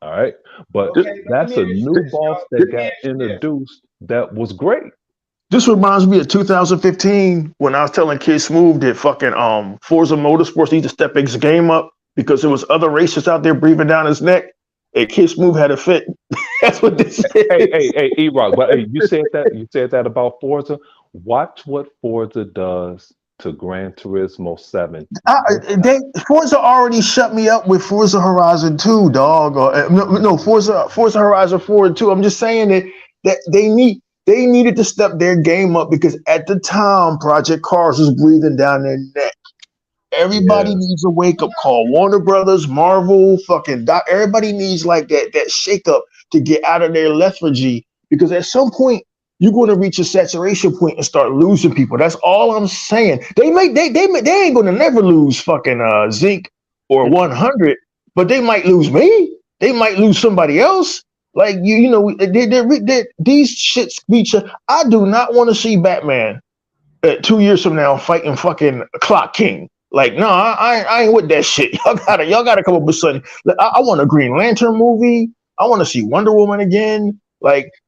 All right. But that's a new boss that got introduced that was great. This reminds me of 2015 when I was telling Kid Smooth that fucking Forza Motorsports need to step its game up because there was other racers out there breathing down his neck. And Kid Smooth had a fit. That's what this is. Hey, E-Rock, but hey, you said that about Forza. Watch what Forza does to Gran Turismo 7. Forza already shut me up with Forza Horizon 2, dog. Or no, Forza Horizon 4 and 2. I'm just saying that they needed to step their game up because at the time Project Cars was breathing down their neck. Everybody Yeah, needs a wake up call. Warner Brothers, Marvel, fucking everybody needs like that shake up to get out of their lethargy because at some point you're going to reach a saturation point and start losing people. That's all I'm saying. They ain't going to never lose fucking Zinc or 100, but they might lose me. They might lose somebody else. Like you know, these shits reach. I do not want to see Batman 2 years from now fighting fucking Clock King. Like, no, I ain't with that shit. Y'all gotta come up with something. I want a Green Lantern movie. I want to see Wonder Woman again.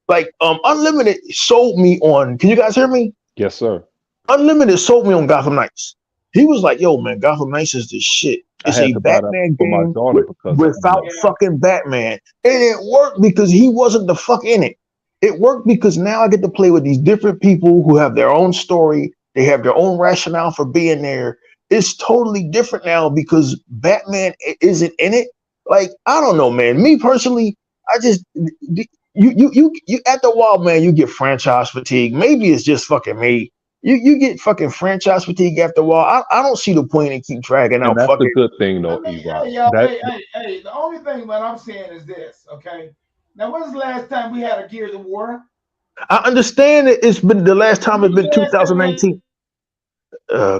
Unlimited sold me on. Can you guys hear me? yes, sir. Unlimited sold me on Gotham Knights. He was like, "Yo, man, Gotham Knights is the shit. I It's a had to buy that Batman for my game daughter because of without Yeah. fucking Batman." And it worked because he wasn't the fuck in it. It worked because now I get to play with these different people who have their own story. They have their own rationale for being there. It's totally different now because Batman isn't in it. Like, I don't know, man. Me personally, I just you after a while, man, you get franchise fatigue. Maybe it's just fucking me. You get fucking franchise fatigue after a while. I don't see the point in keep dragging and out that's the fucking. good thing I though, mean, E-Rock. hey, y'all, That hey. The only thing what I'm saying is this, okay? Now, when's the last time we had a Gears of War? I understand that it's been the last time it's When's been the last time we had? 2019.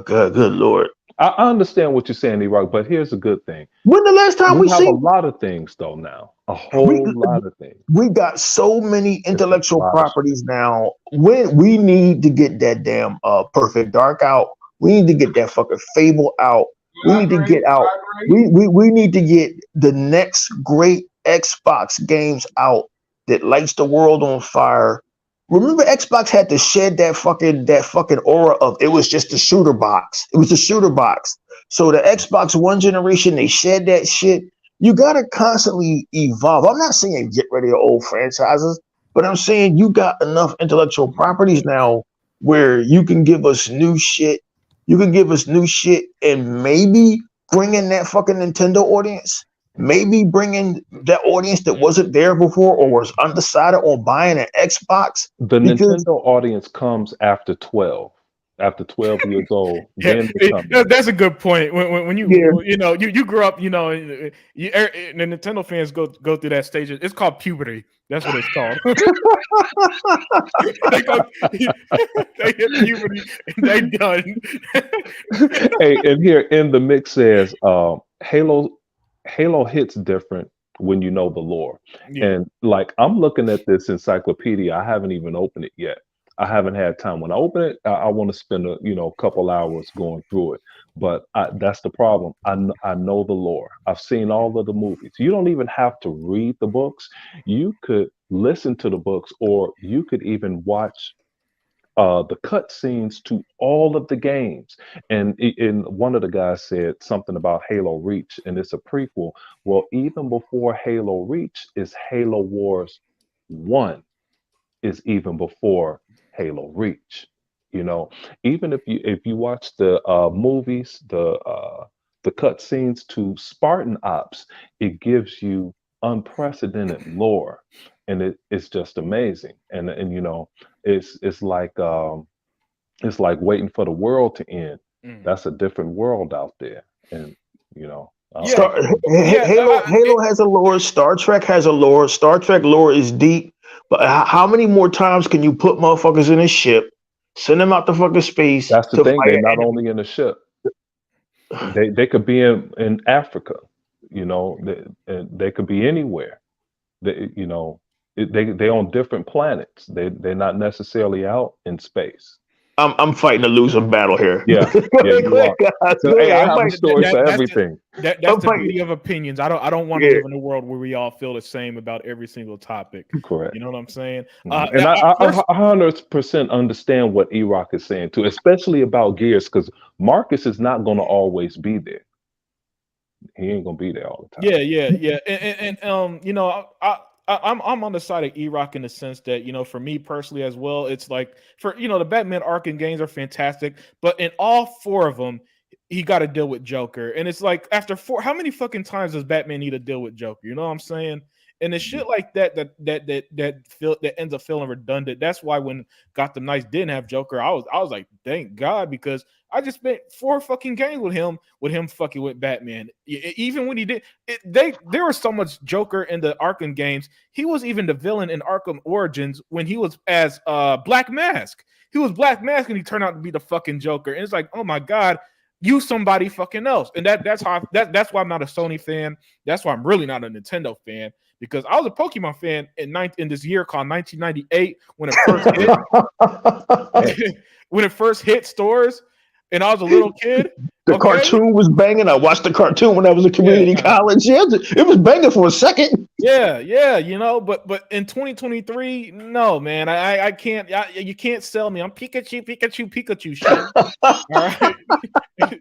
Good lord. I understand what you're saying, E-Rock, but here's a good thing. When the last time We we have a seen lot of things though now. A we whole lot of things. we got so many It's a intellectual lot of shit. properties now. When we need to get that damn Perfect Dark out. We need to get that fucking Fable out. We I need to agree. get out. I agree. We need to get the next great Xbox games out that lights the world on fire. Remember, Xbox had to shed that fucking aura of it was just a shooter box. It was a shooter box. So the Xbox One generation, they shed that shit. You gotta constantly evolve. I'm not saying get rid of your old franchises, but I'm saying you got enough intellectual properties now where you can give us new shit. You can give us new shit and maybe bring in that fucking Nintendo audience. Maybe bring in that audience that wasn't there before or was undecided on buying an Xbox The because Nintendo audience comes after 12. After 12 years old, Yeah, then they come in. that's a good point. When yeah, you grew up, the Nintendo fans go through that stage. It's called puberty. That's what it's called. they go, they hit puberty and they done. Hey, and here in the mix says Halo hits different when you know the lore. Yeah. And like I'm looking at this encyclopedia, I haven't even opened it yet. I haven't had time. When I open it, I want to spend a couple hours going through it. But that's the problem. I know the lore. I've seen all of the movies. You don't even have to read the books. You could listen to the books, or you could even watch the cut scenes to all of the games. And one of the guys said something about Halo Reach, and it's a prequel. Well, even before Halo Reach is Halo Wars 1 is even before Halo Reach. You know, even if you watch the movies, the cut scenes to Spartan Ops, it gives you unprecedented lore, and it's just amazing. And it's like waiting for the world to end. Mm. That's a different world out there, and you know. Yeah, yeah. Halo has a lore. Star Trek has a lore. Star Trek lore is deep. But how many more times can you put motherfuckers in a ship, send them out to fucking space That's the to thing. fight They're an not enemy? only in a ship. They could be in Africa. They could be anywhere. They on different planets. They're not necessarily out in space. I'm fighting a losing battle here. Yeah, yeah, you are. Guys, So go hey, I ahead. have a story for everything. That's I'm the fighting. beauty of opinions. I don't want to Yeah, live in a world where we all feel the same about every single topic. Correct. You know what I'm saying? And I 100% understand what E-Rock is saying too, especially about Gears, because Marcus is not going to always be there. He ain't going to be there all the time. Yeah. And I'm on the side of E-Rock in the sense that, for me personally as well, it's like for the Batman Arkham games are fantastic, but in all four of them, he got to deal with Joker, and it's like after four, how many fucking times does Batman need to deal with Joker? You know what I'm saying? And it's shit like that ends up feeling redundant. That's why when Gotham Knights didn't have Joker, I was like, thank God, because I just spent 4 fucking games with him fucking with Batman. Even when he did, there was so much Joker in the Arkham games. He was even the villain in Arkham Origins when he was as Black Mask. He was Black Mask and he turned out to be the fucking Joker. And it's like, oh my God, you somebody fucking else. And that's why I'm not a Sony fan. That's why I'm really not a Nintendo fan. Because I was a Pokemon fan in this year called 1998 when it first hit. When it first hit stores, and I was a little kid. The cartoon was banging. I watched the cartoon when I was in community Yeah. college. Yeah, it was banging for a second. Yeah, but in 2023, no, man, I can't. You can't sell me. I'm Pikachu shit. All right.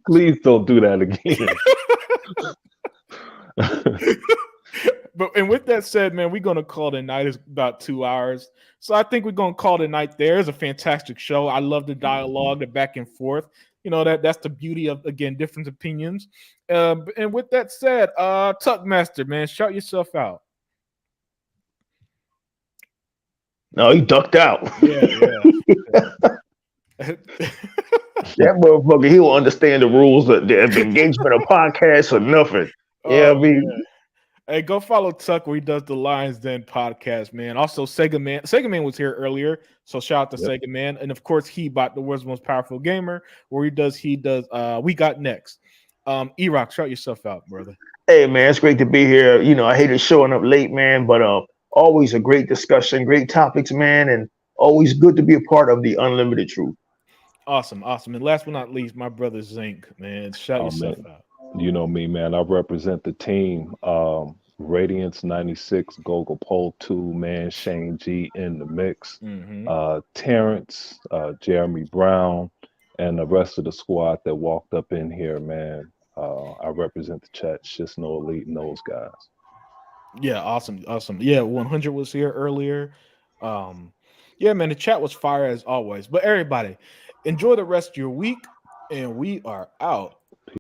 Please don't do that again. And with that said, man, we're gonna call it a night. It's about 2 hours, so I think we're gonna call it a night. There is a fantastic show. I love the dialogue, the back and forth. That's the beauty of, again, different opinions. And with that said, Tuckmaster, man, shout yourself out. No, he ducked out. Yeah. That motherfucker, he will understand the rules of the engagement of podcasts or nothing. Yeah, I mean. Yeah. Hey, go follow Tuck where he does the Lions Den podcast, man. Also, Sega Man was here earlier, so shout out to Sega Man, and of course, He-Bot, the world's most powerful gamer, where he does We Got Next. E-Rock, shout yourself out, brother. Hey, man, it's great to be here. I hated showing up late, man, but always a great discussion, great topics, man, and always good to be a part of the Unlimited Truth. Awesome. And last but not least, my brother Zinc, man, shout yourself out. You know me, man. I represent the team. Radiance 96, Gogol Pole 2, man, Shane G in the mix. Terrence, Jeremy Brown, and the rest of the squad that walked up in here, man. I represent the chat. Just no elite and those guys. Yeah, awesome. Yeah, 100 was here earlier. Yeah, man, the chat was fire as always. But everybody, enjoy the rest of your week, and we are out.